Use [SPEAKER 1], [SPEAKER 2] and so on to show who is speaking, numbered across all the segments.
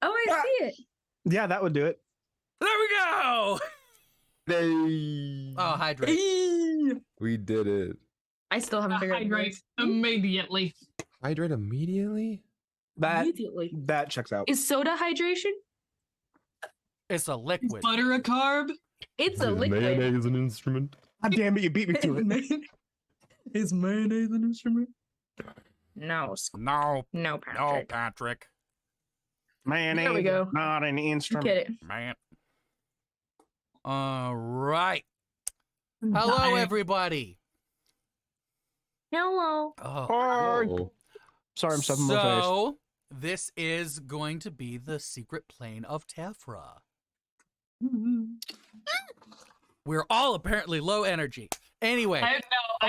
[SPEAKER 1] Oh, I see it.
[SPEAKER 2] Yeah, that would do it.
[SPEAKER 3] There we go.
[SPEAKER 4] Hey.
[SPEAKER 3] Oh, hydrate.
[SPEAKER 4] We did it.
[SPEAKER 1] I still haven't figured out.
[SPEAKER 5] Hydrate immediately.
[SPEAKER 4] Hydrate immediately?
[SPEAKER 1] Immediately.
[SPEAKER 2] That checks out.
[SPEAKER 1] Is soda hydration?
[SPEAKER 3] It's a
[SPEAKER 5] Is
[SPEAKER 3] liquid.
[SPEAKER 5] butter a carb?
[SPEAKER 1] It's a
[SPEAKER 4] Is
[SPEAKER 1] liquid.
[SPEAKER 4] mayonnaise an instrument?
[SPEAKER 2] God damn it, you beat me to it.
[SPEAKER 1] Is mayonnaise an instrument? No,
[SPEAKER 3] No,
[SPEAKER 1] no, Patrick.
[SPEAKER 3] Patrick.
[SPEAKER 2] Mayonnaise
[SPEAKER 1] There we go.
[SPEAKER 2] is not an instrument.
[SPEAKER 1] Get it.
[SPEAKER 3] Man. All right. Hello, everybody.
[SPEAKER 1] Hello.
[SPEAKER 3] Oh.
[SPEAKER 4] Oh.
[SPEAKER 2] Sorry, I'm stuffing my face.
[SPEAKER 3] So, this is going to be the secret plane of Tephra. We're all apparently low energy. Anyway.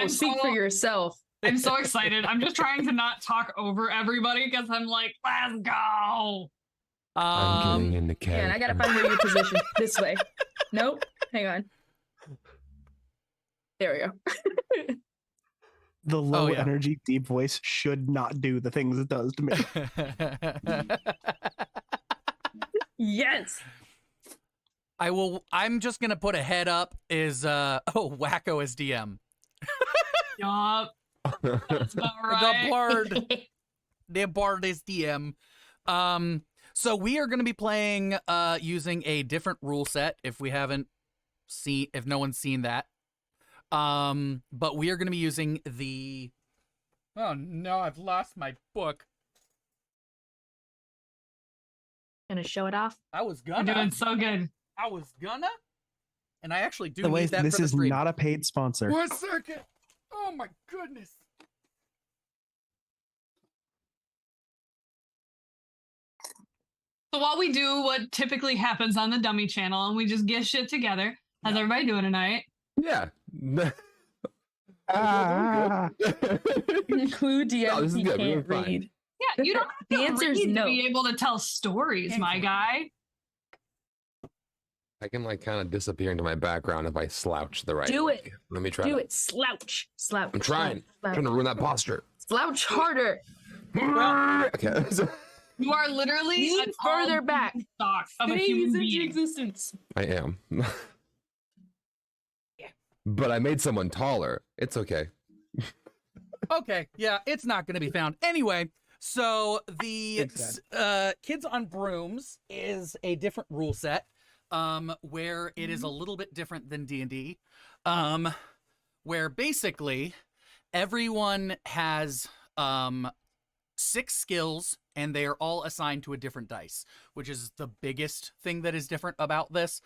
[SPEAKER 1] Speak for yourself.
[SPEAKER 5] I'm so excited. I'm just trying to not talk over everybody because I'm like, let's go.
[SPEAKER 4] I'm getting into
[SPEAKER 1] Yeah, and I gotta find where your position. This way. Nope. Hang on. There we go.
[SPEAKER 2] The low
[SPEAKER 3] yeah.
[SPEAKER 2] energy deep voice should not do the things it does to me.
[SPEAKER 1] Yes.
[SPEAKER 3] I'm just gonna put a head up is Wacko as DM.
[SPEAKER 5] Yup. That's about right.
[SPEAKER 3] The Bard is DM. So we are gonna be playing using a different rule set if no one's seen that. But we are gonna be using the oh no, I've lost my book.
[SPEAKER 1] Gonna show it off.
[SPEAKER 3] I was
[SPEAKER 5] You're
[SPEAKER 3] gonna.
[SPEAKER 5] doing so good.
[SPEAKER 3] I was gonna. And I actually do
[SPEAKER 2] The way
[SPEAKER 3] need that
[SPEAKER 2] this
[SPEAKER 3] for the
[SPEAKER 2] is
[SPEAKER 3] stream.
[SPEAKER 2] not a paid sponsor.
[SPEAKER 3] 1 second. Oh my goodness.
[SPEAKER 5] So while we do what typically happens on the dummy channel and we just get shit together, how's everybody doing tonight?
[SPEAKER 4] Yeah.
[SPEAKER 2] Ah.
[SPEAKER 1] Who
[SPEAKER 4] No, this is
[SPEAKER 1] DMP
[SPEAKER 4] good. We're
[SPEAKER 1] can't
[SPEAKER 4] fine.
[SPEAKER 1] read?
[SPEAKER 5] Yeah, you don't have
[SPEAKER 1] The
[SPEAKER 5] to
[SPEAKER 1] answer is
[SPEAKER 5] read
[SPEAKER 1] no.
[SPEAKER 5] to be able to tell stories, my guy.
[SPEAKER 4] I can like kind of disappear into my background if I slouch the right
[SPEAKER 1] Do
[SPEAKER 4] way.
[SPEAKER 1] it.
[SPEAKER 4] Let me try.
[SPEAKER 1] Do it. Slouch. Slouch.
[SPEAKER 4] I'm trying. I'm trying to ruin that posture.
[SPEAKER 1] Slouch harder.
[SPEAKER 4] Okay.
[SPEAKER 5] You are literally
[SPEAKER 1] Lean further back.
[SPEAKER 5] stock of a
[SPEAKER 1] Phase
[SPEAKER 5] human
[SPEAKER 1] into
[SPEAKER 5] being.
[SPEAKER 1] existence.
[SPEAKER 4] I am. But I made someone taller. It's okay.
[SPEAKER 3] Okay, yeah, it's not going to be found. Anyway, so the
[SPEAKER 2] It's sad.
[SPEAKER 3] Kids on Brooms is a different rule set where it is a little bit different than D&D, where basically everyone has 6 skills and they are all assigned to a different dice, which is the biggest thing that is different about this.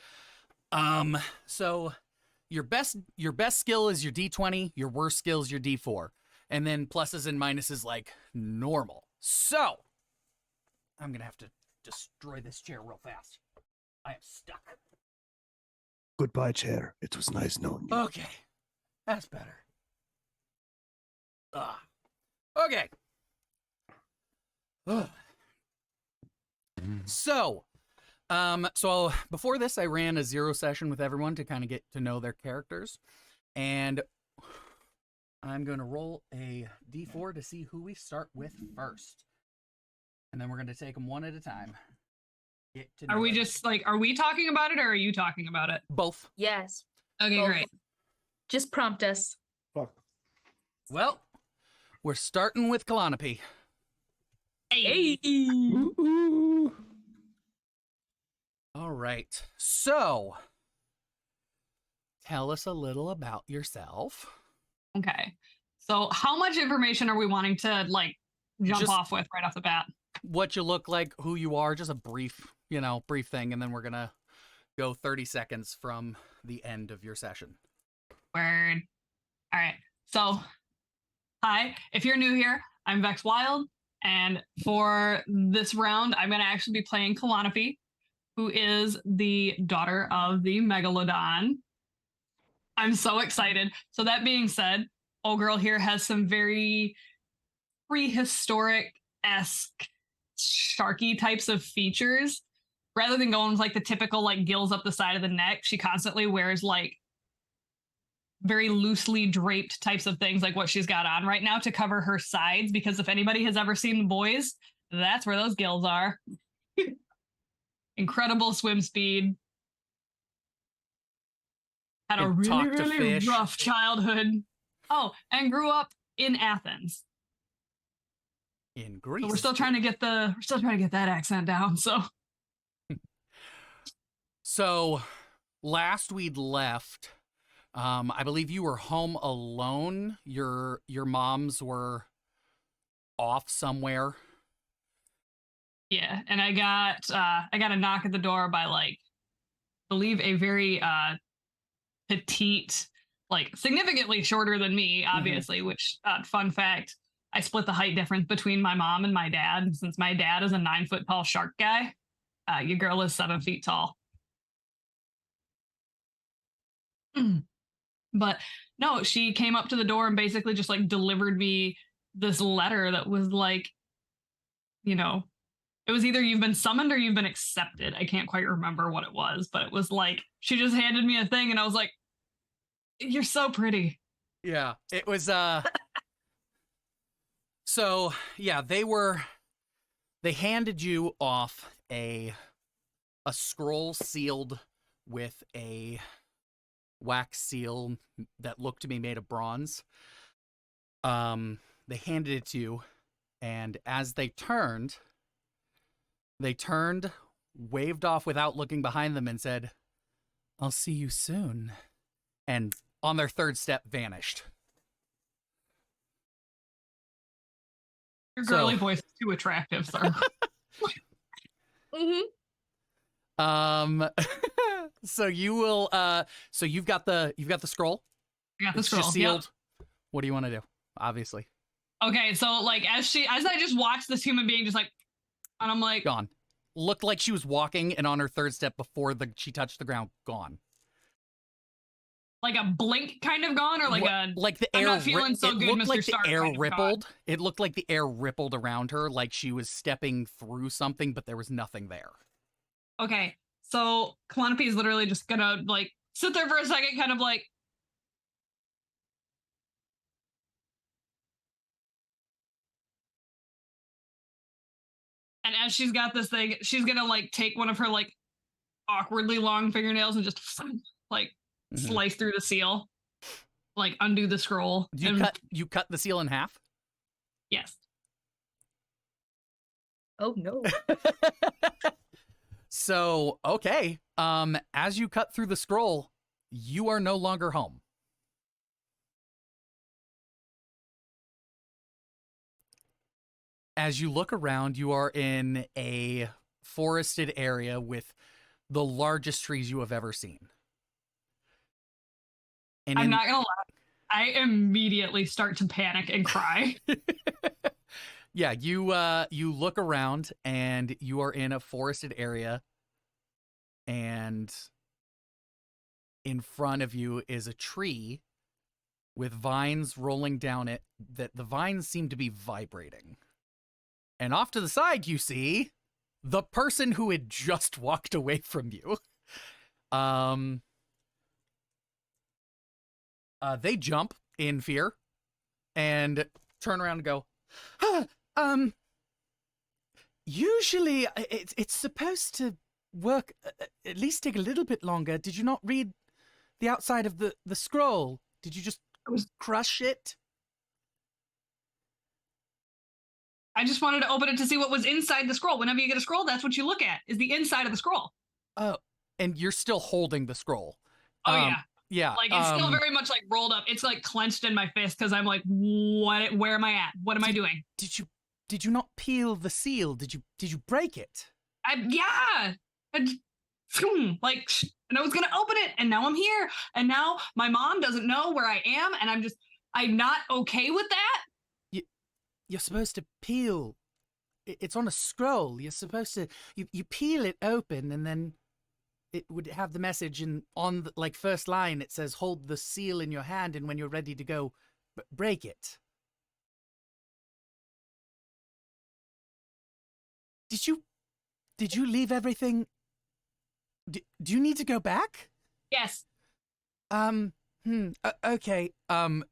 [SPEAKER 3] So your best skill is your D20, your worst skill is your D4. And then pluses and minuses like normal. So, I'm going to have to destroy this chair real fast. I am stuck.
[SPEAKER 2] Goodbye, chair. It was nice knowing you.
[SPEAKER 3] Okay. That's better. Okay. Ugh. So before this, I ran a 0 session with everyone to kind of get to know their characters. And I'm going to roll a d4 to see who we start with first. And then we're going to take them one at a time.
[SPEAKER 5] Are we just like, are we talking about it or are you talking about it?
[SPEAKER 3] Both.
[SPEAKER 1] Yes.
[SPEAKER 5] Okay,
[SPEAKER 1] Both.
[SPEAKER 5] great.
[SPEAKER 1] Just prompt us.
[SPEAKER 2] Fuck.
[SPEAKER 3] Well, we're starting with Kalanope.
[SPEAKER 5] Hey.
[SPEAKER 3] All right. So, tell us a little about yourself.
[SPEAKER 5] Okay. So how much information are we wanting to like jump
[SPEAKER 3] Just
[SPEAKER 5] off with right off the bat?
[SPEAKER 3] what you look like, who you are, just a brief thing, and then we're going to go 30 seconds from the end of your session.
[SPEAKER 5] Word. All right. So, hi. If you're new here, I'm Vex Wild, and for this round, I'm going to actually be playing Kalanope, who is the daughter of the Megalodon. I'm so excited. So that being said, old girl here has some very prehistoric-esque sharky types of features. Rather than going with like the typical like gills up the side of the neck, she constantly wears like very loosely draped types of things like what she's got on right now to cover her sides, because if anybody has ever seen The Boys, that's where those gills are. incredible swim speed. Had a
[SPEAKER 3] And
[SPEAKER 5] really,
[SPEAKER 3] talked to
[SPEAKER 5] really
[SPEAKER 3] fish.
[SPEAKER 5] rough childhood. Oh, and grew up in Athens.
[SPEAKER 3] In Greece.
[SPEAKER 5] So we're still trying to get that accent down.
[SPEAKER 3] So last we'd left, I believe you were home alone. Your moms were off somewhere.
[SPEAKER 5] Yeah, and I got a knock at the door by like, I believe a very petite, like significantly shorter than me, obviously. Which fun fact, I split the height difference between my mom and my dad. Since my dad is a 9 foot tall shark guy, your girl is 7 feet tall. But no, she came up to the door and basically just like delivered me this letter that was like, you know, it was either you've been summoned or you've been accepted. I can't quite remember what it was, but it was like she just handed me a thing and I was like, you're so pretty.
[SPEAKER 3] Yeah, it was so yeah, they handed you off a scroll sealed with a wax seal that looked to be made of bronze. They handed it to you, and as they turned, waved off without looking behind them, and said, "I'll see you soon." And on their third step, vanished.
[SPEAKER 5] Your girly voice is too attractive, sir.
[SPEAKER 3] So you will so you've got the scroll.
[SPEAKER 5] I got the
[SPEAKER 3] It's
[SPEAKER 5] scroll.
[SPEAKER 3] just sealed. Yep. What do you want to do? Obviously.
[SPEAKER 5] Okay, so like as I just watched this human being just like, and I'm like,
[SPEAKER 3] Gone. Looked like she was walking, and on her third step before she touched the ground, gone.
[SPEAKER 5] like a blink kind of gone, or like
[SPEAKER 3] the
[SPEAKER 5] I'm
[SPEAKER 3] air
[SPEAKER 5] not feeling so
[SPEAKER 3] it
[SPEAKER 5] good,
[SPEAKER 3] looked
[SPEAKER 5] Mr.
[SPEAKER 3] like
[SPEAKER 5] Stark
[SPEAKER 3] the air
[SPEAKER 5] kind of
[SPEAKER 3] rippled.
[SPEAKER 5] gone.
[SPEAKER 3] It looked like the air rippled around her, like she was stepping through something, but there was nothing there.
[SPEAKER 5] Okay, so Calliope is literally just gonna like sit there for a second, kind of like, and as she's got this thing, she's gonna like take one of her like awkwardly long fingernails and just like slice through the seal, like undo the scroll.
[SPEAKER 3] You cut the seal in half?
[SPEAKER 5] Yes.
[SPEAKER 1] Oh no.
[SPEAKER 3] So, okay. As you cut through the scroll, you are no longer home. As you look around, you are in a forested area with the largest trees you have ever seen. And
[SPEAKER 5] I'm not gonna lie, I immediately start to panic and cry.
[SPEAKER 3] Yeah, you look around and you are in a forested area, and in front of you is a tree with vines rolling down it, that the vines seem to be vibrating. And off to the side, you see the person who had just walked away from you. They jump in fear and turn around and go, usually it's supposed to work, at least take a little bit longer. Did you not read the outside of the scroll? Did you just crush it?
[SPEAKER 5] I just wanted to open it to see what was inside the scroll. Whenever you get a scroll, that's what you look at, is the inside of the scroll.
[SPEAKER 3] Oh, and you're still holding the scroll.
[SPEAKER 5] Oh, yeah.
[SPEAKER 3] Yeah.
[SPEAKER 5] Like, it's still very much, like, rolled up. It's, like, clenched in my fist because I'm like, what? Where am I at? What am I doing?
[SPEAKER 3] Did you not peel the seal? Did you break it?
[SPEAKER 5] Yeah. Like, and I was going to open it, and now I'm here. And now my mom doesn't know where I am, and I'm not okay with that.
[SPEAKER 3] You're supposed to peel. It's on a scroll. You're supposed to, you peel it open, and then it would have the message, and on the, like, first line it says, hold the seal in your hand, and when you're ready to go, break it. Did you leave everything? Do you need to go back?
[SPEAKER 5] Yes.
[SPEAKER 3] Okay.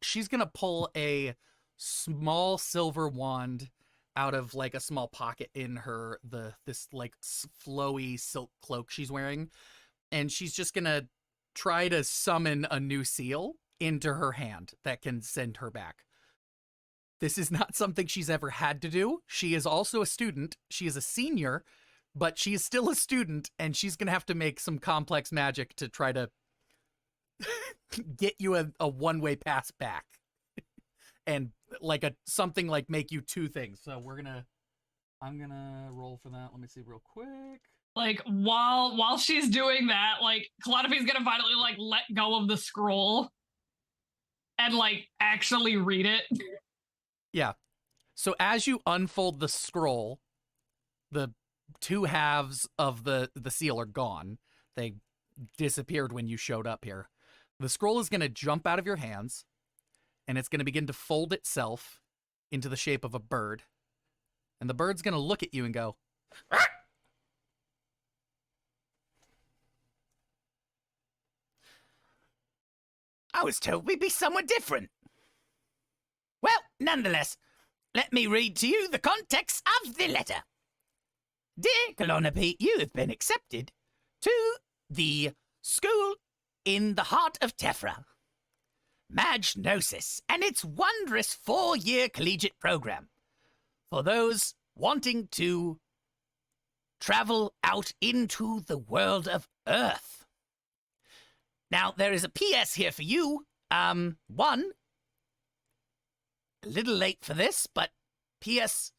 [SPEAKER 3] She's gonna pull a small silver wand out of like a small pocket in her this like flowy silk cloak she's wearing, and she's just gonna try to summon a new seal into her hand that can send her back. This is not something she's ever had to do. She is also a student. She is a senior, but she is still a student, and she's gonna have to make some complex magic to try to get you a one-way pass back. And like something like make you two things. So I'm gonna roll for that. Let me see real quick.
[SPEAKER 5] Like while she's doing that, like Calliope's gonna finally like let go of the scroll and like actually read it.
[SPEAKER 3] Yeah. So as you unfold the scroll, the two halves of the seal are gone. They disappeared when you showed up here. The scroll is gonna jump out of your hands, and it's gonna begin to fold itself into the shape of a bird. And the bird's gonna look at you and go, "Arr!"
[SPEAKER 6] I was told we'd be somewhat different. Well, nonetheless, let me read to you the context of the letter. Dear Calliope, you have been accepted to the school in the heart of Tephra, Magnosis, and its wondrous 4-year collegiate program for those wanting to travel out into the world of Earth. Now, there is a PS here for you. One, a little late for this, but PS,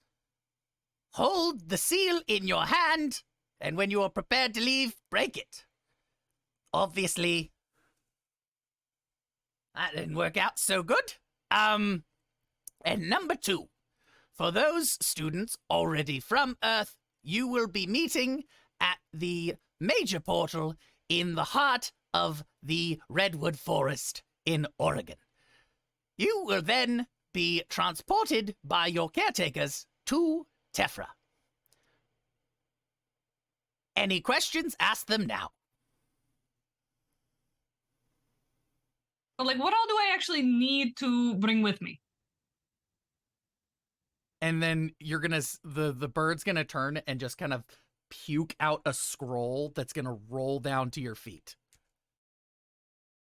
[SPEAKER 6] hold the seal in your hand, and when you are prepared to leave, break it. Obviously, that didn't work out so good. And number 2, for those students already from Earth, you will be meeting at the major portal in the heart of the Redwood Forest in Oregon. You will then be transported by your caretakers to Tephra. Any questions? Ask them now.
[SPEAKER 5] But like, what all do I actually need to bring with me?
[SPEAKER 3] and then you're gonna the bird's gonna turn and just kind of puke out a scroll that's gonna roll down to your feet.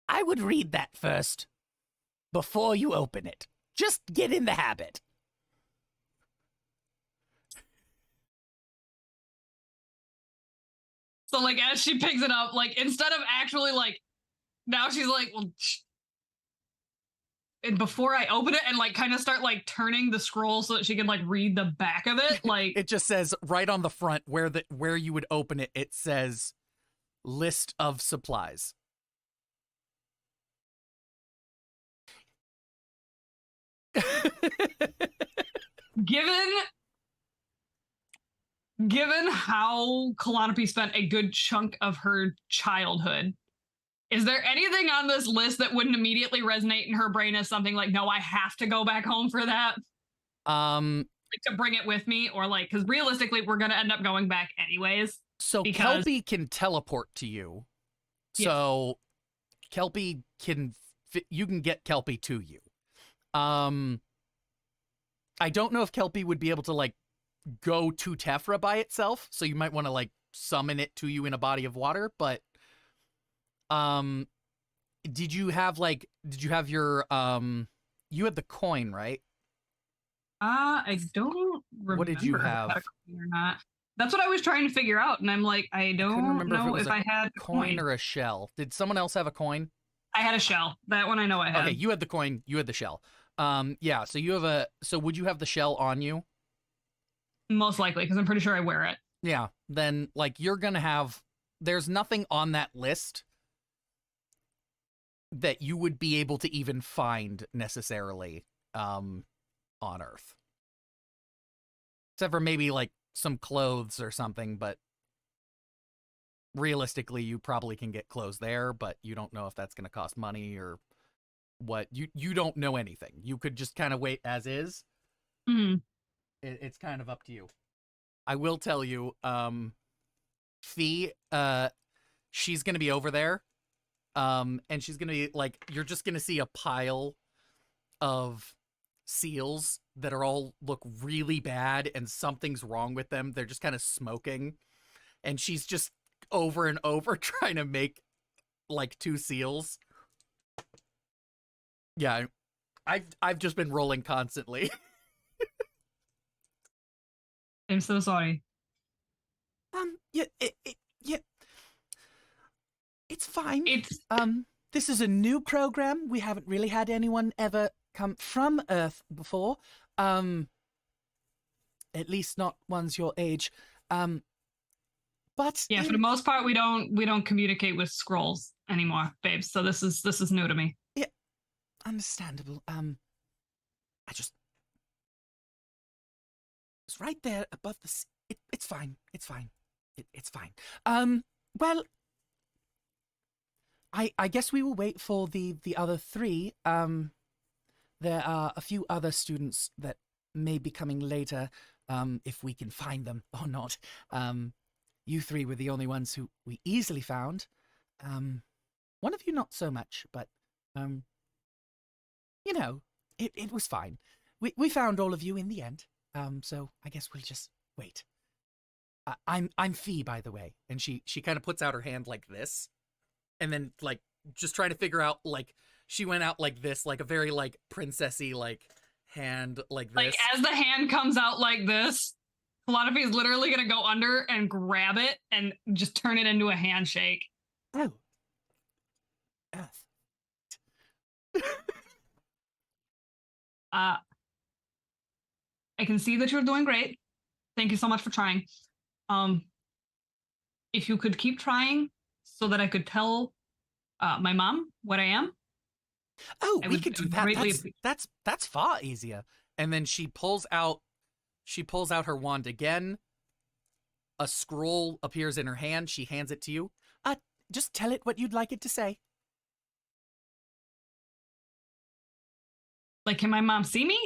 [SPEAKER 6] I would read that first before you open it. Just get in the habit.
[SPEAKER 5] So like as she picks it up, like instead of actually like, now she's like, well, and before I open it and like kind of start like turning the scroll so that she can like read the back of it, like
[SPEAKER 3] It just says right on the front where you would open it, it says list of supplies.
[SPEAKER 5] given how Calliope spent a good chunk of her childhood, is there anything on this list that wouldn't immediately resonate in her brain as something like, no, I have to go back home for that? Like to bring it with me, or like, because realistically, we're gonna end up going back anyways.
[SPEAKER 3] So
[SPEAKER 5] because...
[SPEAKER 3] Kelpie can teleport to you. So Kelpie can you can get Kelpie to you. I don't know if Kelpie would be able to like go to Tephra by itself, so you might want to like summon it to you in a body of water, but did you have your you had the coin, right?
[SPEAKER 5] I don't remember
[SPEAKER 3] What did you
[SPEAKER 5] if I
[SPEAKER 3] have?
[SPEAKER 5] had a coin or not. That's what I was trying to figure out, and I'm like, I don't
[SPEAKER 3] remember
[SPEAKER 5] know
[SPEAKER 3] if
[SPEAKER 5] if I had a
[SPEAKER 3] coin or a shell. Did someone else have a coin?
[SPEAKER 5] I had a shell. That one I know I had.
[SPEAKER 3] Okay, you had the coin, you had the shell. Yeah, so you have so would you have the shell on you?
[SPEAKER 5] Most likely, because I'm pretty sure I wear it.
[SPEAKER 3] Yeah, then like you're gonna have, there's nothing on that list that you would be able to even find necessarily on Earth. Except for maybe like some clothes or something, but realistically you probably can get clothes there, but you don't know if that's gonna cost money or what. You don't know anything. You could just kind of wait as is.
[SPEAKER 5] Mm-hmm.
[SPEAKER 3] It's kind of up to you. I will tell you, Fee, she's gonna be over there, and she's gonna be like, you're just gonna see a pile of seals that are all look really bad and something's wrong with them. They're just kind of smoking. And she's just over and over trying to make like 2 seals. Yeah, I've just been rolling constantly.
[SPEAKER 5] I'm so sorry.
[SPEAKER 6] Yeah, yeah. It's fine.
[SPEAKER 5] It's
[SPEAKER 6] This is a new program. We haven't really had anyone ever come from Earth before. At least not ones your age. But
[SPEAKER 5] yeah, for the most part we don't communicate with scrolls anymore, babes. So this is new to me.
[SPEAKER 6] understandable. I just it's right there above the. It's fine. It's fine. It's fine. Well, I guess we will wait for the other 3. There are a few other students that may be coming later. If we can find them or not. You 3 were the only ones who we easily found. One of you not so much, but you know, it was fine. We found all of you in the end. So I guess we'll just wait. I'm Fee, by the way.
[SPEAKER 3] And she kind of puts out her hand like this. And then like just trying to figure out like she went out like this, like a very like princessy like hand like this.
[SPEAKER 5] Like as the hand comes out like this, Calliope is literally gonna go under and grab it and just turn it into a handshake.
[SPEAKER 6] Oh. Earth.
[SPEAKER 5] I can see that you're doing great. Thank you so much for trying. If you could keep trying so that I could tell my mom what I am.
[SPEAKER 3] Oh,
[SPEAKER 5] I
[SPEAKER 3] we
[SPEAKER 5] would
[SPEAKER 3] could do that.
[SPEAKER 5] greatly
[SPEAKER 3] That's far easier. And then she pulls out her wand again. A scroll appears in her hand. She hands it to you.
[SPEAKER 6] Just tell it what you'd like it to say.
[SPEAKER 5] Like, can my mom see me?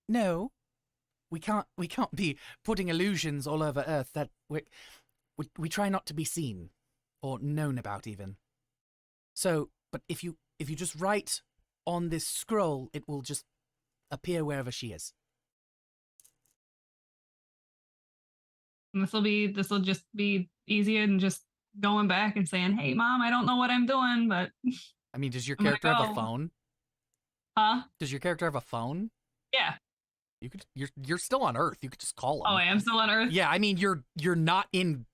[SPEAKER 6] No. We can't be putting illusions all over Earth that we try not to be seen or known about even. So, but if you just write on this scroll, it will just appear wherever she is.
[SPEAKER 5] This will just be easier than just going back and saying, "Hey, mom, I don't know what I'm doing," but
[SPEAKER 3] I mean, does your
[SPEAKER 5] I'm gonna
[SPEAKER 3] character have a
[SPEAKER 5] go.
[SPEAKER 3] phone?
[SPEAKER 5] huh?
[SPEAKER 3] Does your character have a phone?
[SPEAKER 5] Yeah.
[SPEAKER 3] You're still on Earth. You could just call him.
[SPEAKER 5] Oh, I am still on Earth.
[SPEAKER 3] Yeah, I mean you're not in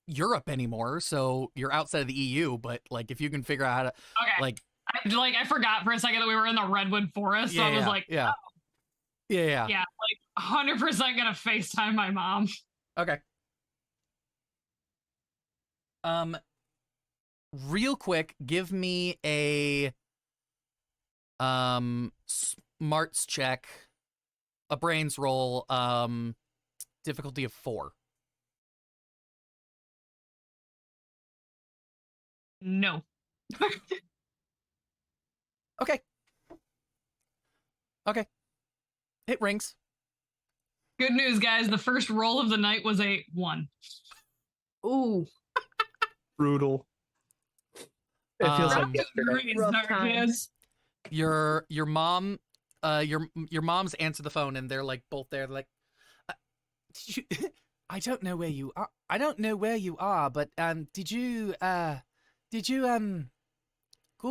[SPEAKER 3] Europe anymore, so you're outside of the EU. But like, if you can figure out how to
[SPEAKER 5] Okay.
[SPEAKER 3] like,
[SPEAKER 5] I forgot for a second that we were in the redwood forest, so I was like,
[SPEAKER 3] yeah, yeah.
[SPEAKER 5] yeah, like 100% gonna FaceTime my mom.
[SPEAKER 3] Okay. Real quick, give me a smarts check, a brains roll, difficulty of 4.
[SPEAKER 5] No.
[SPEAKER 3] Okay. Okay. It rings.
[SPEAKER 5] Good news, guys. The first roll of the night was a 1.
[SPEAKER 1] Ooh,
[SPEAKER 2] Brutal. It feels like yesterday.
[SPEAKER 1] Rough times.
[SPEAKER 3] Your mom, your mom's answer the phone, and they're like both there. They're like,
[SPEAKER 6] I don't know where you are. I don't know where you are, but did you go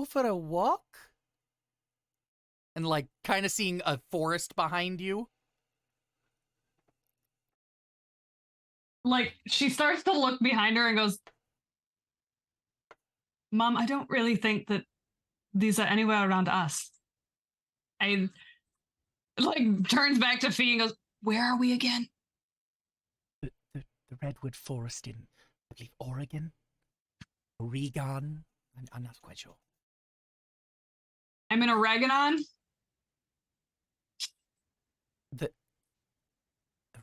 [SPEAKER 6] for a walk?
[SPEAKER 3] and like kind of seeing a forest behind you.
[SPEAKER 5] Like, she starts to look behind her and goes, Mom, I don't really think that these are anywhere around us. I, like, turns back to Fee and goes, where are we again?
[SPEAKER 6] The redwood forest in, I believe, Oregon? Oregon? I'm not quite sure.
[SPEAKER 5] I'm in Oregon.
[SPEAKER 6] The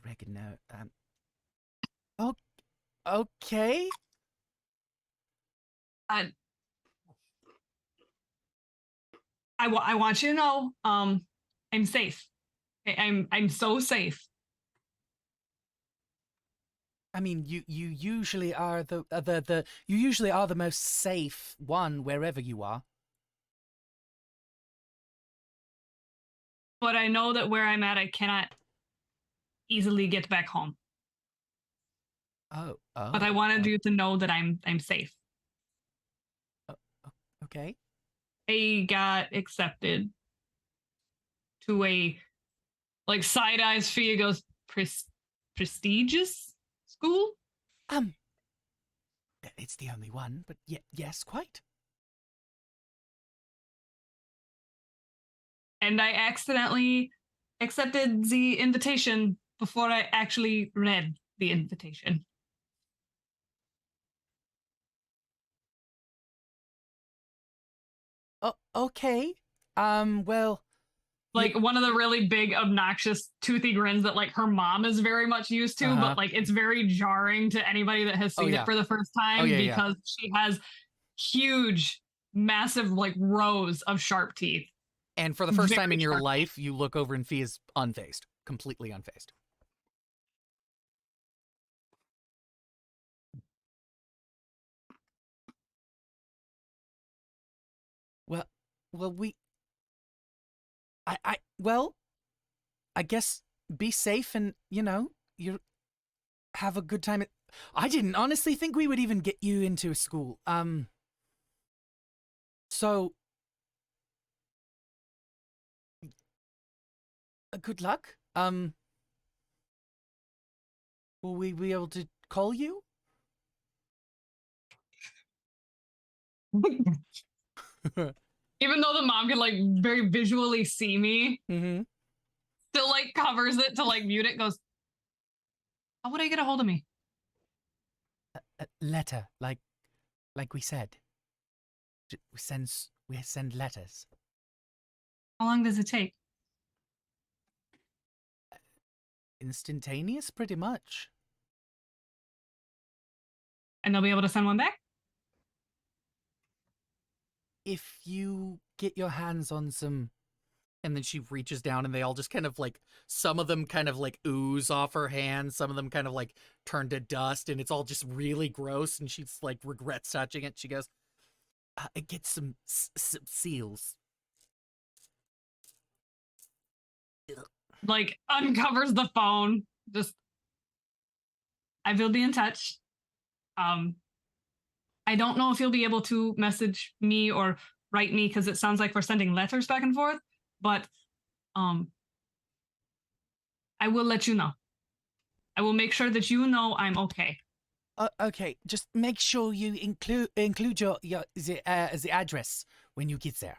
[SPEAKER 6] oregano. Oh, okay.
[SPEAKER 5] I want you to know, I'm safe. I'm so safe.
[SPEAKER 6] I mean, you usually are the you usually are the most safe one wherever you are.
[SPEAKER 5] but I know that where I'm at, I cannot easily get back home.
[SPEAKER 3] Oh.
[SPEAKER 5] But I wanted you to know that I'm safe.
[SPEAKER 3] Okay.
[SPEAKER 5] I got accepted to a like side eyes Fia goes prestigious school.
[SPEAKER 3] It's the only one, but yes, quite.
[SPEAKER 5] And I accidentally accepted the invitation before I actually read the invitation.
[SPEAKER 3] Oh, okay. Well,
[SPEAKER 5] Like one of the really big, obnoxious, toothy grins that like her mom is very much used to,
[SPEAKER 3] Uh-huh.
[SPEAKER 5] but like it's very jarring to anybody that has seen
[SPEAKER 3] yeah.
[SPEAKER 5] it for the first time
[SPEAKER 3] yeah.
[SPEAKER 5] because she has huge, massive, like rows of sharp teeth.
[SPEAKER 3] And for the first time
[SPEAKER 5] Very
[SPEAKER 3] in your
[SPEAKER 5] sharp.
[SPEAKER 3] life, you look over and Fee is unfazed, completely unfazed. Well, well, I guess be safe and, you have a good time. I didn't honestly think we would even get you into a school. So, good luck. Will we be able to call you?
[SPEAKER 5] Even though the mom can like very visually see me,
[SPEAKER 3] Mm-hmm.
[SPEAKER 5] still like covers it to like mute it, goes, how would I get a hold of me?
[SPEAKER 3] A letter, like we said. We send letters.
[SPEAKER 5] How long does it take?
[SPEAKER 3] Instantaneous, pretty much.
[SPEAKER 5] And they'll be able to send one back?
[SPEAKER 3] If you get your hands on some. And then she reaches down and they all just kind of like, some of them kind of like ooze off her hands. Some of them kind of like turn to dust and it's all just really gross. And she's like regrets touching it. She goes, get some seals.
[SPEAKER 5] Like uncovers the phone. Just, I will be in touch. I don't know if you'll be able to message me or write me because it sounds like we're sending letters back and forth. But I will let you know. I will make sure that you know I'm okay.
[SPEAKER 3] Okay, just make sure you include your the address when you get there.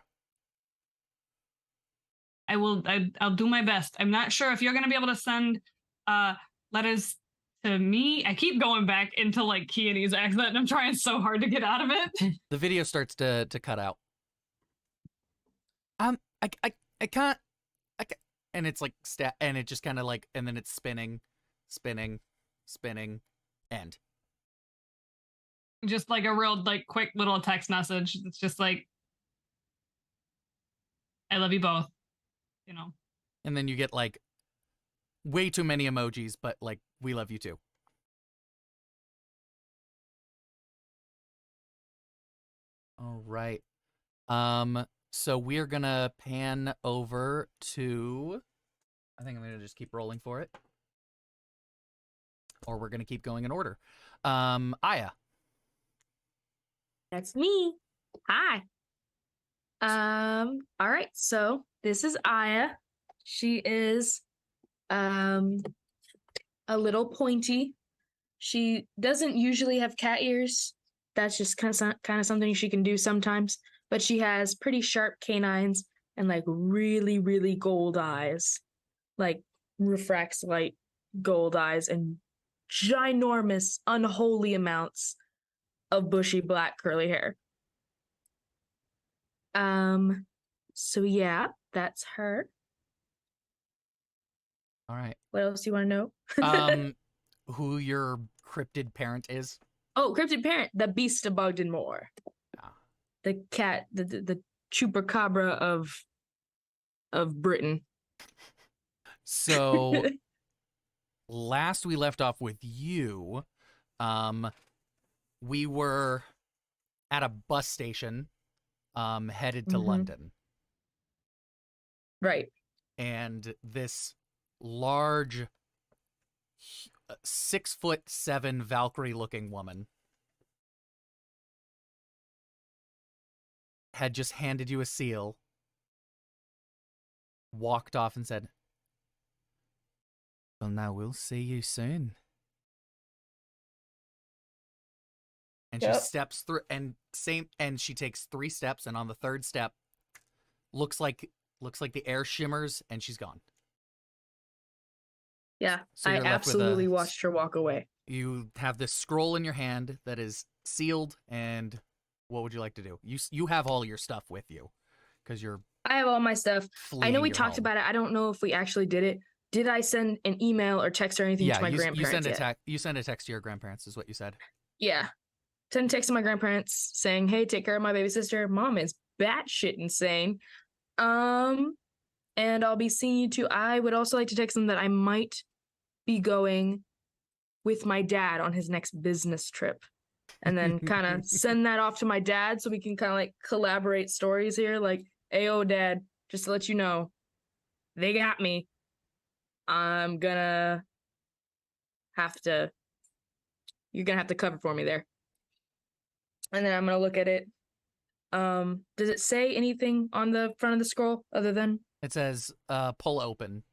[SPEAKER 5] I will. I'll do my best. I'm not sure if you're going to be able to send letters to me. I keep going back into like Keane's accent, and I'm trying so hard to get out of it.
[SPEAKER 3] The video starts to cut out. I can't. And it's like and it just kind of like, and then it's spinning, end.
[SPEAKER 5] Just like a real like quick little text message. It's just like, I love you both. You know.
[SPEAKER 3] And then you get like way too many emojis, but like, we love you too. All right. So we're gonna pan over to, I think I'm gonna just keep rolling for it. Or we're gonna keep going in order. Aya.
[SPEAKER 1] That's me. Hi. All right, so this is Aya. She is a little pointy. She doesn't usually have cat ears. That's just kind of something she can do sometimes. But she has pretty sharp canines and like really, really gold eyes. Like refracts light gold eyes and ginormous, unholy amounts of bushy black curly hair. So yeah, that's her.
[SPEAKER 3] All right.
[SPEAKER 1] What else do you want to know?
[SPEAKER 3] Who your cryptid parent is?
[SPEAKER 1] Oh, cryptid parent, the beast of Bogdan Moor.
[SPEAKER 3] Ah.
[SPEAKER 1] The cat, the chupacabra of Britain.
[SPEAKER 3] So last we left off with you, we were at a bus station, headed to London.
[SPEAKER 1] Right.
[SPEAKER 3] and this large 6'7" Valkyrie-looking woman had just handed you a seal, walked off, and said, "Well, now we'll see you soon." And she steps through, and she takes 3 steps, and on the 3rd step, looks like the air shimmers, and she's gone.
[SPEAKER 1] Yeah,
[SPEAKER 3] So
[SPEAKER 1] I
[SPEAKER 3] you're left with
[SPEAKER 1] absolutely watched her walk away.
[SPEAKER 3] You have this scroll in your hand that is sealed, and what would you like to do? You have all your stuff with you because you're.
[SPEAKER 1] I have all my stuff. I know we talked
[SPEAKER 3] home.
[SPEAKER 1] about it. I don't know if we actually did it. Did I send an email or text or anything to my grandparents?
[SPEAKER 3] You send a text to your grandparents, is what you said.
[SPEAKER 1] Yeah. Send a text to my grandparents saying, "Hey, take care of my baby sister. Mom is batshit insane. And I'll be seeing you too." I would also like to text them that I might be going with my dad on his next business trip, and then kind of send that off to my dad so we can kind of like collaborate stories here. Like, "Ayo, Dad, just to let you know, they got me. I'm gonna you're gonna have to cover for me there." And then I'm gonna look at it. Does it say anything on the front of the scroll other than
[SPEAKER 3] it says pull open?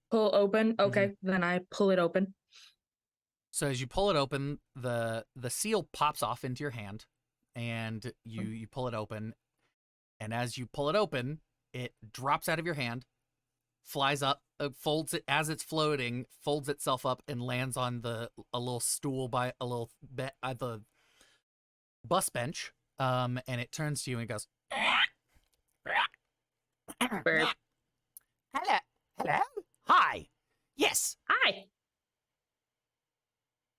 [SPEAKER 1] Pull open? Okay, then I pull it open.
[SPEAKER 3] So as you pull it open, the seal pops off into your hand, and you pull it open, and as you pull it open, it drops out of your hand, flies up, folds it as it's floating, folds itself up, and lands on a little stool by the bus bench. And it turns to you and goes,
[SPEAKER 1] Burp.
[SPEAKER 6] Hello? Hi. Yes.
[SPEAKER 1] Hi,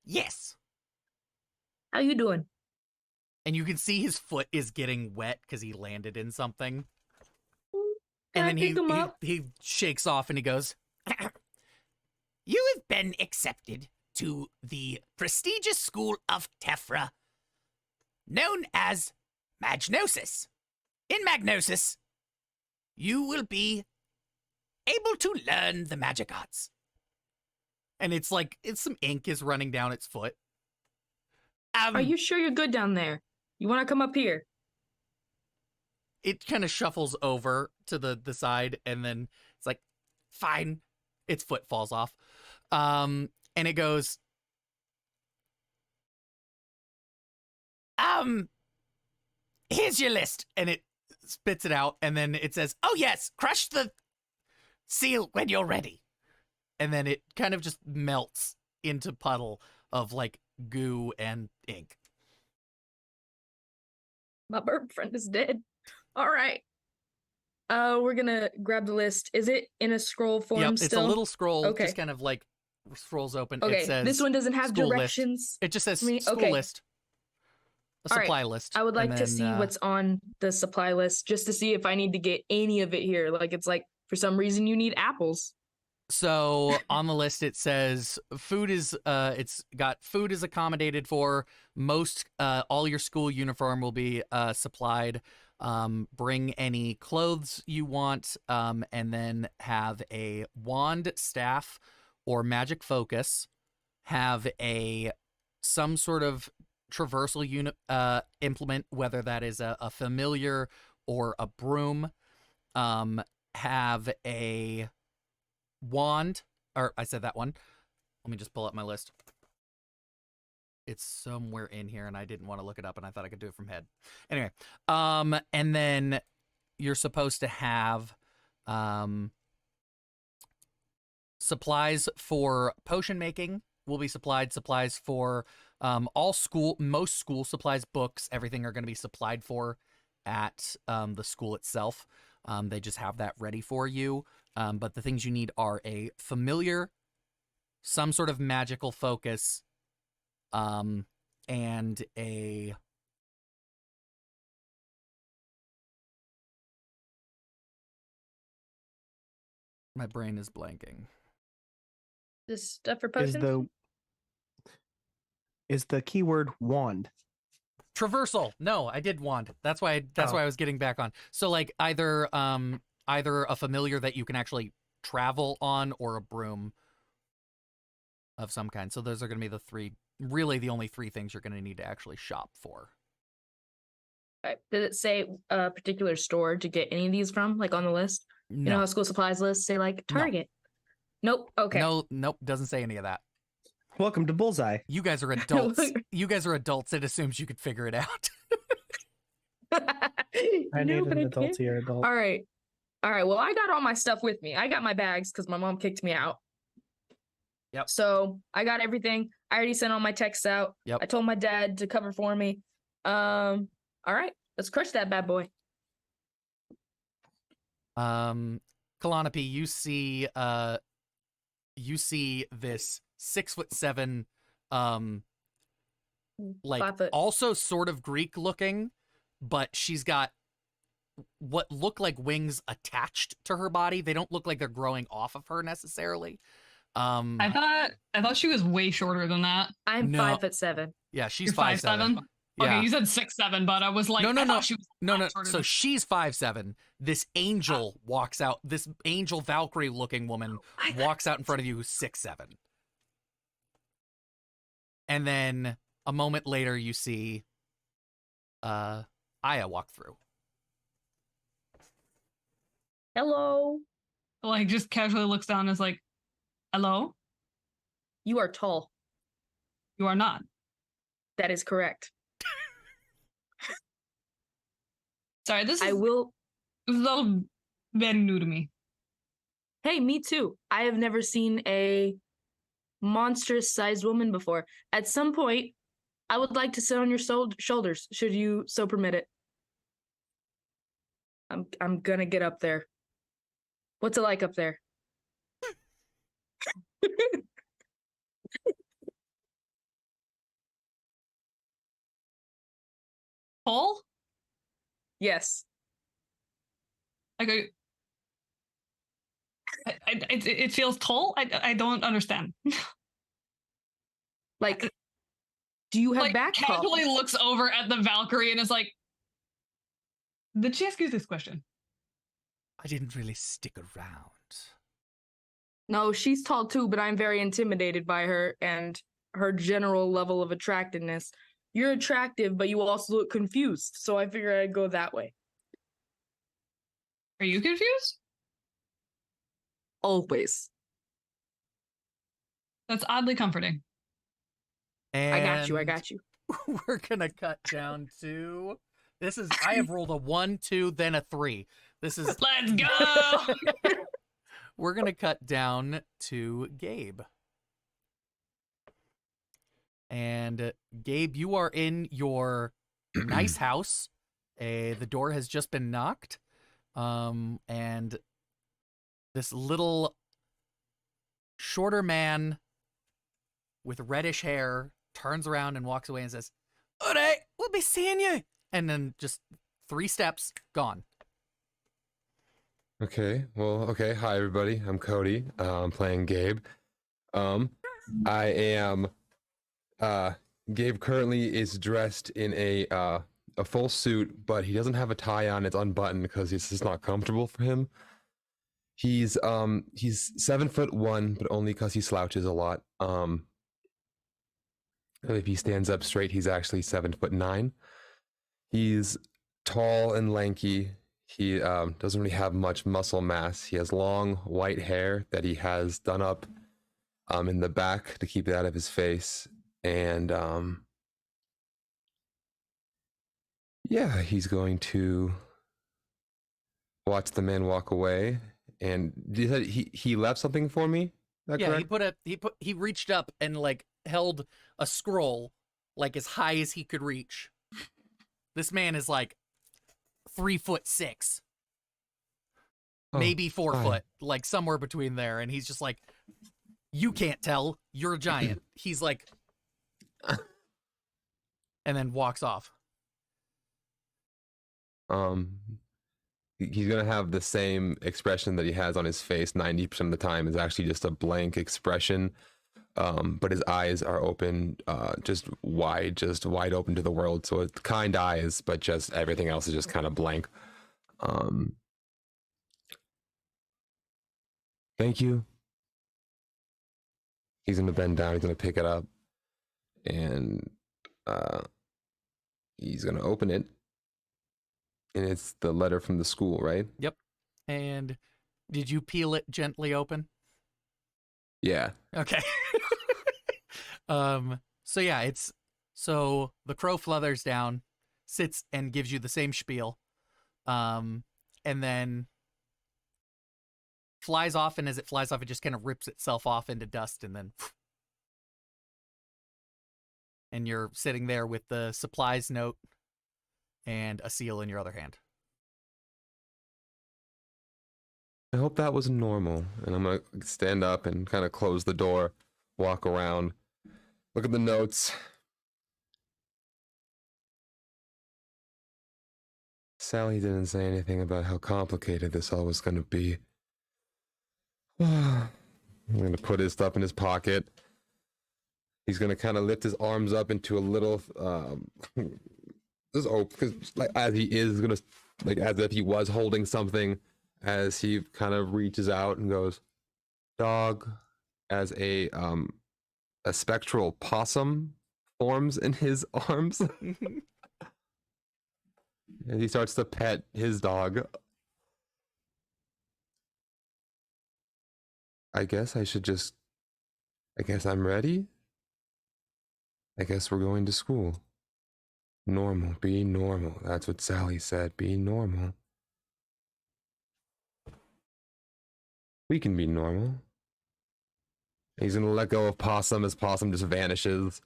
[SPEAKER 6] Yes.
[SPEAKER 1] how you doing?
[SPEAKER 3] and you can see his foot is getting wet because he landed in something.
[SPEAKER 1] Can
[SPEAKER 3] And
[SPEAKER 1] I
[SPEAKER 3] then
[SPEAKER 1] pick him up?
[SPEAKER 3] he shakes off and he goes,
[SPEAKER 6] You have been accepted to the prestigious school of Tephra, known as Magnosis. In Magnosis, you will be able to learn the magic arts.
[SPEAKER 3] and it's some ink is running down its foot.
[SPEAKER 1] Are you sure you're good down there? You want to come up here?
[SPEAKER 3] It kind of shuffles over to the side, and then it's like, fine. Its foot falls off. And it goes,
[SPEAKER 6] Here's your list.
[SPEAKER 3] and it spits it out, and then it says,
[SPEAKER 6] Oh yes, crush the seal when you're ready.
[SPEAKER 3] and then it kind of just melts into puddle of like goo and ink.
[SPEAKER 1] My bird friend is dead. All right. We're gonna grab the list. Is it in a scroll form
[SPEAKER 3] Yep,
[SPEAKER 1] still?
[SPEAKER 3] it's a little scroll,
[SPEAKER 1] Okay.
[SPEAKER 3] just kind of like scrolls open.
[SPEAKER 1] Okay,
[SPEAKER 3] It says
[SPEAKER 1] this one doesn't have
[SPEAKER 3] school list.
[SPEAKER 1] directions.
[SPEAKER 3] It just says
[SPEAKER 1] for me?
[SPEAKER 3] school
[SPEAKER 1] Okay.
[SPEAKER 3] list, a
[SPEAKER 1] All right.
[SPEAKER 3] supply list.
[SPEAKER 1] I would like
[SPEAKER 3] and
[SPEAKER 1] to
[SPEAKER 3] then,
[SPEAKER 1] see what's on the supply list just to see if I need to get any of it here. Like, it's like, for some reason you need apples.
[SPEAKER 3] So on the list it says food is food is accommodated for most. All your school uniform will be supplied. Bring any clothes you want, and then have a wand, staff, or magic focus. Have some sort of traversal implement, whether that is a familiar or a broom. Have a wand, or I said that one. Let me just pull up my list. It's somewhere in here, and I didn't want to look it up, and I thought I could do it from head. Anyway, and then you're supposed to have supplies for potion making will be supplied. Supplies for most school supplies, books, everything are going to be supplied for at the school itself. They just have that ready for you. But the things you need are a familiar, some sort of magical focus, and a... My brain is blanking.
[SPEAKER 1] This stuff for
[SPEAKER 7] Is
[SPEAKER 1] potions?
[SPEAKER 7] the keyword wand?
[SPEAKER 3] Traversal. No, I did wand. That's why I was getting back on. So like either either a familiar that you can actually travel on or a broom of some kind. So those are going to be the only three things you're going to need to actually shop for.
[SPEAKER 1] Okay. Did it say a particular store to get any of these from, like on the list?
[SPEAKER 3] No.
[SPEAKER 1] You know how school supplies lists say like Target? Nope. Okay.
[SPEAKER 3] Nope, doesn't say any of that.
[SPEAKER 7] Welcome to Bullseye.
[SPEAKER 3] You guys are adults. You guys are adults. It assumes you could figure it out.
[SPEAKER 7] I need an adultier adult.
[SPEAKER 1] All right. Well, I got all my stuff with me. I got my bags because my mom kicked me out.
[SPEAKER 3] Yep.
[SPEAKER 1] So I got everything. I already sent all my texts out.
[SPEAKER 3] Yep.
[SPEAKER 1] I told my dad to cover for me. All right. Let's crush that bad boy.
[SPEAKER 3] Kalanopi, you see this 6'7", like
[SPEAKER 1] 5 foot.
[SPEAKER 3] also sort of Greek looking, but she's got what look like wings attached to her body. They don't look like they're growing off of her necessarily.
[SPEAKER 5] I thought she was way shorter than that.
[SPEAKER 1] I'm
[SPEAKER 3] No.
[SPEAKER 1] 5'7".
[SPEAKER 3] Yeah, she's
[SPEAKER 5] You're
[SPEAKER 3] 5'7".
[SPEAKER 5] 5'7"? Okay,
[SPEAKER 3] Yeah.
[SPEAKER 5] you said 6'7", but I was like, I thought she was
[SPEAKER 3] No.
[SPEAKER 5] shorter
[SPEAKER 3] So
[SPEAKER 5] than-
[SPEAKER 3] she's 5'7". This angel walks out. This angel Valkyrie looking woman walks out in front of you who's 6'7". And then a moment later you see Aya walk through.
[SPEAKER 1] Hello.
[SPEAKER 5] like just casually looks down and is like, hello?
[SPEAKER 1] You are tall.
[SPEAKER 5] You are not.
[SPEAKER 1] That is correct.
[SPEAKER 5] Sorry, this is
[SPEAKER 1] I will.
[SPEAKER 5] a little very new to me.
[SPEAKER 1] Hey, me too. I have never seen a monstrous sized woman before. At some point, I would like to sit on your shoulders, should you so permit it. I'm gonna get up there. What's it like up there?
[SPEAKER 5] Tall?
[SPEAKER 1] Yes.
[SPEAKER 5] Like it feels tall. I don't understand.
[SPEAKER 1] Like, do you have
[SPEAKER 5] Like
[SPEAKER 1] back
[SPEAKER 5] casually
[SPEAKER 1] problems?
[SPEAKER 5] looks over at the Valkyrie and is like, did she ask you this question?
[SPEAKER 3] I didn't really stick around.
[SPEAKER 1] No, she's tall too, but I'm very intimidated by her and her general level of attractiveness. You're attractive, but you also look confused, so I figured I'd go that way.
[SPEAKER 5] Are you confused?
[SPEAKER 1] Always.
[SPEAKER 5] That's oddly comforting.
[SPEAKER 3] And
[SPEAKER 1] I got you.
[SPEAKER 3] We're gonna cut down to I have rolled a 1, 2, then a 3. This is
[SPEAKER 5] Let's go.
[SPEAKER 3] we're gonna cut down to Gabe. And Gabe, you are in your nice house. The door has just been knocked. And this little shorter man with reddish hair turns around and walks away and says, "All right, we'll be seeing you." And then just 3 steps, gone.
[SPEAKER 4] Okay. Well, okay. Hi, everybody. I'm Cody. I'm playing Gabe. I am. Gabe currently is dressed in a full suit, but he doesn't have a tie on. It's unbuttoned because it's just not comfortable for him. He's 7'1", but only because he slouches a lot. If he stands up straight, he's actually 7'9". He's tall and lanky. He doesn't really have much muscle mass. He has long white hair that he has done up in the back to keep it out of his face. And yeah, he's going to watch the man walk away. And you said he left something for me? Is that
[SPEAKER 3] Yeah,
[SPEAKER 4] correct?
[SPEAKER 3] he reached up and like held a scroll like as high as he could reach. This man is like 3'6",
[SPEAKER 4] Oh,
[SPEAKER 3] maybe 4
[SPEAKER 4] hi.
[SPEAKER 3] foot, like somewhere between there. And he's just like, "You can't tell. You're a giant." He's like, and then walks off.
[SPEAKER 4] He's gonna have the same expression that he has on his face 90% of the time. Is actually just a blank expression, but his eyes are open, just wide open to the world. So it's kind eyes, but just everything else is just kind of blank. Thank you. He's gonna bend down. He's gonna pick it up, and he's gonna open it. And it's the letter from the school, right?
[SPEAKER 3] Yep. And did you peel it gently open?
[SPEAKER 4] Yeah.
[SPEAKER 3] Okay. So yeah, so the crow flutters down, sits and gives you the same spiel. And then flies off, and as it flies off, it just kind of rips itself off into dust, and then and you're sitting there with the supplies note and a seal in your other hand.
[SPEAKER 4] I hope that was normal. And I'm gonna stand up and kind of close the door, walk around, look at the notes. Sally didn't say anything about how complicated this all was gonna be. I'm gonna put his stuff in his pocket. He's gonna kind of lift his arms up into a little, because like as he is gonna, like as if he was holding something, as he kind of reaches out and goes, "Dog," as a spectral possum forms in his arms, and he starts to pet his dog. I guess I'm ready. I guess we're going to school. Normal, be normal. That's what Sally said. Be normal. We can be normal. He's gonna let go of Possum as Possum just vanishes,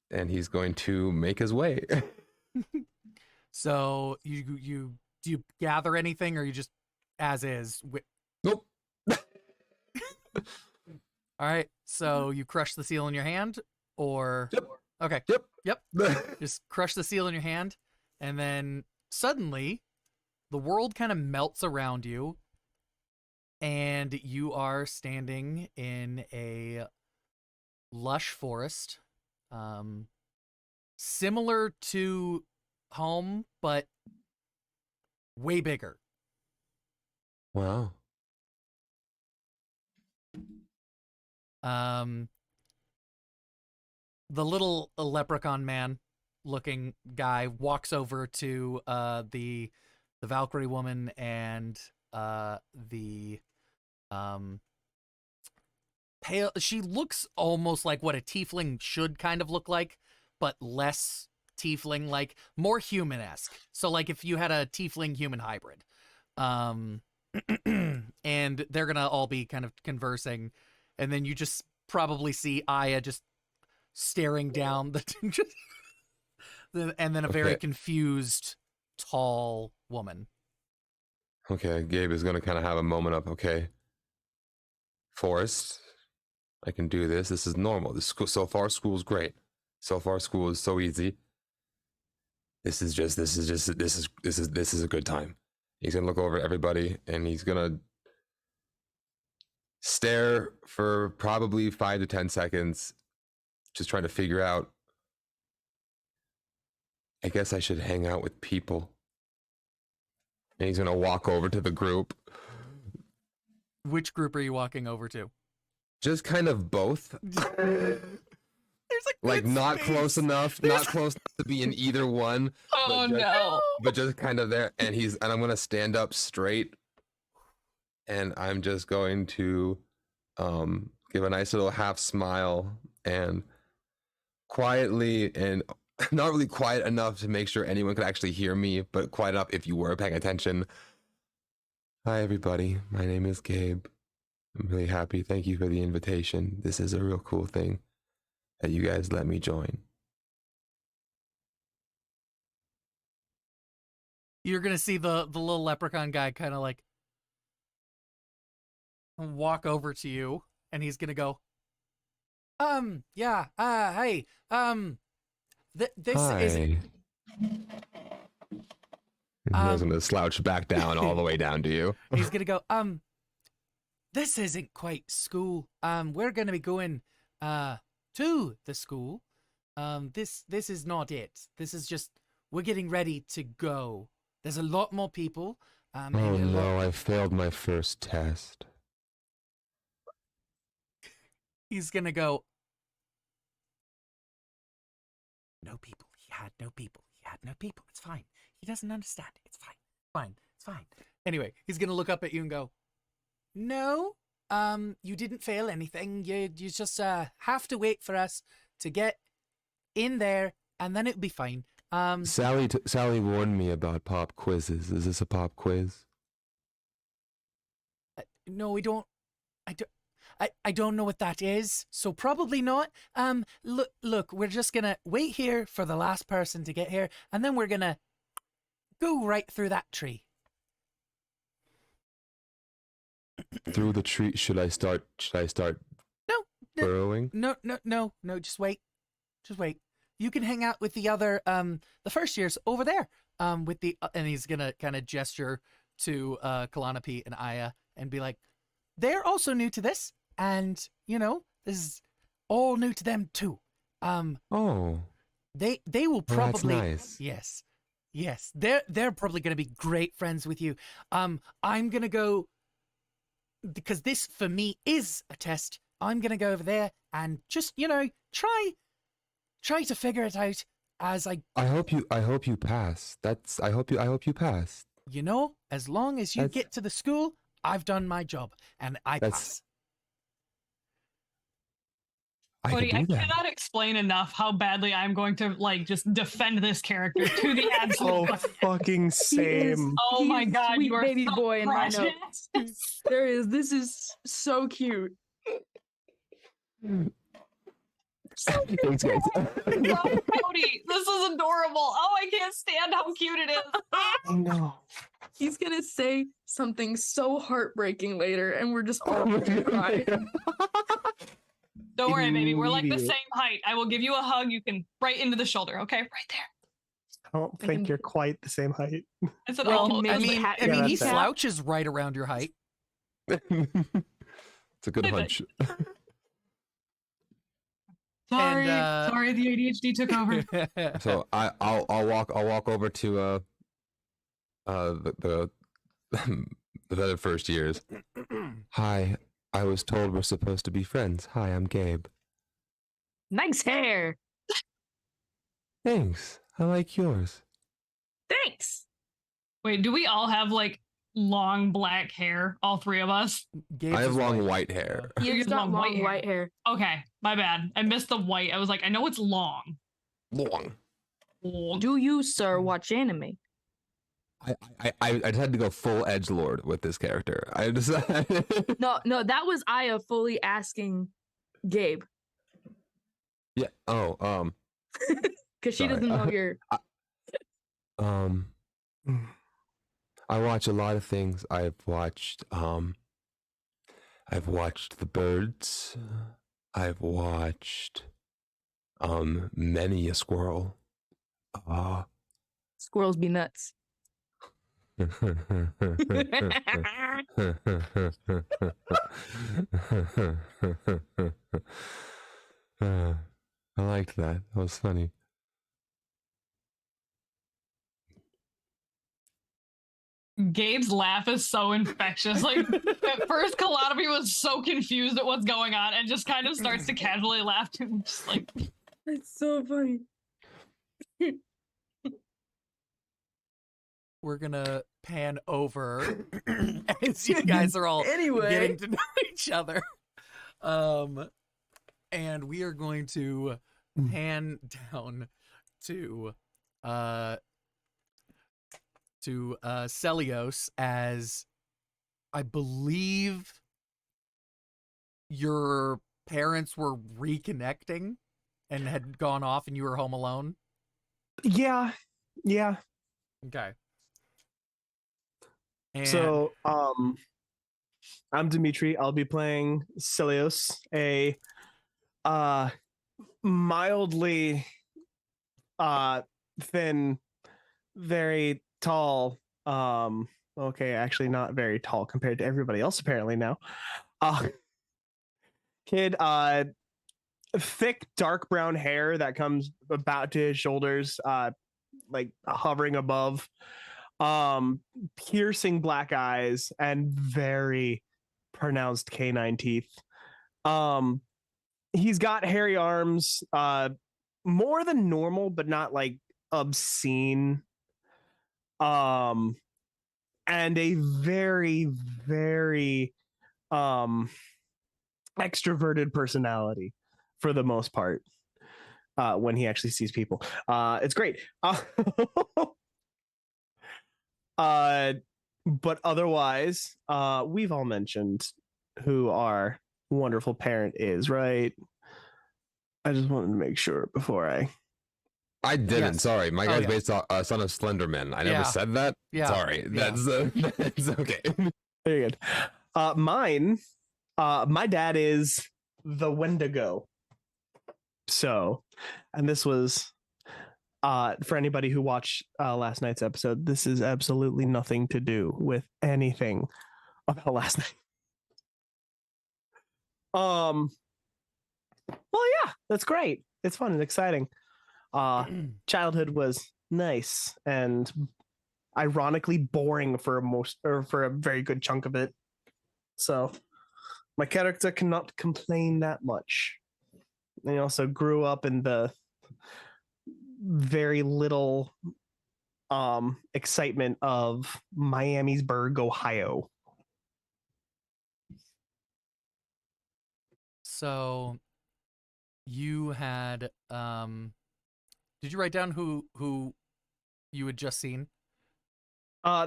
[SPEAKER 4] and he's going to make his way.
[SPEAKER 3] So you do you gather anything, or you just as is?
[SPEAKER 4] Nope.
[SPEAKER 3] All right. So you crush the seal in your hand, or
[SPEAKER 4] Yep.
[SPEAKER 3] Okay.
[SPEAKER 4] Yep.
[SPEAKER 3] Just crush the seal in your hand, and then suddenly the world kind of melts around you, and you are standing in a lush forest, similar to home, but way bigger.
[SPEAKER 4] Wow.
[SPEAKER 3] The little leprechaun man looking guy walks over to the Valkyrie woman and the pale. She looks almost like what a tiefling should kind of look like, but less tiefling, like more human-esque. So like if you had a tiefling human hybrid. And they're gonna all be kind of conversing, and then you just probably see Aya just staring down and then a very confused tall woman.
[SPEAKER 4] Okay, Gabe is gonna kind of have a moment of, okay, Forrest, I can do this. This is normal. This school, so far, school's great. So far, school is so easy. This is a good time. He's gonna look over at everybody, and he's gonna stare for probably 5 to 10 seconds, just trying to figure out, I guess I should hang out with people. And he's gonna walk over to the group.
[SPEAKER 3] Which group are you walking over to?
[SPEAKER 4] Just kind of both.
[SPEAKER 3] There's
[SPEAKER 4] like not space. Close enough, not close enough to be in either one.
[SPEAKER 5] Oh no.
[SPEAKER 4] But just kind of there. And I'm gonna stand up straight, and I'm just going to give a nice little half smile and quietly, and not really quiet enough to make sure anyone could actually hear me, but quiet enough if you were paying attention. Hi everybody, my name is Gabe. I'm really happy. Thank you for the invitation. This is a real cool thing that you guys let me join.
[SPEAKER 3] You're gonna see the little leprechaun guy kind of like walk over to you, and he's gonna go, yeah, hey, this
[SPEAKER 4] Hi.
[SPEAKER 3] is.
[SPEAKER 4] He's gonna slouch back down all the way down to you.
[SPEAKER 3] He's gonna go, this isn't quite school. We're gonna be going, to the school. This is not it. This is just, we're getting ready to go. There's a lot more people.
[SPEAKER 4] Oh no, I failed my first test.
[SPEAKER 3] he's gonna go, no people. He had no people. He had no people. It's fine. He doesn't understand. It's fine. Fine. It's fine. Anyway, he's gonna look up at you and go, no, you didn't fail anything. You just have to wait for us to get in there, and then it'll be fine.
[SPEAKER 4] Sally warned me about pop quizzes. Is this a pop quiz?
[SPEAKER 3] No, we don't. I don't know what that is, so probably not. Look, we're just gonna wait here for the last person to get here, and then we're gonna go right through that tree.
[SPEAKER 4] Through the tree? Should I start
[SPEAKER 3] No,
[SPEAKER 4] burrowing?
[SPEAKER 3] no. Just wait. Just wait. You can hang out with the other, the first years over there. With the and he's gonna kind of gesture to Kalanapi and Aya and be like, they're also new to this, and this is all new to them too.
[SPEAKER 4] Oh,
[SPEAKER 3] they will
[SPEAKER 4] that's
[SPEAKER 3] probably
[SPEAKER 4] nice.
[SPEAKER 3] yes. They're probably gonna be great friends with you. I'm gonna go because this for me is a test. I'm gonna go over there and just try to figure it out as I
[SPEAKER 4] hope you pass. I hope you pass.
[SPEAKER 3] as long as you
[SPEAKER 4] That's-
[SPEAKER 3] get to the school, I've done my job and I
[SPEAKER 4] That's-
[SPEAKER 3] pass.
[SPEAKER 4] I
[SPEAKER 5] Cody,
[SPEAKER 4] could
[SPEAKER 5] I
[SPEAKER 4] do that.
[SPEAKER 5] cannot explain enough how badly I'm going to just defend this character to the absolute.
[SPEAKER 7] Oh, fucking
[SPEAKER 1] He is-
[SPEAKER 7] same.
[SPEAKER 5] Oh my
[SPEAKER 1] he's
[SPEAKER 5] God,
[SPEAKER 1] sweet
[SPEAKER 5] you are
[SPEAKER 1] baby
[SPEAKER 5] so
[SPEAKER 1] boy in my
[SPEAKER 5] precious.
[SPEAKER 1] notes. There is. This is so cute.
[SPEAKER 4] Thanks, guys.
[SPEAKER 5] Oh, Cody, this is adorable. Oh, I can't stand how cute it is.
[SPEAKER 7] I know.
[SPEAKER 1] He's gonna say something so heartbreaking later, and we're just all gonna cry.
[SPEAKER 5] Don't worry, baby. We're like the
[SPEAKER 7] Immediate.
[SPEAKER 5] same height. I will give you a hug. You can right into the shoulder. Okay, right there.
[SPEAKER 7] I don't think you're quite the same height.
[SPEAKER 5] I said,
[SPEAKER 1] Well,
[SPEAKER 5] almost.
[SPEAKER 1] maybe
[SPEAKER 3] I mean,
[SPEAKER 1] pat
[SPEAKER 3] I
[SPEAKER 1] your
[SPEAKER 3] mean, he
[SPEAKER 7] that's it.
[SPEAKER 3] slouches right around your height.
[SPEAKER 4] It's a good
[SPEAKER 5] Is it?
[SPEAKER 4] hunch.
[SPEAKER 5] Sorry,
[SPEAKER 3] And,
[SPEAKER 5] sorry, the ADHD took over.
[SPEAKER 4] So I'll walk over to the the first years. Hi, I was told we're supposed to be friends. Hi, I'm Gabe.
[SPEAKER 1] Nice hair.
[SPEAKER 4] Thanks. I like yours.
[SPEAKER 1] Thanks.
[SPEAKER 5] Wait, do we all have like long black hair? All three of us?
[SPEAKER 3] Gabe's
[SPEAKER 4] I have
[SPEAKER 3] is
[SPEAKER 4] long white hair.
[SPEAKER 1] He's
[SPEAKER 5] Yours
[SPEAKER 1] got
[SPEAKER 5] long white
[SPEAKER 1] long
[SPEAKER 5] hair.
[SPEAKER 1] white hair.
[SPEAKER 5] Okay, my bad. I missed the white. I was like, I know it's long.
[SPEAKER 4] Long.
[SPEAKER 1] Do you, sir, watch anime?
[SPEAKER 4] I just had to go full edge lord with this character. I just
[SPEAKER 1] No, that was Aya fully asking Gabe
[SPEAKER 4] yeah. Oh
[SPEAKER 1] because she
[SPEAKER 4] Sorry.
[SPEAKER 1] doesn't know your.
[SPEAKER 4] I watch a lot of things. I've watched The Birds. I've watched many a squirrel.
[SPEAKER 1] Squirrels be nuts.
[SPEAKER 4] I liked that. That was funny.
[SPEAKER 5] Gabe's laugh is so infectious. Like at first, Kalanapi was so confused at what's going on and just kind of starts to casually laugh too. Just like
[SPEAKER 1] It's so funny.
[SPEAKER 3] We're gonna pan over as you guys are all
[SPEAKER 1] Anyway.
[SPEAKER 3] getting to know each other. And we are going to pan down to Celios, as I believe your parents were reconnecting and had gone off and you were home alone.
[SPEAKER 7] Yeah.
[SPEAKER 3] Okay. And
[SPEAKER 7] So, I'm Dimitri. I'll be playing Celios, a mildly thin, very tall. Okay, actually not very tall compared to everybody else apparently now. Kid, thick dark brown hair that comes about to his shoulders, like hovering above. Piercing black eyes and very pronounced canine teeth. he's got hairy arms, more than normal, but not like obscene. And a very, very extroverted personality for the most part. When he actually sees people, it's great. But otherwise, we've all mentioned who our wonderful parent is, right? I just wanted to make sure before
[SPEAKER 4] I didn't.
[SPEAKER 3] Yes.
[SPEAKER 4] Sorry, my
[SPEAKER 3] Oh,
[SPEAKER 4] guy's
[SPEAKER 3] yeah.
[SPEAKER 4] based on son of Slenderman. I never
[SPEAKER 3] Yeah.
[SPEAKER 4] said that.
[SPEAKER 3] Yeah.
[SPEAKER 4] Sorry,
[SPEAKER 3] Yeah.
[SPEAKER 4] that's okay.
[SPEAKER 7] Very good. Mine, my dad is the Wendigo. So, and this was for anybody who watched last night's episode, this is absolutely nothing to do with anything about last night. Well, yeah, that's great. It's fun and exciting. Childhood was nice and ironically boring for a very good chunk of it. So my character cannot complain that much. And he also grew up in the very little excitement of Miamisburg, Ohio.
[SPEAKER 3] So you had did you write down who you had just seen?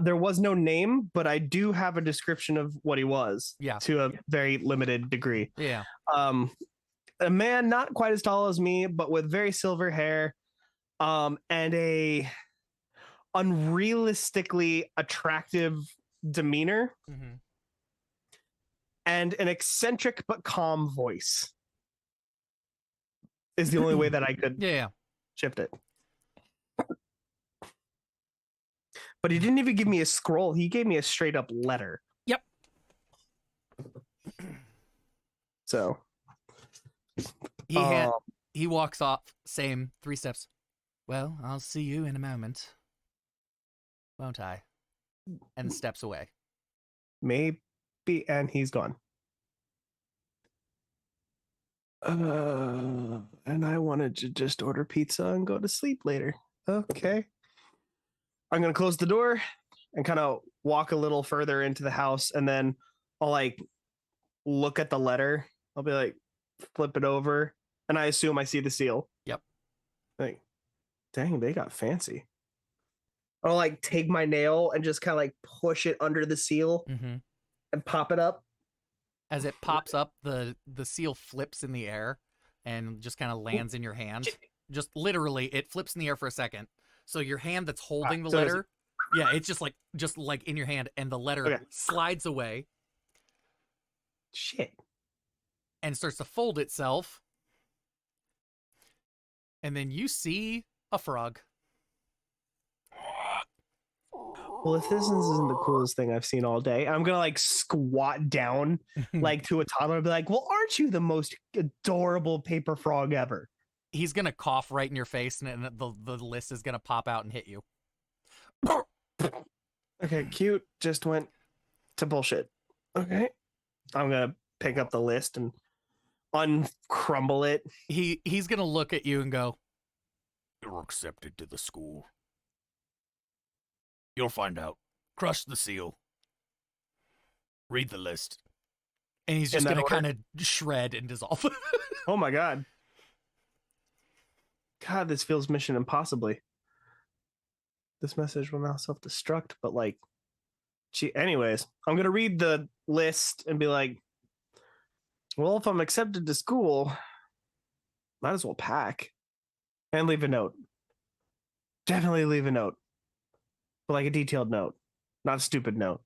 [SPEAKER 7] There was no name, but I do have a description of what he was.
[SPEAKER 3] Yeah.
[SPEAKER 7] To a very limited degree.
[SPEAKER 3] Yeah.
[SPEAKER 7] A man not quite as tall as me, but with very silver hair, and a unrealistically attractive demeanor,
[SPEAKER 3] Mm-hmm.
[SPEAKER 7] and an eccentric but calm voice. Is the only way that I could
[SPEAKER 3] Yeah.
[SPEAKER 7] shift it. But he didn't even give me a scroll. He gave me a straight up letter.
[SPEAKER 3] Yep.
[SPEAKER 7] So
[SPEAKER 3] He walks off, same 3 steps. Well, I'll see you in a moment, won't I? And steps away.
[SPEAKER 7] maybe, and he's gone. And I wanted to just order pizza and go to sleep later. Okay. I'm gonna close the door and kind of walk a little further into the house, and then I'll like look at the letter. I'll be like, flip it over, and I assume I see the seal.
[SPEAKER 3] Yep.
[SPEAKER 7] Like, dang, they got fancy. I'll like take my nail and just kind of like push it under the seal
[SPEAKER 3] Mm-hmm.
[SPEAKER 7] and pop it up.
[SPEAKER 3] As it pops up, the seal flips in the air and just kind of lands in your hand. Just literally, it flips in the air for a second. So your hand that's holding the
[SPEAKER 7] so
[SPEAKER 3] letter, yeah, it's just like in your hand, and the letter slides away
[SPEAKER 7] Shit.
[SPEAKER 3] and starts to fold itself. And then you see a frog.
[SPEAKER 7] Well, if this isn't the coolest thing I've seen all day, I'm gonna like squat down like to a toddler and be like, well, aren't you the most adorable paper frog ever?
[SPEAKER 3] He's gonna cough right in your face, and the list is gonna pop out and hit you.
[SPEAKER 7] Okay, cute. Just went to bullshit. Okay. I'm gonna pick up the list and uncrumble it.
[SPEAKER 3] He's gonna look at you and go,
[SPEAKER 6] You're accepted to the school. You'll find out. Crush the seal. Read the list.
[SPEAKER 3] and he's just
[SPEAKER 7] In that
[SPEAKER 3] gonna
[SPEAKER 7] order?
[SPEAKER 3] kind of shred and dissolve.
[SPEAKER 7] Oh my god. God, this feels Mission Impossibly. This message will now self-destruct, but like, gee, anyways, I'm gonna read the list and be like, well, if I'm accepted to school, might as well pack and leave a note. Definitely leave a note, but like a detailed note, not a stupid note.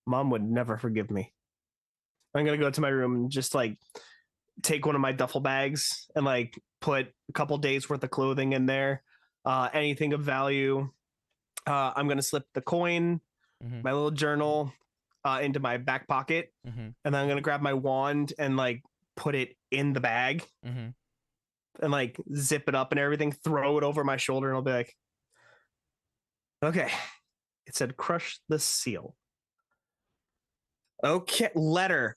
[SPEAKER 7] Mom would never forgive me. I'm gonna go to my room and just like take one of my duffel bags and like put a couple days worth of clothing in there, anything of value. I'm gonna slip the coin,
[SPEAKER 3] Mhm.
[SPEAKER 7] my little journal, into my back pocket,
[SPEAKER 3] Mhm.
[SPEAKER 7] and then I'm gonna grab my wand and like put it in the bag
[SPEAKER 3] Mhm.
[SPEAKER 7] and like zip it up and everything, throw it over my shoulder, and I'll be like, okay. It said crush the seal. Okay, letter.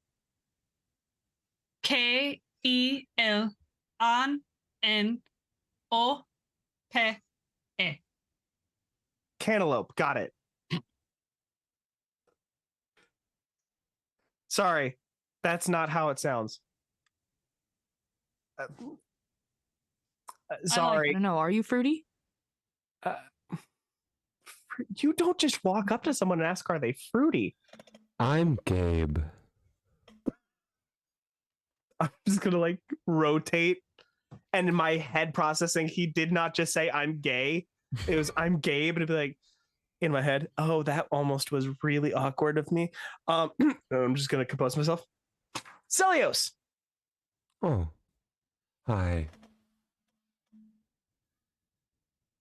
[SPEAKER 5] K-E-L-A-N-N-O-P-E.
[SPEAKER 7] Cantaloupe. Got it. Sorry, that's not how it sounds.
[SPEAKER 1] I
[SPEAKER 7] Sorry.
[SPEAKER 1] don't know. Are you fruity?
[SPEAKER 7] Uh, you don't just walk up to someone and ask, "Are they fruity?"
[SPEAKER 4] I'm Gabe.
[SPEAKER 7] I'm just gonna like rotate, and in my head processing, he did not just say "I'm gay." It was "I'm Gabe," and it'd be like in my head, "Oh, that almost was really awkward of me." I'm just gonna compose myself. Celios.
[SPEAKER 4] Oh, hi.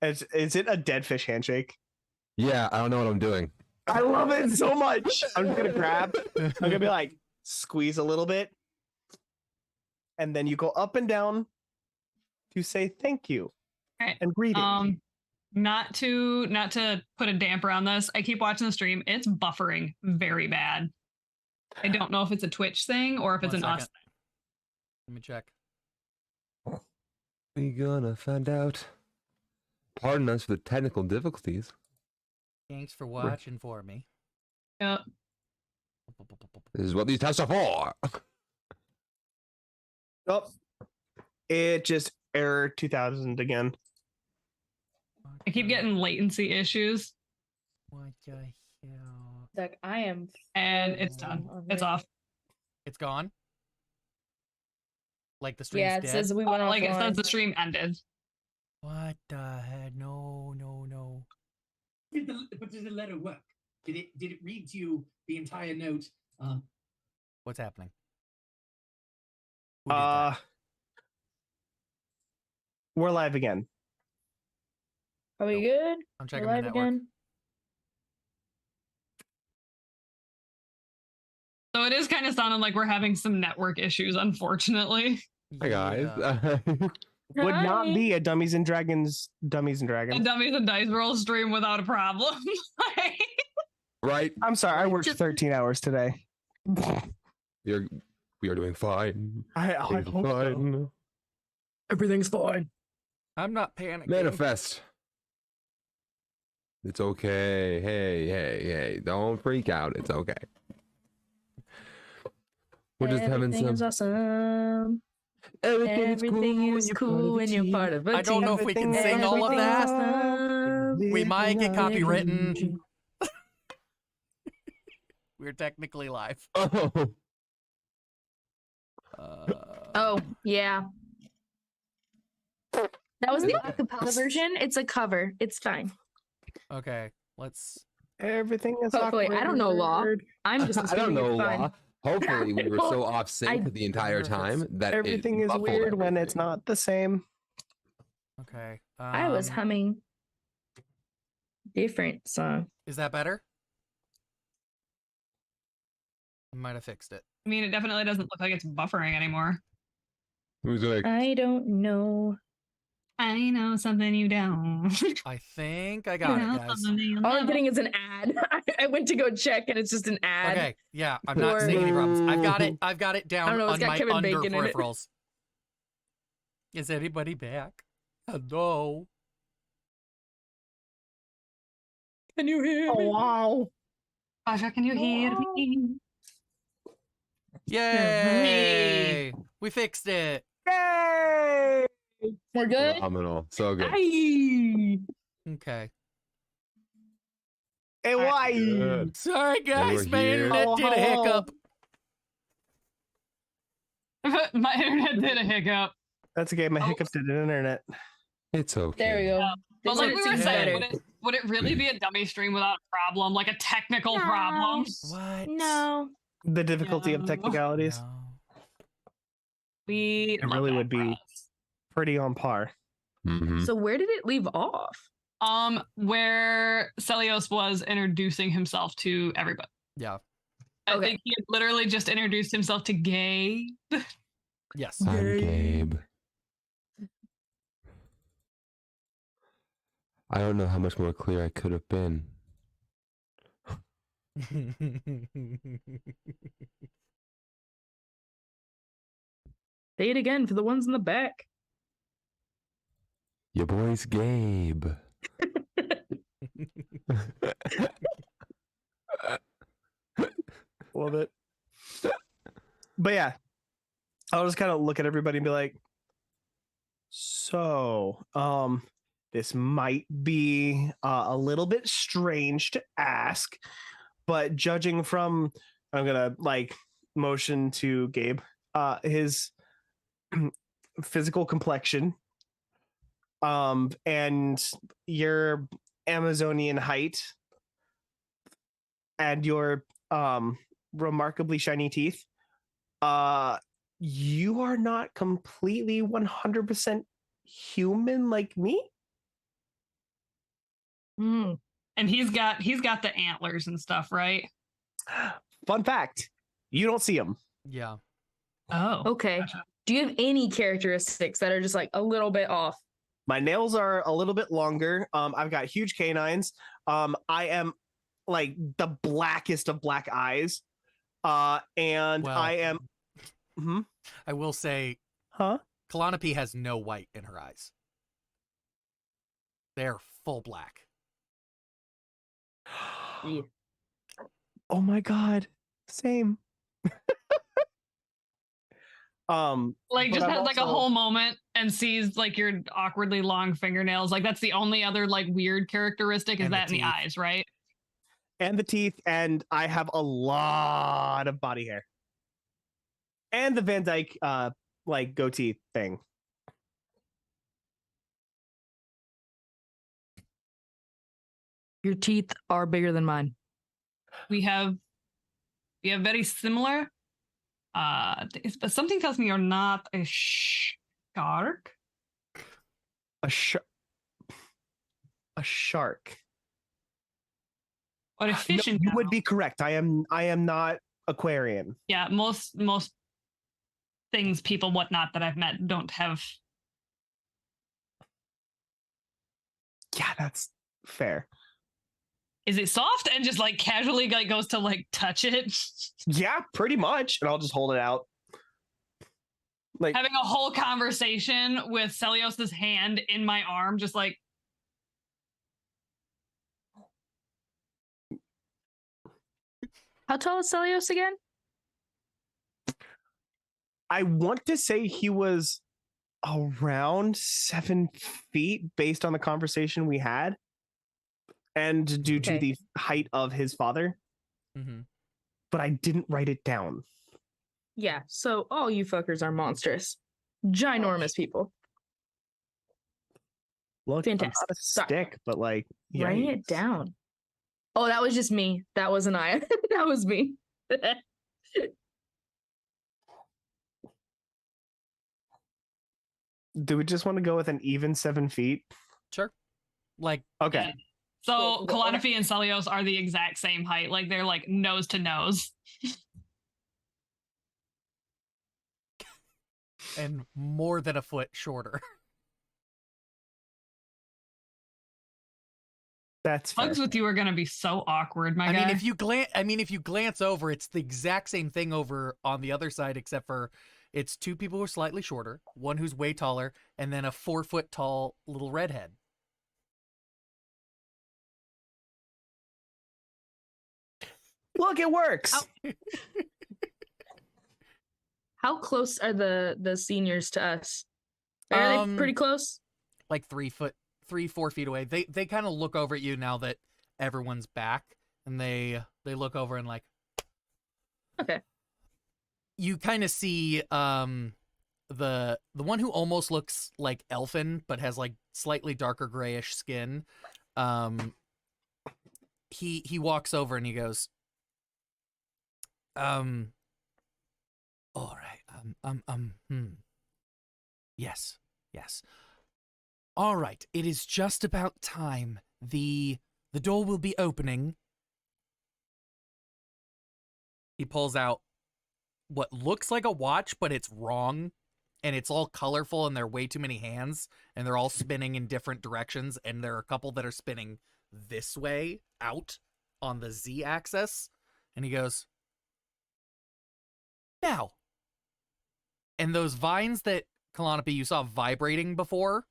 [SPEAKER 7] Is it a dead fish handshake?
[SPEAKER 4] Yeah, I don't know what I'm doing.
[SPEAKER 7] I love it so much. I'm just gonna grab. I'm gonna be like squeeze a little bit, and then you go up and down to say thank you
[SPEAKER 5] Right.
[SPEAKER 7] and greeting.
[SPEAKER 5] Not to put a damper on this. I keep watching the stream. It's buffering very bad. I don't know if it's a Twitch thing or if it's
[SPEAKER 3] One
[SPEAKER 5] an us
[SPEAKER 3] second. Let me check.
[SPEAKER 4] We gonna find out. Pardon us for the technical difficulties.
[SPEAKER 3] Thanks for watching for me.
[SPEAKER 5] thing. Yeah.
[SPEAKER 4] This is what these tests are for.
[SPEAKER 7] Oh, it just error 2000 again.
[SPEAKER 5] I keep getting latency issues,
[SPEAKER 3] What the hell?
[SPEAKER 1] Like I am.
[SPEAKER 5] and it's done. It's off.
[SPEAKER 3] It's gone. Like the stream's
[SPEAKER 1] Yeah, it
[SPEAKER 3] dead.
[SPEAKER 1] says we went
[SPEAKER 5] Like it says
[SPEAKER 1] offline.
[SPEAKER 5] the stream ended.
[SPEAKER 3] What the heck? No, no, no.
[SPEAKER 8] But did the letter work? Did it read to you the entire note?
[SPEAKER 3] What's happening? Who did that?
[SPEAKER 7] We're live again.
[SPEAKER 1] Are we good?
[SPEAKER 3] I'm
[SPEAKER 1] We're
[SPEAKER 3] checking my
[SPEAKER 1] live
[SPEAKER 3] network.
[SPEAKER 1] again.
[SPEAKER 5] So it is kind of sounding like we're having some network issues, unfortunately.
[SPEAKER 4] Hi guys.
[SPEAKER 3] Yeah.
[SPEAKER 7] Would not
[SPEAKER 1] Hi.
[SPEAKER 7] be a Dummies and Dragons.
[SPEAKER 5] A Dummies and Dice Roll stream without a problem.
[SPEAKER 4] Right?
[SPEAKER 7] I'm sorry, I worked
[SPEAKER 1] Just-
[SPEAKER 7] 13 hours today.
[SPEAKER 4] We are doing fine.
[SPEAKER 7] I
[SPEAKER 4] Things are
[SPEAKER 7] hope so.
[SPEAKER 4] fine.
[SPEAKER 1] Everything's fine.
[SPEAKER 3] I'm not panicking.
[SPEAKER 4] Manifest. It's okay. Hey. Don't freak out. It's okay. We're just having
[SPEAKER 1] Everything
[SPEAKER 4] some.
[SPEAKER 1] is awesome.
[SPEAKER 4] Everything
[SPEAKER 1] Everything is cool when you're part of a team.
[SPEAKER 3] I don't know if we can sing all of
[SPEAKER 1] Everything's
[SPEAKER 3] that.
[SPEAKER 1] awesome.
[SPEAKER 3] We might get
[SPEAKER 7] Living
[SPEAKER 3] copywritten. We're technically live.
[SPEAKER 4] Oh,
[SPEAKER 1] Oh, yeah. That was the acapella version. It's a cover. It's fine.
[SPEAKER 3] Okay, let's.
[SPEAKER 7] Everything is
[SPEAKER 1] Hopefully, I don't know law.
[SPEAKER 7] awkward.
[SPEAKER 1] I'm just
[SPEAKER 4] I don't
[SPEAKER 1] assuming
[SPEAKER 4] know
[SPEAKER 1] it's fine.
[SPEAKER 4] law. Hopefully, we were so off sync the entire time that
[SPEAKER 7] Everything
[SPEAKER 4] it
[SPEAKER 7] is
[SPEAKER 4] muffled
[SPEAKER 7] weird when it's
[SPEAKER 4] everything.
[SPEAKER 7] not the same.
[SPEAKER 3] Okay.
[SPEAKER 1] I was humming different song.
[SPEAKER 3] Is that better? I might have fixed it.
[SPEAKER 5] I mean, it definitely doesn't look like it's buffering anymore.
[SPEAKER 4] Who's like,
[SPEAKER 1] I don't know.
[SPEAKER 5] I know something you don't.
[SPEAKER 3] I think I got it, guys.
[SPEAKER 1] All I'm getting is an ad. I went to go check and it's just an ad.
[SPEAKER 3] Okay, yeah, I'm not
[SPEAKER 1] Or-
[SPEAKER 3] seeing any problems. I've got it down
[SPEAKER 1] I don't know, it's
[SPEAKER 3] on
[SPEAKER 1] got
[SPEAKER 3] my
[SPEAKER 1] Kevin
[SPEAKER 3] under
[SPEAKER 1] Bacon in it.
[SPEAKER 3] peripherals. Is anybody back? Hello.
[SPEAKER 1] Can you hear
[SPEAKER 7] Oh
[SPEAKER 1] me?
[SPEAKER 7] wow!
[SPEAKER 5] Pasha, can you hear me?
[SPEAKER 3] Yay! We fixed it.
[SPEAKER 7] Yay!
[SPEAKER 1] We're good?
[SPEAKER 4] phenomenal. So good.
[SPEAKER 1] Aye.
[SPEAKER 3] Okay.
[SPEAKER 7] Hey, why?
[SPEAKER 4] Good.
[SPEAKER 3] Sorry, guys.
[SPEAKER 4] we're
[SPEAKER 3] My
[SPEAKER 4] here.
[SPEAKER 3] internet did a hiccup.
[SPEAKER 5] My internet did a hiccup.
[SPEAKER 7] That's okay. My hiccup did an internet.
[SPEAKER 4] It's okay.
[SPEAKER 1] There we go.
[SPEAKER 5] But
[SPEAKER 1] This
[SPEAKER 5] like
[SPEAKER 1] one
[SPEAKER 5] we were
[SPEAKER 1] seems
[SPEAKER 5] saying,
[SPEAKER 1] better.
[SPEAKER 5] would it really be a dummy stream without a problem? Like a technical problem?
[SPEAKER 3] What?
[SPEAKER 1] No.
[SPEAKER 7] The difficulty of
[SPEAKER 5] No.
[SPEAKER 7] technicalities.
[SPEAKER 3] No.
[SPEAKER 5] We
[SPEAKER 7] It
[SPEAKER 5] love
[SPEAKER 7] really
[SPEAKER 5] that
[SPEAKER 7] would
[SPEAKER 5] for
[SPEAKER 7] be.
[SPEAKER 5] us.
[SPEAKER 7] Pretty on par.
[SPEAKER 4] Mhm.
[SPEAKER 1] So where did it leave off?
[SPEAKER 5] Where Celios was introducing himself to everybody.
[SPEAKER 3] Yeah.
[SPEAKER 5] I
[SPEAKER 1] Okay.
[SPEAKER 5] think he had literally just introduced himself to Gay.
[SPEAKER 3] Yes.
[SPEAKER 4] I'm Gabe. I don't know how much more clear I could have been.
[SPEAKER 1] Say it again for the ones in the back.
[SPEAKER 4] Your boy's Gabe.
[SPEAKER 7] Love it. But yeah, I'll just kind of look at everybody and be like, so, this might be a little bit strange to ask, but judging from, I'm gonna like motion to Gabe, his physical complexion, and your Amazonian height, and your remarkably shiny teeth, you are not completely 100% human like me.
[SPEAKER 1] Mm.
[SPEAKER 5] And he's got the antlers and stuff, right?
[SPEAKER 7] Fun fact, you don't see them.
[SPEAKER 3] Yeah.
[SPEAKER 5] Oh.
[SPEAKER 1] Okay. Do you have any characteristics that are just like a little bit off?
[SPEAKER 7] My nails are a little bit longer. I've got huge canines. I am like the blackest of black eyes. And
[SPEAKER 3] Well,
[SPEAKER 7] I am. Hmm?
[SPEAKER 3] I will say,
[SPEAKER 7] Huh?
[SPEAKER 3] Kalanope has no white in her eyes. They're full black.
[SPEAKER 1] Yeah.
[SPEAKER 7] Oh my god, same.
[SPEAKER 5] Like
[SPEAKER 7] but
[SPEAKER 5] just
[SPEAKER 7] I'm
[SPEAKER 5] has like a
[SPEAKER 7] also-
[SPEAKER 5] whole moment and sees like your awkwardly long fingernails. Like that's the only other like weird characteristic is
[SPEAKER 3] And the
[SPEAKER 5] that in the
[SPEAKER 3] teeth.
[SPEAKER 5] eyes, right?
[SPEAKER 7] and the teeth, and I have a lot of body hair, and the Van Dyke like goatee thing.
[SPEAKER 1] Your teeth are bigger than mine.
[SPEAKER 5] We have very similar but something tells me you're not a shark.
[SPEAKER 7] A shark.
[SPEAKER 5] Or a
[SPEAKER 7] No,
[SPEAKER 5] fish in
[SPEAKER 7] you
[SPEAKER 5] general.
[SPEAKER 7] would be correct. I am not Aquarian.
[SPEAKER 5] Yeah, most things, people, whatnot that I've met don't have.
[SPEAKER 7] Yeah, that's fair.
[SPEAKER 5] Is it soft and just like casually like goes to like touch it?
[SPEAKER 7] Yeah, pretty much. And I'll just hold it out. Like,
[SPEAKER 5] Having a whole conversation with Celios's hand in my arm, just like
[SPEAKER 1] How tall is Celios again?
[SPEAKER 7] I want to say he was around 7 feet based on the conversation we had, and due to
[SPEAKER 1] Okay.
[SPEAKER 7] the height of his father,
[SPEAKER 3] Mm-hmm.
[SPEAKER 7] but I didn't write it down.
[SPEAKER 1] Yeah, so all you fuckers are monstrous. Ginormous people.
[SPEAKER 7] Look,
[SPEAKER 1] Fantastic.
[SPEAKER 7] I'm not a
[SPEAKER 1] Sorry.
[SPEAKER 7] stick, but like,
[SPEAKER 1] Writing
[SPEAKER 7] yikes.
[SPEAKER 1] it down. Oh, that was just me. That wasn't I. That was me.
[SPEAKER 7] Do we just want to go with an even 7 feet?
[SPEAKER 3] Sure. Like,
[SPEAKER 7] Okay.
[SPEAKER 5] so.
[SPEAKER 1] Well,
[SPEAKER 5] Kalanope and Celios are the exact same height. Like they're like nose to nose.
[SPEAKER 3] and more than a foot shorter.
[SPEAKER 7] That's fair.
[SPEAKER 5] Hugs with you are gonna be so awkward, my
[SPEAKER 3] I
[SPEAKER 5] guy.
[SPEAKER 3] mean, if you glance over, it's the exact same thing over on the other side, except for it's two people who are slightly shorter, one who's way taller, and then a 4 foot tall little redhead.
[SPEAKER 7] Look, it works.
[SPEAKER 1] How close are the seniors to us? Are they pretty close?
[SPEAKER 3] Like 4 feet away. They kind of look over at you now that everyone's back, and they look over and like,
[SPEAKER 1] Okay.
[SPEAKER 3] you kind of see the one who almost looks like elfin but has like slightly darker grayish skin. He walks over and he goes, all right, yes. All right, it is just about time. The door will be opening. He pulls out what looks like a watch, but it's wrong. And it's all colorful, and there are way too many hands, and they're all spinning in different directions, and there are a couple that are spinning this way, out, on the Z-axis. And he goes, now, And those vines that Kalanope you saw vibrating before,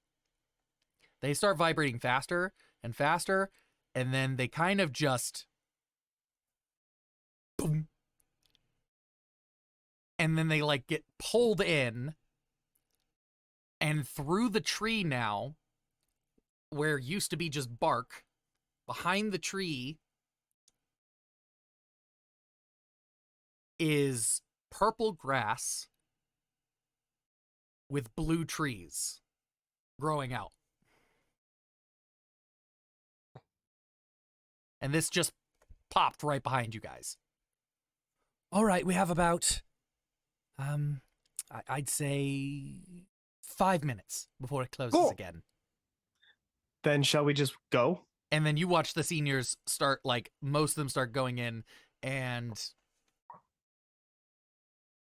[SPEAKER 3] they start vibrating faster and faster, and then they kind of just boom. And then they like get pulled in, and through the tree now, where it used to be just bark, behind the tree is purple grass with blue trees growing out. And this just popped right behind you guys. All right, we have about, I'd say 5 minutes before it closes
[SPEAKER 7] Cool.
[SPEAKER 3] again.
[SPEAKER 7] Then shall we just go?
[SPEAKER 3] And then you watch the seniors start, like, most of them start going in, and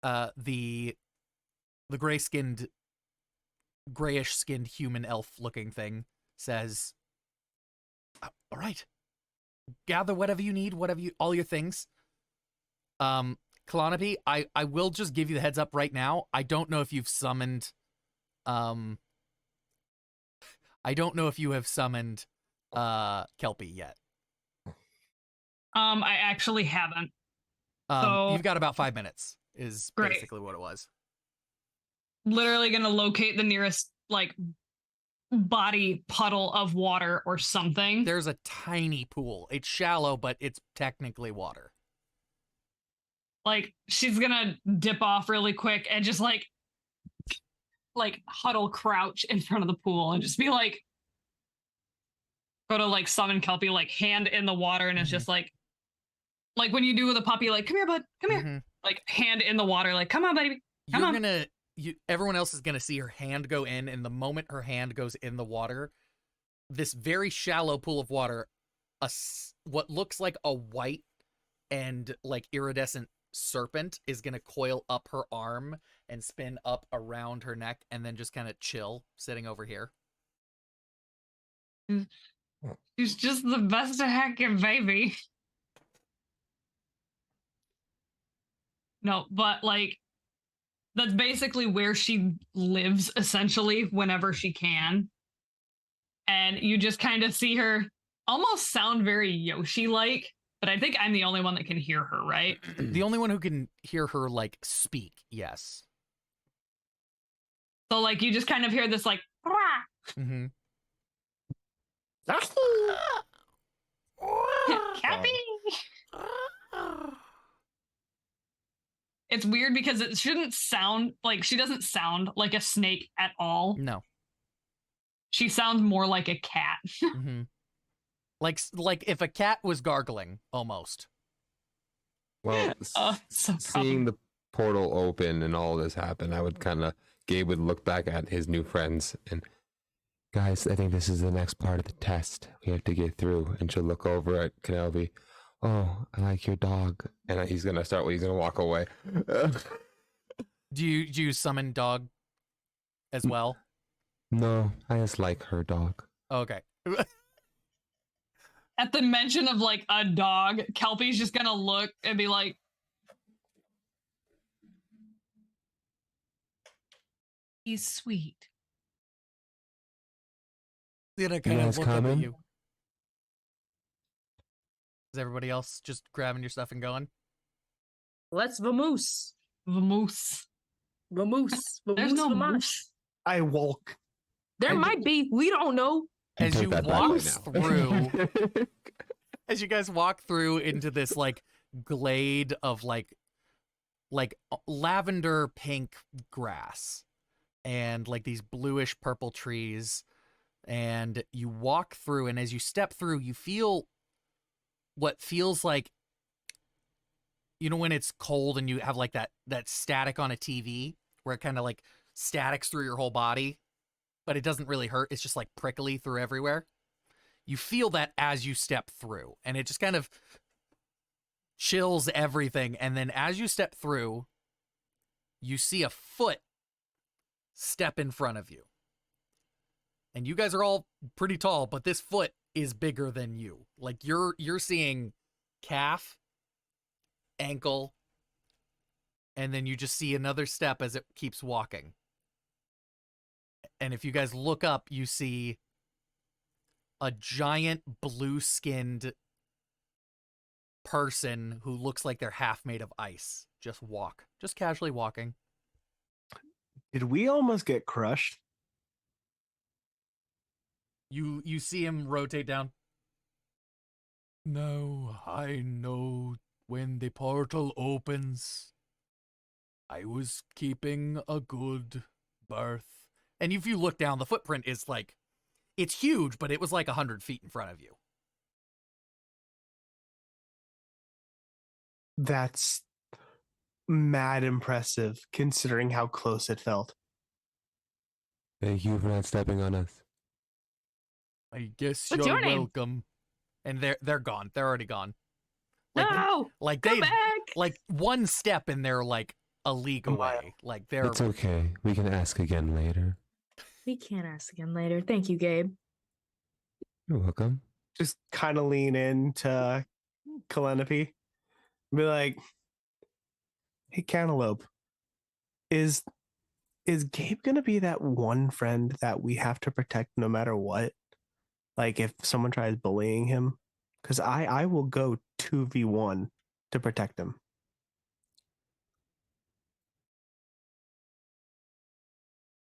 [SPEAKER 3] the gray-skinned, grayish-skinned human elf-looking thing says, all right, gather whatever you need, all your things. Kalanope, I will just give you the heads up right now. I don't know if you've summoned, I don't know if you have summoned Kelpie yet.
[SPEAKER 5] I actually haven't. So
[SPEAKER 3] You've got about 5 minutes, is
[SPEAKER 5] Great.
[SPEAKER 3] basically what it was.
[SPEAKER 5] literally gonna locate the nearest like body puddle of water or something.
[SPEAKER 3] There's a tiny pool. It's shallow, but it's technically water.
[SPEAKER 5] Like she's gonna dip off really quick and just like huddle crouch in front of the pool and just be like go to like summon Kelpie, like hand in the water, and it's just like when you do with a puppy, like come here bud, come here, like hand in the water, like come on buddy, come on.
[SPEAKER 3] Everyone else is gonna see her hand go in, and the moment her hand goes in the water, this very shallow pool of water, what looks like a white and like iridescent serpent is gonna coil up her arm and spin up around her neck, and then just kind of chill, sitting over here.
[SPEAKER 5] She's just the best heckin' baby. No, but like that's basically where she lives essentially whenever she can. And you just kind of see her almost sound very Yoshi-like, but I think I'm the only one that can hear her, right?
[SPEAKER 3] The only one who can hear her like speak, yes.
[SPEAKER 5] So like you just kind of hear this like
[SPEAKER 3] Mm-hmm.
[SPEAKER 5] Cappy. It's weird because it shouldn't sound like she doesn't sound like a snake at all.
[SPEAKER 3] No.
[SPEAKER 5] She sounds more like a cat.
[SPEAKER 3] Mm-hmm. Like if a cat was gargling, almost.
[SPEAKER 4] Well,
[SPEAKER 5] so
[SPEAKER 4] seeing the portal open and all this happen, I would Gabe would look back at his new friends and, guys, I think this is the next part of the test we have to get through. And she'll look over at Kenobi. Oh, I like your dog. And he's gonna walk away.
[SPEAKER 3] Do you summon dog as well?
[SPEAKER 4] No, I just like her dog.
[SPEAKER 3] Okay.
[SPEAKER 5] At the mention of like a dog, Kelpie's just gonna look and be like, he's sweet.
[SPEAKER 3] Then I
[SPEAKER 4] You
[SPEAKER 3] kind of
[SPEAKER 4] guys
[SPEAKER 3] look up at
[SPEAKER 4] coming?
[SPEAKER 3] you. Is everybody else just grabbing your stuff and going?
[SPEAKER 1] Let's vamoose.
[SPEAKER 5] Vamoose.
[SPEAKER 1] Vamoose.
[SPEAKER 5] There's no
[SPEAKER 1] vamoose.
[SPEAKER 5] moose.
[SPEAKER 7] I walk.
[SPEAKER 1] There might be. We don't know.
[SPEAKER 3] As
[SPEAKER 4] Take
[SPEAKER 3] you
[SPEAKER 4] that back
[SPEAKER 3] walk
[SPEAKER 4] right now.
[SPEAKER 3] through, as you guys walk through into this like glade of like lavender pink grass and like these bluish purple trees, and you walk through, and as you step through, you feel what feels like, you know, when it's cold and you have like that static on a TV where it kind of like statics through your whole body, but it doesn't really hurt. It's just like prickly through everywhere. You feel that as you step through, and it just kind of chills everything. And then as you step through, you see a foot step in front of you. And you guys are all pretty tall, but this foot is bigger than you. Like you're seeing calf, ankle, And then you just see another step as it keeps walking. And if you guys look up, you see a giant blue-skinned person who looks like they're half made of ice. Just casually walking.
[SPEAKER 7] Did we almost get crushed?
[SPEAKER 3] You see him rotate down. No, I know when the portal opens. I was keeping a good berth. And if you look down, the footprint is like, it's huge, but it was like 100 feet in front of you.
[SPEAKER 7] That's mad impressive considering how close it felt.
[SPEAKER 4] Thank you for not stepping on us.
[SPEAKER 3] I guess
[SPEAKER 1] What's
[SPEAKER 3] you're
[SPEAKER 1] your name?
[SPEAKER 3] welcome. And they're gone. They're already gone. Like,
[SPEAKER 1] No!
[SPEAKER 3] like
[SPEAKER 1] Come
[SPEAKER 3] they
[SPEAKER 1] back!
[SPEAKER 3] like one step and they're like a league away. Like they're
[SPEAKER 4] It's okay. We can ask again later.
[SPEAKER 1] We can ask again later. Thank you, Gabe.
[SPEAKER 4] You're welcome.
[SPEAKER 7] Just kind of lean into Calliope. Be like, hey, Cantaloupe, is Gabe gonna be that one friend that we have to protect no matter what? Like if someone tries bullying him? Because I will go 2v1 to protect him.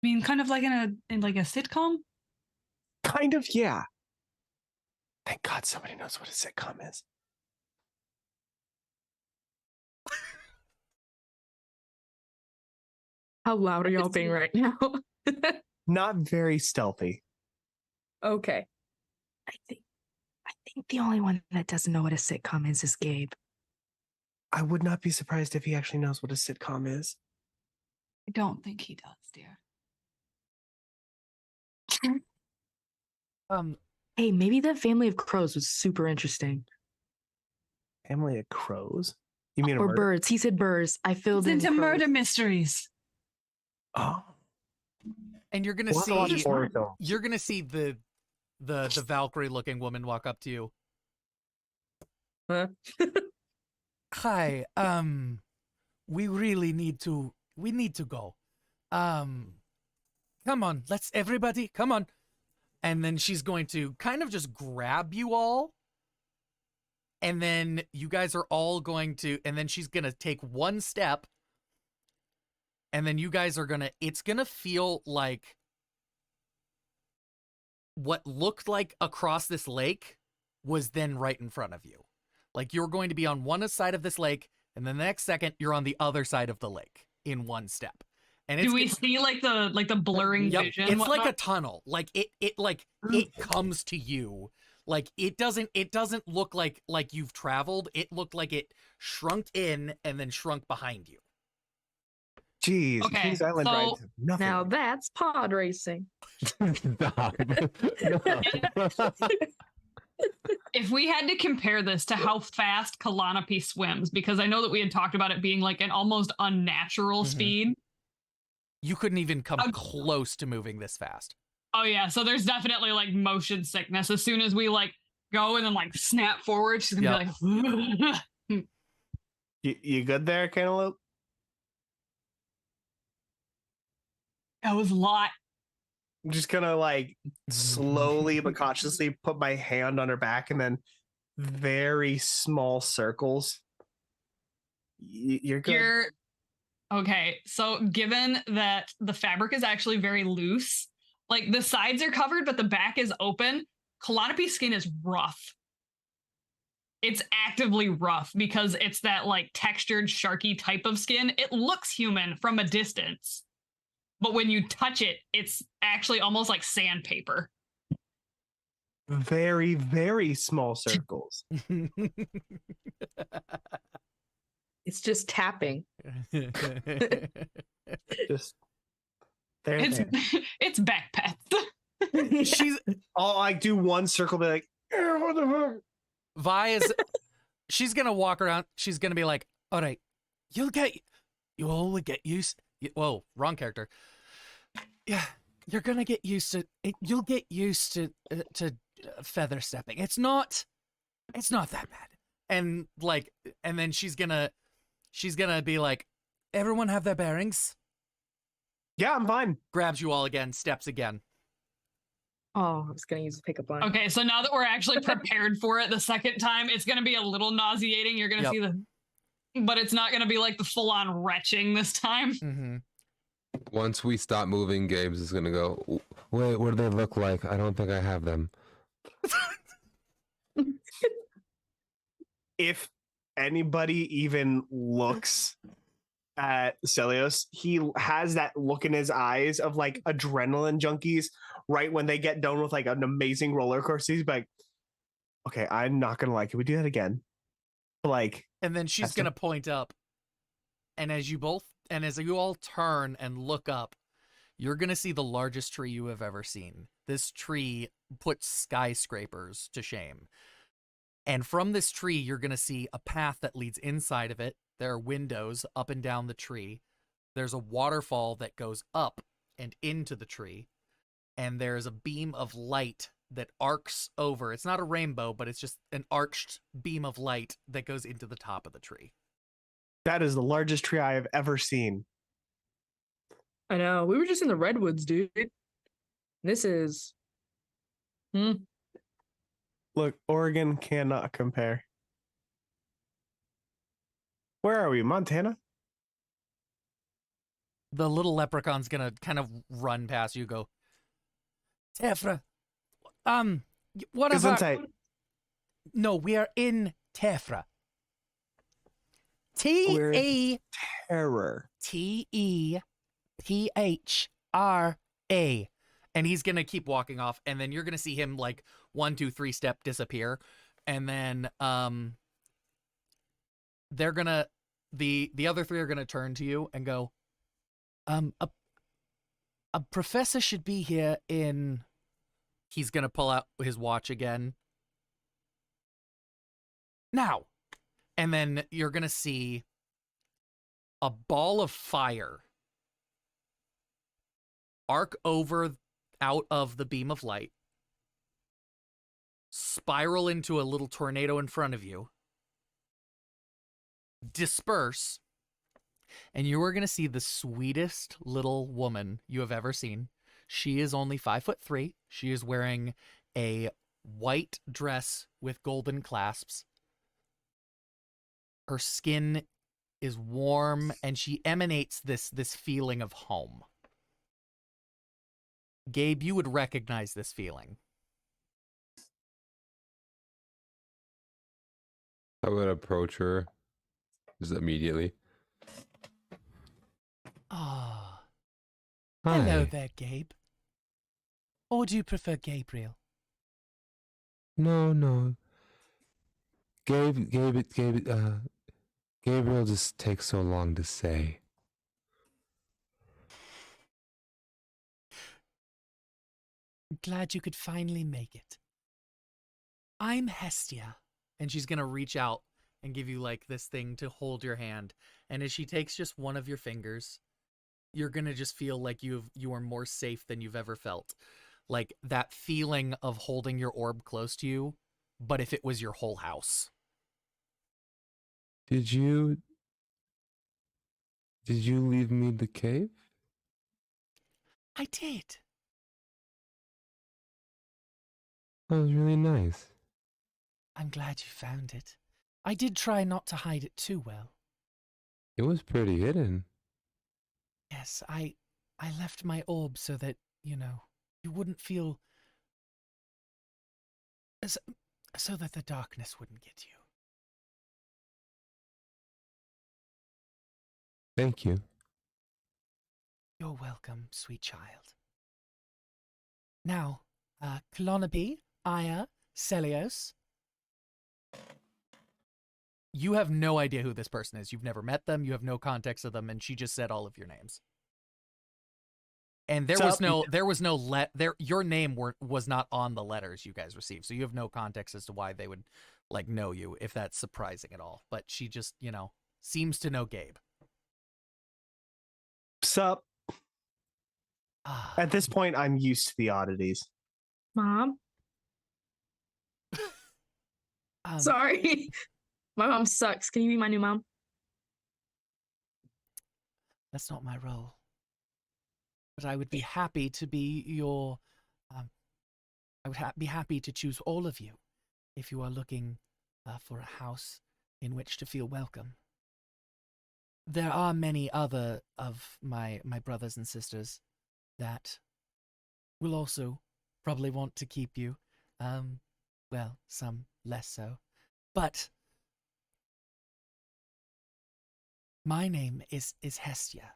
[SPEAKER 5] I mean, kind of like in like a sitcom.
[SPEAKER 7] Kind of, yeah. Thank God somebody knows what a sitcom is.
[SPEAKER 1] How loud are y'all being right now?
[SPEAKER 7] Not very stealthy.
[SPEAKER 1] Okay. I think the only one that doesn't know what a sitcom is Gabe.
[SPEAKER 7] I would not be surprised if he actually knows what a sitcom is.
[SPEAKER 5] I don't think he does, dear.
[SPEAKER 1] Hey, maybe that family of crows was super interesting.
[SPEAKER 7] Family of crows? You mean a
[SPEAKER 1] Or
[SPEAKER 7] murder?
[SPEAKER 1] birds. He said birds. I filled
[SPEAKER 5] It's
[SPEAKER 1] in
[SPEAKER 5] into
[SPEAKER 1] crows.
[SPEAKER 5] murder mysteries.
[SPEAKER 7] Oh.
[SPEAKER 3] and you're gonna
[SPEAKER 7] We'll have to watch
[SPEAKER 3] see
[SPEAKER 7] horror films.
[SPEAKER 3] you're gonna see the Valkyrie looking woman walk up to you.
[SPEAKER 1] Huh?
[SPEAKER 6] Hi, we really need to go.
[SPEAKER 3] Come on, everybody, come on. And then she's going to kind of just grab you all. And then you guys are all going to, and then she's going to take one step. And then you guys are going to, it's going to feel like what looked like across this lake was then right in front of you. Like you're going to be on one side of this lake, and then the next second you're on the other side of the lake in one step. And
[SPEAKER 5] Do we see like the blurring
[SPEAKER 3] Yep,
[SPEAKER 5] vision?
[SPEAKER 3] it's like
[SPEAKER 5] whatnot?
[SPEAKER 3] a tunnel. Like it comes to you. Like it doesn't look like you've traveled. It looked like it shrunk in and then shrunk behind you.
[SPEAKER 7] Jeez,
[SPEAKER 5] Okay,
[SPEAKER 7] Kings Island
[SPEAKER 5] so-
[SPEAKER 7] rides have nothing.
[SPEAKER 1] Now that's pod racing.
[SPEAKER 4] Stop.
[SPEAKER 5] If we had to compare this to how fast Calliope swims, because I know that we had talked about it being like an almost unnatural
[SPEAKER 3] Mhm.
[SPEAKER 5] speed.
[SPEAKER 3] You couldn't even come
[SPEAKER 5] Um,
[SPEAKER 3] close to moving this fast.
[SPEAKER 5] Oh yeah, so there's definitely like motion sickness. As soon as we like go and then like snap forward, she's gonna be like,
[SPEAKER 7] You good there, Cantaloupe?
[SPEAKER 5] that was a lot.
[SPEAKER 7] I'm just gonna like slowly but cautiously put my hand on her back and then very small circles. You're good.
[SPEAKER 5] You're okay. So given that the fabric is actually very loose, like the sides are covered, but the back is open, Calliope's skin is rough. It's actively rough because it's that like textured, sharky type of skin. It looks human from a distance, but when you touch it, it's actually almost like sandpaper.
[SPEAKER 7] Very, very small circles.
[SPEAKER 1] It's just tapping.
[SPEAKER 7] Just there.
[SPEAKER 5] It's
[SPEAKER 7] there.
[SPEAKER 5] it's backpats.
[SPEAKER 3] She's
[SPEAKER 7] I'll like do one circle, be like, what the fuck?
[SPEAKER 3] Vi is she's gonna walk around. She's gonna be like, all right, you'll all get used. Whoa, wrong character. Yeah, you're gonna get used to it. You'll get used to feather stepping. It's not that bad. And like, and then she's gonna be like, Everyone have their bearings?
[SPEAKER 7] Yeah, I'm fine.
[SPEAKER 3] Grabs you all again, steps again.
[SPEAKER 1] Oh, I was gonna use a pickup line.
[SPEAKER 5] Okay, so now that we're actually prepared for it the second time, it's gonna be a little nauseating. You're gonna
[SPEAKER 3] Yep.
[SPEAKER 5] see but it's not gonna be like the full-on retching this time.
[SPEAKER 3] Mm-hmm.
[SPEAKER 4] Once we stop moving, Gabe's is gonna go. Wait, what do they look like? I don't think I have them.
[SPEAKER 7] If anybody even looks at Celios, he has that look in his eyes of like adrenaline junkies right when they get done with like an amazing roller coaster. He's like, okay, I'm not gonna lie, can we do that again? Like,
[SPEAKER 3] And then she's
[SPEAKER 7] That's
[SPEAKER 3] going to point up. And as you all turn and look up, you're going to see the largest tree you have ever seen. This tree puts skyscrapers to shame. And from this tree, you're going to see a path that leads inside of it. There are windows up and down the tree. There's a waterfall that goes up and into the tree. And there's a beam of light that arcs over. It's not a rainbow, but it's just an arched beam of light that goes into the top of the tree.
[SPEAKER 7] that is the largest tree I have ever seen.
[SPEAKER 1] I know. We were just in the redwoods, dude. This is.
[SPEAKER 7] Look, Oregon cannot compare. Where are we? Montana?
[SPEAKER 3] The little leprechaun's going to kind of run past you, go, Tephra, what about...
[SPEAKER 7] Gesundheit.
[SPEAKER 3] No, we are in Tephra.
[SPEAKER 7] We're in
[SPEAKER 3] T-E...
[SPEAKER 7] Terror.
[SPEAKER 3] T-E-P-H-R-A. And he's going to keep walking off, and then you're going to see him, like, 1, 2, 3 step disappear. And then, they're going to... The other three are going to turn to you and go, a professor should be here in... He's going to pull out his watch again. Now. And then you're going to see a ball of fire arc over out of the beam of light, spiral into a little tornado in front of you, disperse, and you are going to see the sweetest little woman you have ever seen. She is only 5'3". She is wearing a white dress with golden clasps. Her skin is warm, and she emanates this feeling of home. Gabe, you would recognize this feeling.
[SPEAKER 4] I would approach her just immediately.
[SPEAKER 6] Ah,
[SPEAKER 4] Hi.
[SPEAKER 6] hello there, Gabe. Or do you prefer Gabriel?
[SPEAKER 4] No. Gabriel just takes so long to say.
[SPEAKER 6] I'm glad you could finally make it. I'm Hestia.
[SPEAKER 3] And she's going to reach out and give you like this thing to hold your hand. And as she takes just one of your fingers, you're going to just feel like you are more safe than you've ever felt. Like that feeling of holding your orb close to you, but if it was your whole house.
[SPEAKER 4] Did you leave me the cave?
[SPEAKER 6] I did.
[SPEAKER 4] That was really nice.
[SPEAKER 6] I'm glad you found it. I did try not to hide it too well.
[SPEAKER 4] It was pretty hidden.
[SPEAKER 6] Yes, I left my orb so that, you wouldn't feel... So that the darkness wouldn't get you.
[SPEAKER 4] Thank you.
[SPEAKER 6] You're welcome, sweet child. Now, Clonope, Aya, Celios.
[SPEAKER 3] You have no idea who this person is. You've never met them. You have no context of them, and she just said all of your names. And there was no your name was not on the letters you guys received, so you have no context as to why they would like know you, if that's surprising at all. But she just, seems to know Gabe.
[SPEAKER 7] Sup?
[SPEAKER 6] Ah,
[SPEAKER 7] At this point, I'm used to the oddities.
[SPEAKER 1] Mom? Sorry. My mom sucks. Can you be my new mom?
[SPEAKER 6] That's not my role. But I would be happy to be your. I would be happy to choose all of you if you are looking for a house in which to feel welcome. There are many other of my brothers and sisters that will also probably want to keep you. Well, some less so. But my name is Hestia.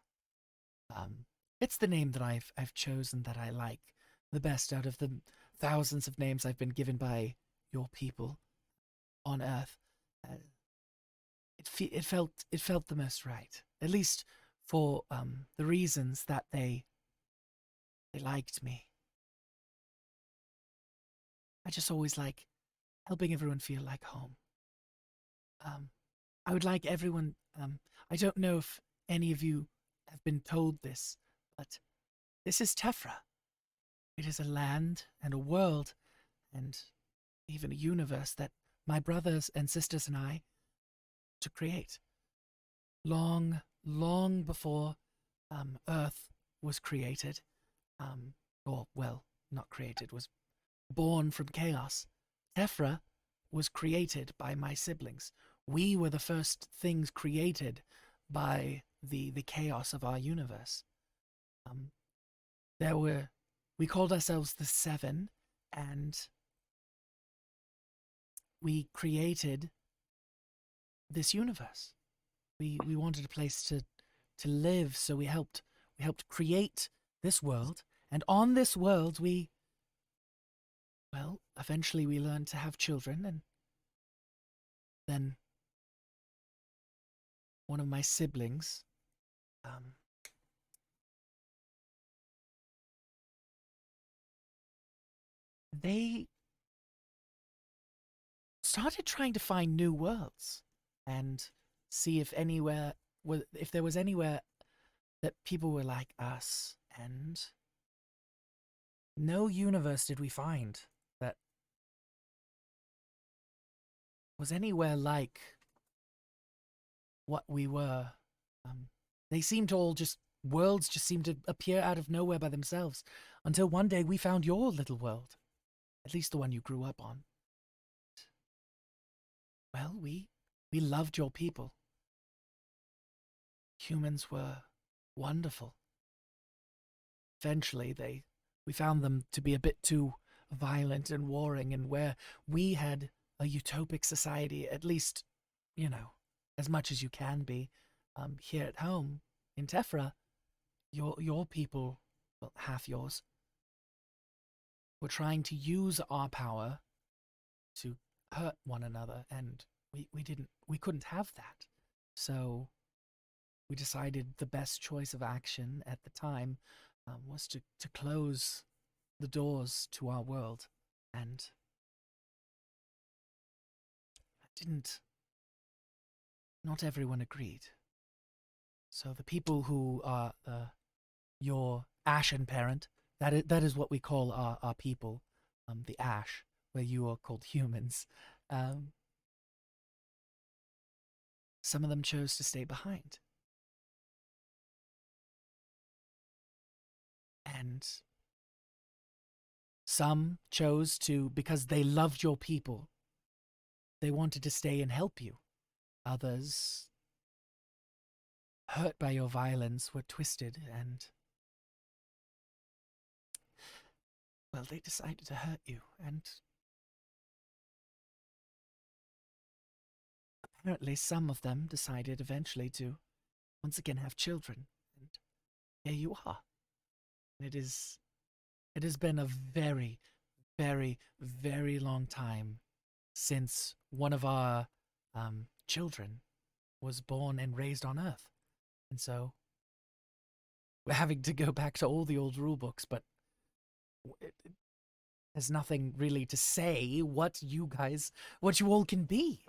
[SPEAKER 6] It's the name that I've chosen that I like the best out of the thousands of names I've been given by your people on Earth. It felt the most right, at least for the reasons that they liked me. I just always like helping everyone feel like home. I would like everyone. I don't know if any of you have been told this, but this is Tephra. It is a land and a world and even a universe that my brothers and sisters and I to create. Long, long before Earth was created, or, well, not created, was born from chaos, Tephra was created by my siblings. We were the first things created by the chaos of our universe. We called ourselves the Seven, and we created this universe. We wanted a place to live, so we helped create this world, and on this world eventually we learned to have children, and then one of my siblings they started trying to find new worlds and see if there was anywhere that people were like us, and no universe did we find that was anywhere like what we were. They seemed to all worlds just seemed to appear out of nowhere by themselves, until one day we found your little world, at least the one you grew up on. Well, we loved your people. Humans were wonderful. Eventually, we found them to be a bit too violent and warring, and where we had a utopic society, at least, as much as you can be, here at home in Tephra, your people, well, half yours, were trying to use our power to hurt one another, and we couldn't have that. So we decided the best choice of action at the time was to close the doors to our world, and not everyone agreed. So the people who are your Ashen parent, that is what we call our people, the Ash, where you are called humans. Some of them chose to stay behind. And some chose to, because they loved your people, they wanted to stay and help you. Others, hurt by your violence, were twisted and, well, they decided to hurt you, and apparently some of them decided eventually to once again have children, and here you are. And it has been a very, very, very long time since one of our children was born and raised on Earth. And so we're having to go back to all the old rule books, but there's nothing really to say what you all can be.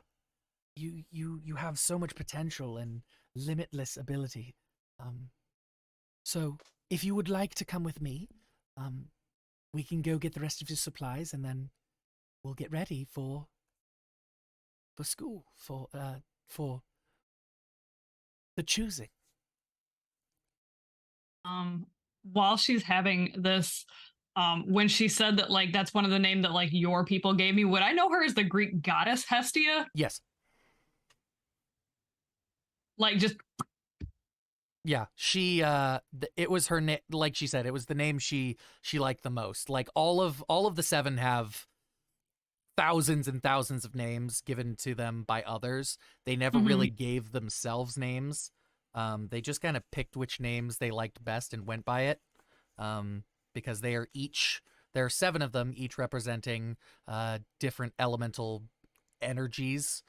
[SPEAKER 6] You have so much potential and limitless ability. So if you would like to come with me, we can go get the rest of your supplies, and then we'll get ready for school, for the choosing.
[SPEAKER 5] While she's having this, when she said that like that's one of the name that like your people gave me, would I know her as the Greek goddess Hestia?
[SPEAKER 3] Yes.
[SPEAKER 5] Like just
[SPEAKER 3] Yeah, she it was her name, like she said, it was the name she liked the most. Like all of the seven have thousands and thousands of names given to them by others. They never really gave themselves names. They just kind of picked which names they liked best and went by it. Because there are seven of them, each representing different elemental energies,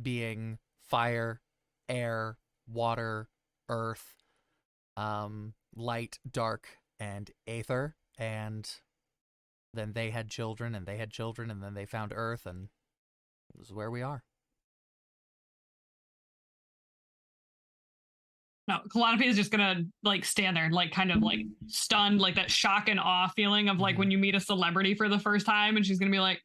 [SPEAKER 3] being fire, air, water, earth, light, dark, and aether. And then they had children, and they had children, and then they found earth, and this is where we are.
[SPEAKER 5] no, Calliope is just gonna like stand there, like kind of like stunned, like that shock and awe feeling of like when you meet a celebrity for the first time, and she's gonna be like,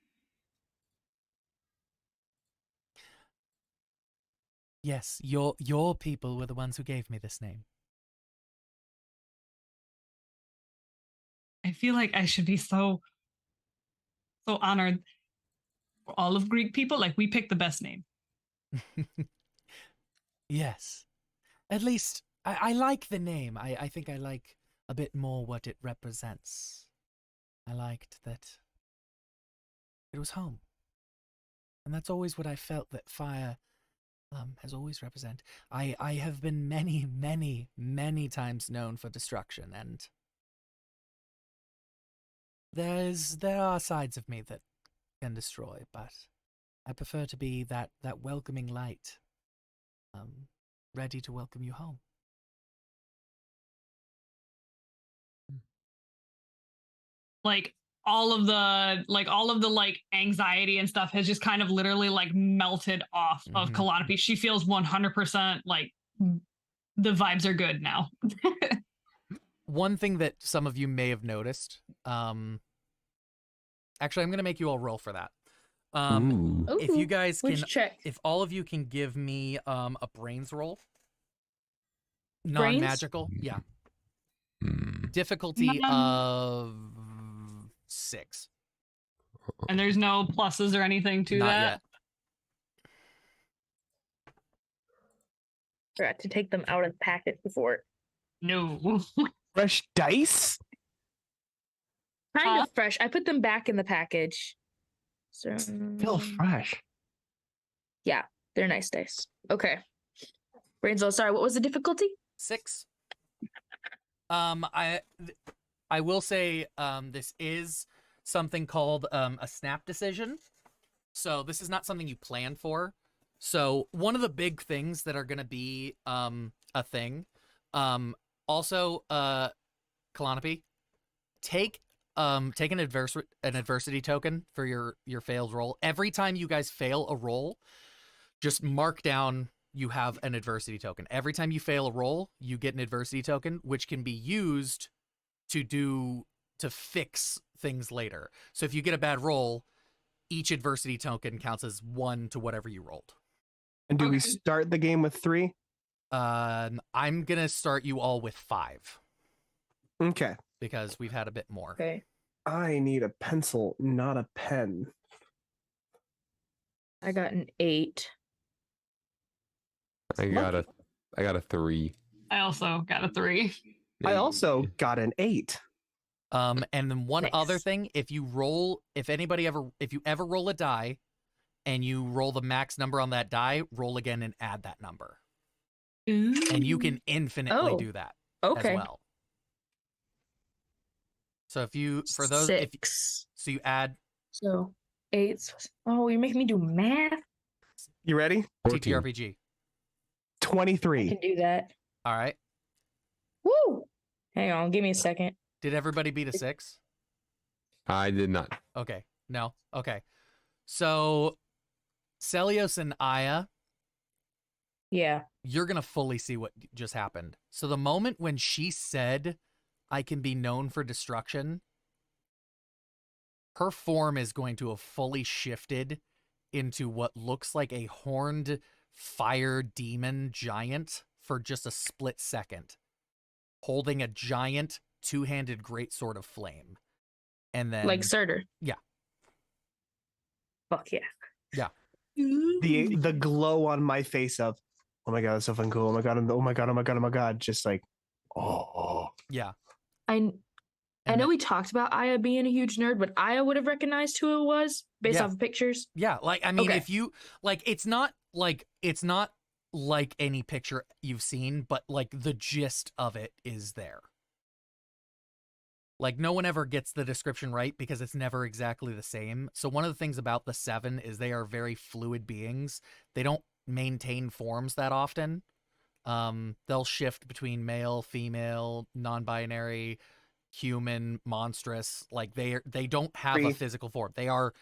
[SPEAKER 3] Yes, your people were the ones who gave me this name.
[SPEAKER 5] I feel like I should be so honored for all of Greek people. Like we picked the best name.
[SPEAKER 3] Yes. At least I like the name. I think I like a bit more what it represents. I liked that it was home. And that's always what I felt that fire has always represented. I have been many, many, many times known for destruction, and there are sides of me that can destroy, but I prefer to be that welcoming light, ready to welcome you home.
[SPEAKER 5] Like all of the like anxiety and stuff has just kind of literally like melted off of Calliope. She feels 100% like the vibes are good now.
[SPEAKER 3] One thing that some of you may have noticed, actually, I'm going to make you all roll for that. If you guys can, if all of you can give me a brains roll, non-magical, yeah, difficulty of 6,
[SPEAKER 5] and there's no pluses or anything to
[SPEAKER 3] not
[SPEAKER 5] that.
[SPEAKER 3] yet.
[SPEAKER 1] Forgot to take them out of the packet before.
[SPEAKER 5] No.
[SPEAKER 7] Fresh dice?
[SPEAKER 1] Kind of fresh. I put them back in the package. So
[SPEAKER 7] Still fresh.
[SPEAKER 1] yeah, they're nice dice. Okay. Brainslow, sorry, what was the difficulty?
[SPEAKER 3] 6. I will say this is something called a snap decision. So this is not something you plan for. So one of the big things that are going to be a thing. Also, Calliope, take an adversity token for your failed roll. Every time you guys fail a roll, just mark down you have an adversity token. Every time you fail a roll, you get an adversity token, which can be used to fix things later. So if you get a bad roll, each adversity token counts as 1 to whatever you rolled.
[SPEAKER 7] And do we start the game with 3?
[SPEAKER 3] I'm gonna start you all with 5.
[SPEAKER 7] Okay.
[SPEAKER 3] Because we've had a bit more.
[SPEAKER 1] Okay.
[SPEAKER 7] I need a pencil, not a pen.
[SPEAKER 1] I got an 8.
[SPEAKER 4] I got a 3.
[SPEAKER 5] I also got a 3.
[SPEAKER 7] I also got an 8.
[SPEAKER 3] And then one
[SPEAKER 1] Nice.
[SPEAKER 3] other thing, if you ever roll a die and you roll the max number on that die, roll again and add that number.
[SPEAKER 5] Ooh.
[SPEAKER 3] And you can infinitely
[SPEAKER 1] Oh,
[SPEAKER 3] do that
[SPEAKER 1] okay.
[SPEAKER 3] as well. So if you, for those,
[SPEAKER 1] 6.
[SPEAKER 3] so you add
[SPEAKER 1] So 8. Oh, you're making me do math?
[SPEAKER 7] You ready?
[SPEAKER 4] 14.
[SPEAKER 3] TTRPG.
[SPEAKER 1] I
[SPEAKER 7] 23.
[SPEAKER 1] can do that.
[SPEAKER 3] All right.
[SPEAKER 1] Woo! Hang on, give me a second.
[SPEAKER 3] Did everybody beat a 6?
[SPEAKER 4] I did not.
[SPEAKER 3] Okay. No. Okay. So Celios and Aya,
[SPEAKER 1] Yeah.
[SPEAKER 3] you're going to fully see what just happened. So the moment when she said, I can be known for destruction, her form is going to have fully shifted into what looks like a horned fire demon giant for just a split second. holding a giant two-handed greatsword of flame. And then
[SPEAKER 1] Like Surtur.
[SPEAKER 3] Yeah.
[SPEAKER 1] Fuck yeah.
[SPEAKER 3] Yeah.
[SPEAKER 7] The glow on my face of, oh my god, that's so fucking cool. Oh my god, oh my god, oh my god, oh my god. Just like, oh.
[SPEAKER 3] Yeah.
[SPEAKER 1] I
[SPEAKER 3] And
[SPEAKER 1] know we talked about Aya being a huge nerd, but Aya would have recognized who it was based
[SPEAKER 3] Yeah.
[SPEAKER 1] off of pictures.
[SPEAKER 3] Yeah, like I mean,
[SPEAKER 1] Okay.
[SPEAKER 3] if you like, it's not like any picture you've seen, but like the gist of it is there. Like no one ever gets the description right because it's never exactly the same. So one of the things about the Seven is they are very fluid beings. They don't maintain forms that often. They'll shift between male, female, non-binary, human, monstrous. Like they don't have a
[SPEAKER 7] Breathe.
[SPEAKER 3] physical form. They are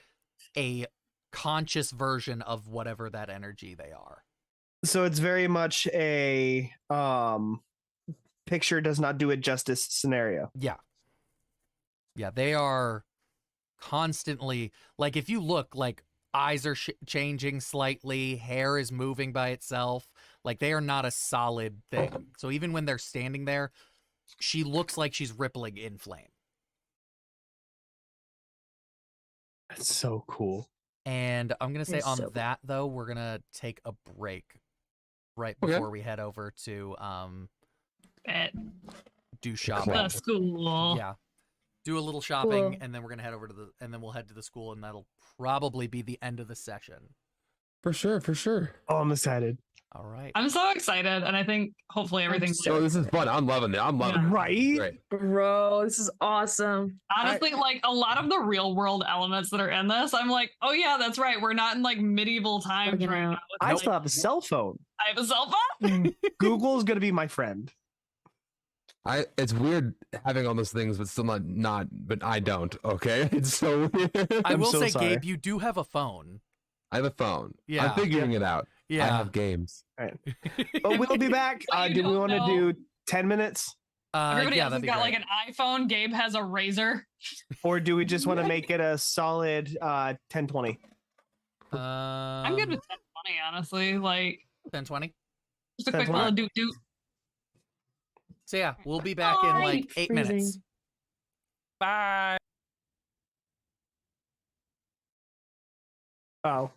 [SPEAKER 3] a conscious version of whatever that energy they are.
[SPEAKER 7] So it's very much a picture does not do it justice scenario.
[SPEAKER 3] Yeah. Yeah, they are constantly, like if you look, like eyes are changing slightly, hair is moving by itself, like they are not a solid thing. So even when they're standing there, she looks like she's rippling in flame.
[SPEAKER 7] That's so cool.
[SPEAKER 3] And I'm going to say
[SPEAKER 1] It's
[SPEAKER 3] on
[SPEAKER 1] so cool.
[SPEAKER 3] that though, we're going to take a break right
[SPEAKER 4] Okay.
[SPEAKER 3] before we head over to
[SPEAKER 5] At
[SPEAKER 3] do shopping.
[SPEAKER 5] the school.
[SPEAKER 3] Yeah. Do a little shopping,
[SPEAKER 1] Cool.
[SPEAKER 3] and then we're gonna head over to and then we'll head to the school, and that'll probably be the end of the session.
[SPEAKER 4] For sure, for sure.
[SPEAKER 7] Oh, I'm excited.
[SPEAKER 3] All right.
[SPEAKER 5] I'm so excited, and I think hopefully everything's
[SPEAKER 1] so
[SPEAKER 4] So this is fun. I'm loving it. I'm loving it.
[SPEAKER 7] Right?
[SPEAKER 4] Great.
[SPEAKER 1] Bro, this is awesome.
[SPEAKER 5] honestly like a lot of the real world elements that are in this. I'm like, oh yeah, that's right. We're not in like medieval times
[SPEAKER 1] Fucking
[SPEAKER 5] right
[SPEAKER 1] hell.
[SPEAKER 5] now.
[SPEAKER 7] I
[SPEAKER 5] It's
[SPEAKER 7] still
[SPEAKER 5] like,
[SPEAKER 7] have a cell phone.
[SPEAKER 5] I have a cell phone.
[SPEAKER 7] Google's gonna be my friend.
[SPEAKER 4] It's weird having all those things, but still not. But I don't. Okay, it's so weird.
[SPEAKER 3] I
[SPEAKER 7] I'm
[SPEAKER 3] will
[SPEAKER 7] so
[SPEAKER 3] say,
[SPEAKER 7] sorry.
[SPEAKER 3] Gabe, you do have a phone.
[SPEAKER 4] I have a phone.
[SPEAKER 3] Yeah.
[SPEAKER 4] I'm figuring it out. I
[SPEAKER 3] Yeah.
[SPEAKER 4] have games.
[SPEAKER 7] But we'll be back.
[SPEAKER 5] What you
[SPEAKER 7] Do we
[SPEAKER 5] don't
[SPEAKER 7] want to
[SPEAKER 5] know-
[SPEAKER 7] do 10 minutes?
[SPEAKER 5] Everybody
[SPEAKER 3] Yeah,
[SPEAKER 5] else has
[SPEAKER 3] that'd be
[SPEAKER 5] got
[SPEAKER 3] great.
[SPEAKER 5] like an iPhone. Gabe has a razor.
[SPEAKER 7] Or do we just want to make it a solid 10-20?
[SPEAKER 5] I'm good with 10-20, honestly. Like
[SPEAKER 3] 10:20.
[SPEAKER 5] just a quick
[SPEAKER 7] 10-20.
[SPEAKER 5] little doot doot.
[SPEAKER 3] So yeah, we'll be back in like 8 minutes.
[SPEAKER 1] Freezing.
[SPEAKER 3] Bye.
[SPEAKER 7] Oh.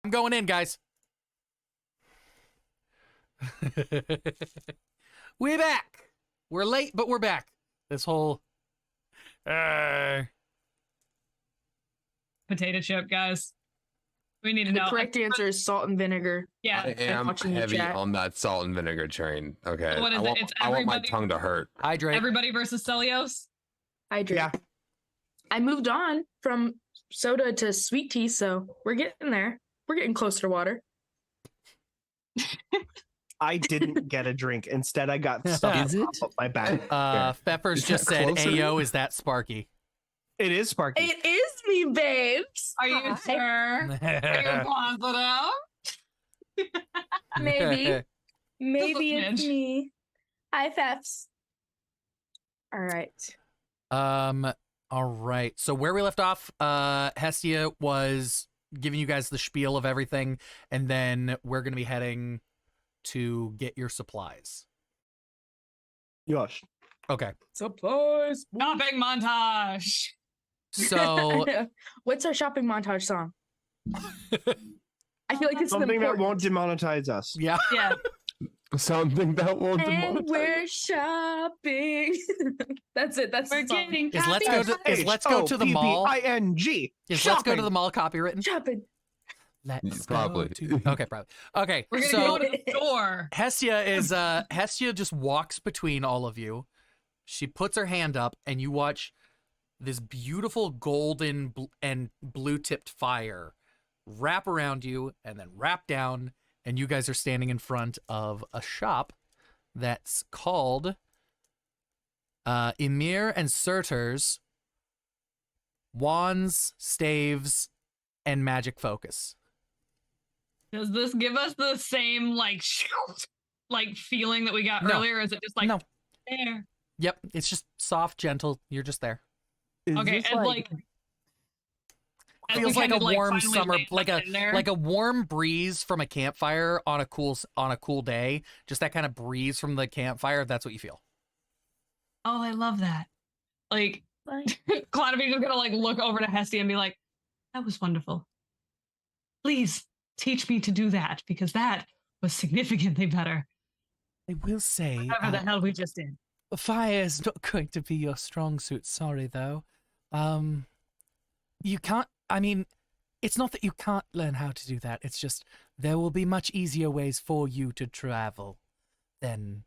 [SPEAKER 3] I'm going in, guys. We're back. We're late, but we're back. This whole
[SPEAKER 5] Potato chip, guys. We need to
[SPEAKER 1] The
[SPEAKER 5] know.
[SPEAKER 1] correct answer is salt and vinegar.
[SPEAKER 5] Yeah.
[SPEAKER 4] I am
[SPEAKER 1] watching the
[SPEAKER 4] heavy
[SPEAKER 1] chat.
[SPEAKER 4] on that salt and vinegar train. Okay.
[SPEAKER 5] What is it? It's
[SPEAKER 4] I want my
[SPEAKER 5] everybody-
[SPEAKER 4] tongue to hurt.
[SPEAKER 3] hydrate.
[SPEAKER 5] Everybody versus Celios.
[SPEAKER 1] I drink.
[SPEAKER 7] Yeah.
[SPEAKER 1] I moved on from soda to sweet tea, so we're getting there. We're getting closer to water.
[SPEAKER 7] I didn't get a drink. Instead, I got stuff
[SPEAKER 2] Is it?
[SPEAKER 7] off of my back.
[SPEAKER 3] Peppers
[SPEAKER 2] Is
[SPEAKER 3] just
[SPEAKER 2] that
[SPEAKER 3] said,
[SPEAKER 2] closer?
[SPEAKER 3] "Ayo, is that Sparky?"
[SPEAKER 7] It is Sparky.
[SPEAKER 1] It is me, babes.
[SPEAKER 5] Are you
[SPEAKER 1] Hi.
[SPEAKER 5] sure? Are you positive?
[SPEAKER 1] Maybe. Maybe
[SPEAKER 5] Just a
[SPEAKER 1] it's
[SPEAKER 5] smidge.
[SPEAKER 1] me. Hi, Fefs. All right.
[SPEAKER 3] All right. So where we left off, Hestia was giving you guys the spiel of everything, and then we're gonna be heading to get your supplies.
[SPEAKER 7] Yosh.
[SPEAKER 3] Okay.
[SPEAKER 1] Supplies.
[SPEAKER 5] Shopping montage.
[SPEAKER 3] So
[SPEAKER 1] What's our shopping montage song? I feel like it's
[SPEAKER 7] Something that won't
[SPEAKER 1] important.
[SPEAKER 7] demonetize us.
[SPEAKER 3] yeah.
[SPEAKER 5] Yeah.
[SPEAKER 4] Something that won't
[SPEAKER 1] And
[SPEAKER 4] demonetize.
[SPEAKER 1] we're shopping. That's it. That's
[SPEAKER 5] We're
[SPEAKER 1] the song.
[SPEAKER 5] getting
[SPEAKER 3] Is let's go to let's go to the mall.
[SPEAKER 7] H-O-P-P-I-N-G.
[SPEAKER 3] Is let's go to the mall copywritten?
[SPEAKER 1] Shopping.
[SPEAKER 3] Let's
[SPEAKER 4] Probably.
[SPEAKER 3] Go to... Okay, probably. Okay.
[SPEAKER 5] We're gonna
[SPEAKER 3] So
[SPEAKER 5] go to the store.
[SPEAKER 3] Hestia just walks between all of you. She puts her hand up, and you watch this beautiful golden and blue tipped fire wrap around you and then wrap down, and you guys are standing in front of a shop that's called Emir and Surtur's Wands, Staves, and Magic Focus.
[SPEAKER 5] Does this give us the same like feeling that we got
[SPEAKER 3] No.
[SPEAKER 5] earlier? Or is it just like
[SPEAKER 3] No.
[SPEAKER 5] there?
[SPEAKER 3] Yep, it's just soft, gentle. You're just there.
[SPEAKER 7] Is
[SPEAKER 5] Okay,
[SPEAKER 7] this
[SPEAKER 5] and like as we
[SPEAKER 3] Feels like
[SPEAKER 5] kind
[SPEAKER 3] a
[SPEAKER 5] of,
[SPEAKER 3] warm
[SPEAKER 5] finally
[SPEAKER 3] summer,
[SPEAKER 5] lay
[SPEAKER 3] like
[SPEAKER 5] that in there.
[SPEAKER 3] a warm breeze from a campfire on a cool day. Just that kind of breeze from the campfire. That's what you feel.
[SPEAKER 5] Oh, I love that. Like Clonabee's just gonna like look over to Hestia and be like, "That was wonderful. Please teach me to do that because that was significantly better.
[SPEAKER 3] I will say,
[SPEAKER 5] Whatever the hell we just did."
[SPEAKER 3] fire is not going to be your strong suit. Sorry, though. You can't. I mean, it's not that you can't learn how to do that. It's just there will be much easier ways for you to travel than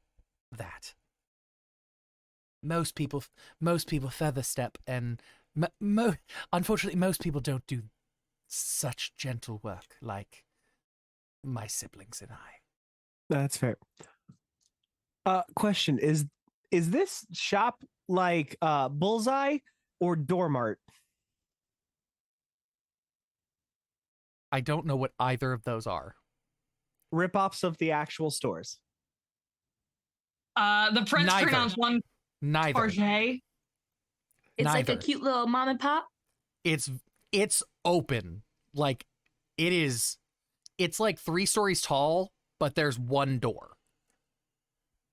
[SPEAKER 3] that. Most people feather step, and unfortunately, most people don't do such gentle work like my siblings and I.
[SPEAKER 7] That's fair. Question is this shop like Bullseye or Doormart?
[SPEAKER 3] I don't know what either of those are.
[SPEAKER 7] Rip-offs of the actual stores.
[SPEAKER 5] The prince
[SPEAKER 3] Neither.
[SPEAKER 5] pronounced one
[SPEAKER 3] Neither.
[SPEAKER 5] Forget.
[SPEAKER 1] It's like a
[SPEAKER 3] Neither.
[SPEAKER 1] cute little mom and pop.
[SPEAKER 3] It's open. Like it's like 3 stories tall, but there's one door.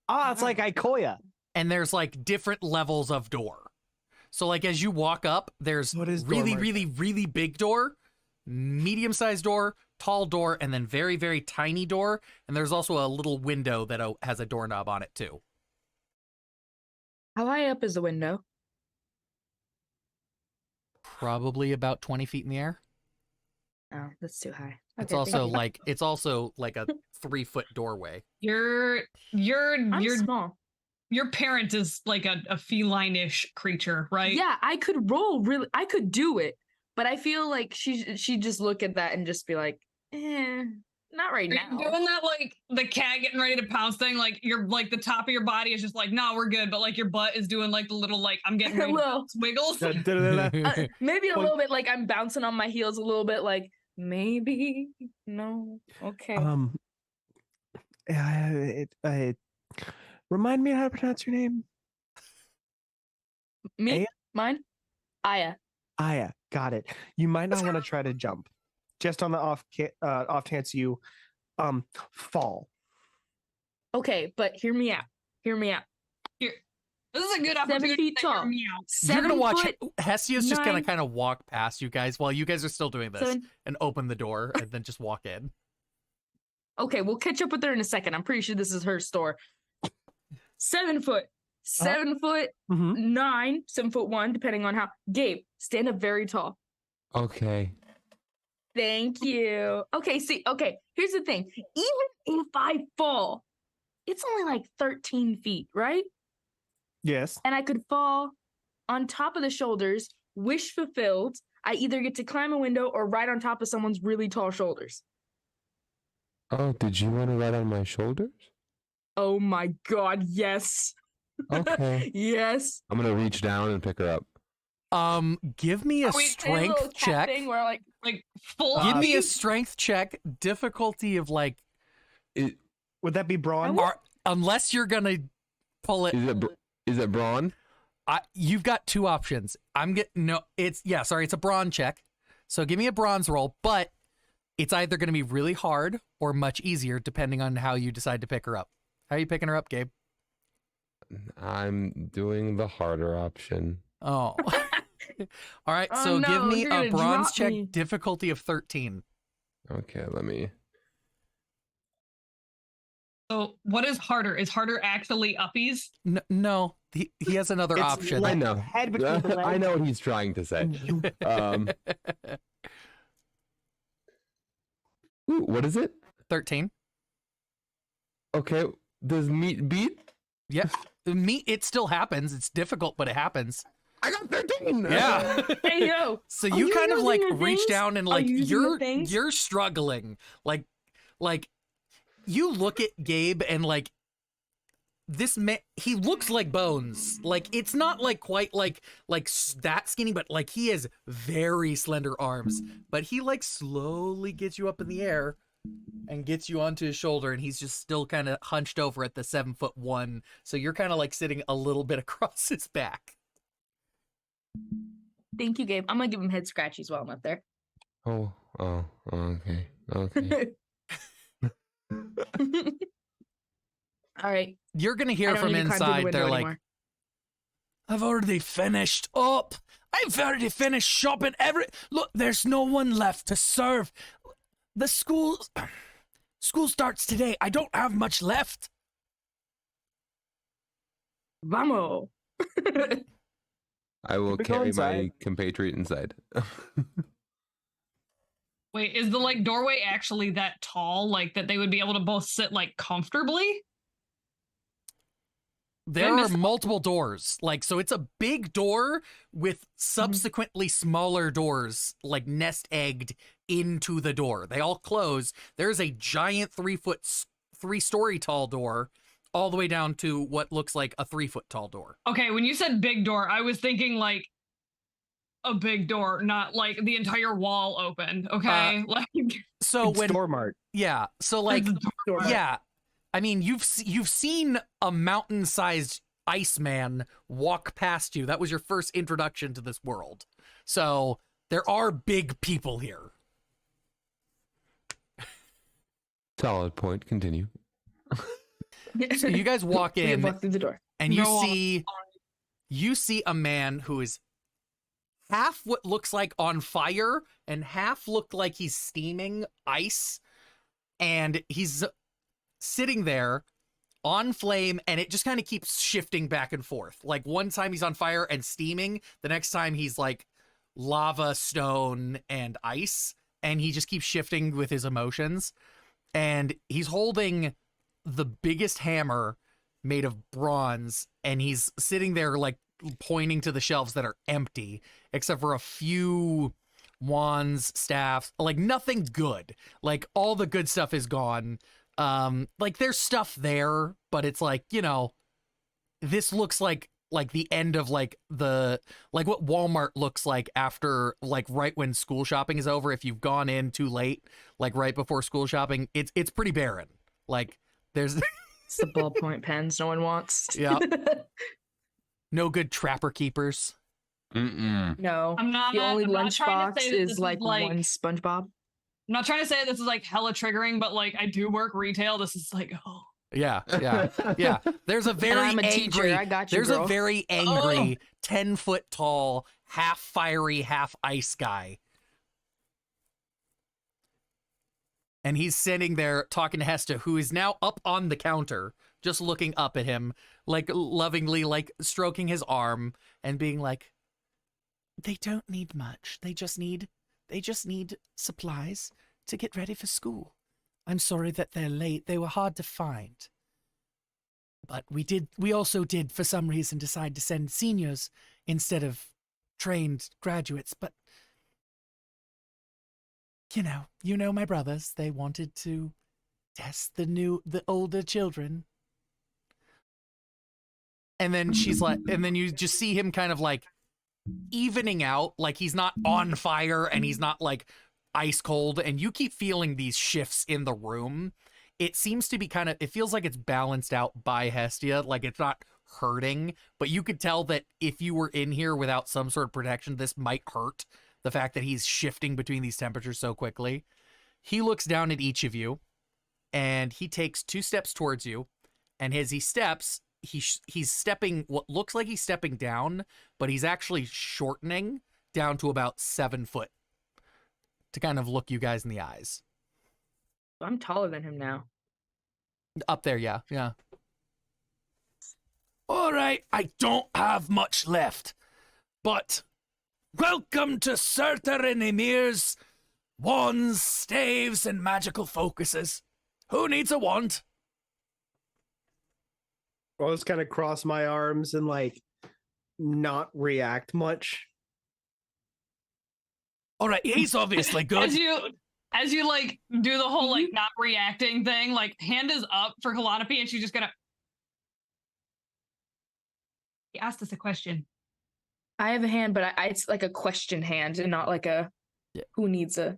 [SPEAKER 7] Ah, it's like Ikoya.
[SPEAKER 3] And there's like different levels of door. So like as you walk up, there's
[SPEAKER 7] What is
[SPEAKER 3] really,
[SPEAKER 7] Dormart?
[SPEAKER 3] really, really big door, medium-sized door, tall door, and then very, very tiny door. And there's also a little window that has a doorknob on it too.
[SPEAKER 1] How high up is the window?
[SPEAKER 3] Probably about 20 feet in the air.
[SPEAKER 1] Oh, that's too high.
[SPEAKER 3] It's
[SPEAKER 1] Okay,
[SPEAKER 3] also
[SPEAKER 1] thank you.
[SPEAKER 3] like a 3-foot doorway.
[SPEAKER 5] Your
[SPEAKER 1] I'm small.
[SPEAKER 5] your parent is like a feline-ish creature, right?
[SPEAKER 1] Yeah, I could roll really. I could do it, but I feel like she'd just look at that and just be like, not right
[SPEAKER 5] Are
[SPEAKER 1] now.
[SPEAKER 5] you doing that like the cat getting ready to pounce thing? Like you're like the top of your body is just like, no, we're good, but like your butt is doing like the little like I'm getting ready to
[SPEAKER 1] Little-
[SPEAKER 5] pounce wiggles.
[SPEAKER 1] Maybe a
[SPEAKER 7] Well-
[SPEAKER 1] little bit like I'm bouncing on my heels a little bit, like maybe no. Okay.
[SPEAKER 7] Remind me how to pronounce your name.
[SPEAKER 1] Me,
[SPEAKER 7] Aya?
[SPEAKER 1] mine, Aya.
[SPEAKER 7] Aya, got it. You might not want to try to jump, just on the off chance you fall.
[SPEAKER 1] Okay, but hear me out. Hear me out.
[SPEAKER 5] This is a good
[SPEAKER 1] 7
[SPEAKER 5] opportunity
[SPEAKER 1] feet
[SPEAKER 5] to hear
[SPEAKER 1] tall.
[SPEAKER 5] me out.
[SPEAKER 1] 7
[SPEAKER 3] You're gonna watch
[SPEAKER 1] foot.
[SPEAKER 3] Hesia's just gonna
[SPEAKER 1] 9.
[SPEAKER 3] kind of walk past you guys while you guys are still doing this
[SPEAKER 1] 7.
[SPEAKER 3] and open the door and then just walk in.
[SPEAKER 1] Okay, we'll catch up with her in a second. I'm pretty sure this is her store. 7 foot. 7 foot
[SPEAKER 7] Mhm.
[SPEAKER 1] 9, 7 foot 1, depending on how. Gabe, stand up very tall.
[SPEAKER 4] Okay.
[SPEAKER 1] Thank you. Okay, see, okay, here's the thing. Even if I fall, it's only like 13 feet, right?
[SPEAKER 7] Yes.
[SPEAKER 1] And I could fall on top of the shoulders, wish fulfilled. I either get to climb a window or right on top of someone's really tall shoulders.
[SPEAKER 4] Oh, did you want to ride on my shoulders?
[SPEAKER 1] Oh my god, yes.
[SPEAKER 4] Okay.
[SPEAKER 1] Yes.
[SPEAKER 4] I'm gonna reach down and pick her up.
[SPEAKER 3] Give me a
[SPEAKER 5] Are we
[SPEAKER 1] Say a little
[SPEAKER 3] strength
[SPEAKER 1] cat
[SPEAKER 3] check.
[SPEAKER 1] thing where like
[SPEAKER 5] full.
[SPEAKER 3] Give me a
[SPEAKER 5] speed?
[SPEAKER 3] strength check. Difficulty of like,
[SPEAKER 7] Would that be brawn?
[SPEAKER 3] unless you're gonna pull it.
[SPEAKER 4] Is it brawn?
[SPEAKER 3] You've got two options. It's a brawn check. So give me a bronze roll, but it's either going to be really hard or much easier depending on how you decide to pick her up. How are you picking her up, Gabe?
[SPEAKER 4] I'm doing the harder option.
[SPEAKER 3] Oh. All right,
[SPEAKER 1] Oh
[SPEAKER 3] so give
[SPEAKER 1] no,
[SPEAKER 3] me
[SPEAKER 1] you're
[SPEAKER 3] a
[SPEAKER 1] gonna
[SPEAKER 3] bronze
[SPEAKER 1] drop
[SPEAKER 3] check,
[SPEAKER 1] me.
[SPEAKER 3] difficulty of 13.
[SPEAKER 4] Okay, let me.
[SPEAKER 5] So what is harder? Is harder actually uppies?
[SPEAKER 3] No, he has another
[SPEAKER 7] It's
[SPEAKER 3] option.
[SPEAKER 7] like-
[SPEAKER 4] I know.
[SPEAKER 7] Head between the
[SPEAKER 4] I
[SPEAKER 7] legs.
[SPEAKER 4] know what he's trying to say. Ooh, what is it?
[SPEAKER 3] 13.
[SPEAKER 4] Okay, does meat beat?
[SPEAKER 3] Yeah. It still happens. It's difficult, but it happens.
[SPEAKER 4] I got 13.
[SPEAKER 3] Yeah.
[SPEAKER 1] hey yo.
[SPEAKER 3] So
[SPEAKER 1] Are
[SPEAKER 3] you
[SPEAKER 1] you
[SPEAKER 3] kind of
[SPEAKER 1] using
[SPEAKER 3] like
[SPEAKER 1] your
[SPEAKER 3] reach
[SPEAKER 1] things?
[SPEAKER 3] down and
[SPEAKER 1] Are
[SPEAKER 3] like
[SPEAKER 1] you using the things?
[SPEAKER 3] you're struggling. Like you look at Gabe and like this man, he looks like bones. Like it's not like quite like that skinny, but like he has very slender arms. But he like slowly gets you up in the air and gets you onto his shoulder, and he's just still kind of hunched over at the 7'1". So you're kind of like sitting a little bit across his back.
[SPEAKER 1] Thank you, Gabe. I'm gonna give him head scratchies while I'm up there.
[SPEAKER 4] Oh, okay. Okay.
[SPEAKER 1] All right.
[SPEAKER 3] You're gonna
[SPEAKER 1] I
[SPEAKER 3] hear
[SPEAKER 1] don't
[SPEAKER 3] from
[SPEAKER 1] need to climb through the
[SPEAKER 3] inside.
[SPEAKER 1] window
[SPEAKER 3] They're like,
[SPEAKER 1] anymore.
[SPEAKER 6] I've already finished up. I've already finished shopping Look, there's no one left to serve. The school starts today. I don't have much left.
[SPEAKER 1] Vamos.
[SPEAKER 4] I will
[SPEAKER 7] We go
[SPEAKER 4] carry my
[SPEAKER 7] inside.
[SPEAKER 4] compatriot inside.
[SPEAKER 5] Wait, is the like doorway actually that tall? Like that they would be able to both sit like comfortably?
[SPEAKER 3] there
[SPEAKER 5] I
[SPEAKER 3] are
[SPEAKER 5] missed that.
[SPEAKER 3] multiple doors. Like, so it's a big door with subsequently smaller doors, like nest egged into the door. They all close. There's a giant 3-story tall door all the way down to what looks like a 3-foot tall door.
[SPEAKER 5] Okay, when you said big door, I was thinking like a big door, not like the entire wall opened. Okay, like
[SPEAKER 3] So
[SPEAKER 7] It's
[SPEAKER 3] when,
[SPEAKER 7] Stormart.
[SPEAKER 3] yeah, so like,
[SPEAKER 7] Stormart.
[SPEAKER 3] yeah, I mean, you've seen a mountain-sized Iceman walk past you. That was your first introduction to this world. So there are big people here.
[SPEAKER 4] Solid point. Continue.
[SPEAKER 3] So you guys walk
[SPEAKER 1] We
[SPEAKER 3] in
[SPEAKER 1] walk through the door.
[SPEAKER 3] and
[SPEAKER 5] Go on.
[SPEAKER 3] you see a man who is half what looks like on fire and half looked like he's steaming ice, and he's sitting there on flame, and it just kind of keeps shifting back and forth. Like one time he's on fire and steaming, the next time he's like lava, stone, and ice, and he just keeps shifting with his emotions. And he's holding the biggest hammer made of bronze, and he's sitting there like pointing to the shelves that are empty except for a few wands, staffs, like nothing good. Like all the good stuff is gone. Like there's stuff there, but it's like, you know, this looks like the end of like what Walmart looks like after, like, right when school shopping is over. If you've gone in too late, like right before school shopping, it's pretty barren. Like there's
[SPEAKER 1] It's the ballpoint pens no one wants.
[SPEAKER 3] Yeah. no good trapper keepers.
[SPEAKER 4] Mm-mm.
[SPEAKER 1] No.
[SPEAKER 5] I'm not.
[SPEAKER 1] The only
[SPEAKER 5] I'm not trying to
[SPEAKER 1] lunchbox
[SPEAKER 5] say that this
[SPEAKER 1] is like one
[SPEAKER 5] I'm
[SPEAKER 1] SpongeBob.
[SPEAKER 5] not trying to say this is like hella triggering, but like I do work retail. This is like, oh,
[SPEAKER 3] Yeah. There's a very
[SPEAKER 1] I'm a teacher.
[SPEAKER 3] angry.
[SPEAKER 1] I got you,
[SPEAKER 3] There's
[SPEAKER 1] girl.
[SPEAKER 3] a very angry, 10-foot tall, half fiery, half ice guy. And he's sitting there talking to Hesta, who is now up on the counter, just looking up at him, like lovingly, like stroking his arm and being like, "They don't need much. They just need supplies to get ready for school. I'm sorry that they're late. They were hard to find. But we also did, for some reason, decide to send seniors instead of trained graduates. But, you know my brothers. They wanted to test the older children." And then she's like, and then you just see him kind of like evening out, like he's not on fire and he's not like ice cold, and you keep feeling these shifts in the room. It seems to be it feels like it's balanced out by Hestia, like it's not hurting, but you could tell that if you were in here without some sort of protection, this might hurt, the fact that he's shifting between these temperatures so quickly. He looks down at each of you, and he takes 2 steps towards you, and as he steps, he's stepping, what looks like he's stepping down, but he's actually shortening down to about 7 foot to kind of look you guys in the eyes.
[SPEAKER 1] I'm taller than him now.
[SPEAKER 3] Up there, yeah.
[SPEAKER 6] All right, I don't have much left, but welcome to Surtur and Emir's wands, staves, and magical focuses. Who needs a wand?
[SPEAKER 7] I'll just kind of cross my arms and like not react much.
[SPEAKER 6] All right, he's obviously good.
[SPEAKER 5] As you like do the whole like not reacting thing, like hand is up for Kalanopi, and she's just gonna. He asked us a question.
[SPEAKER 1] I have a hand, but it's like a question hand and not like a who needs a.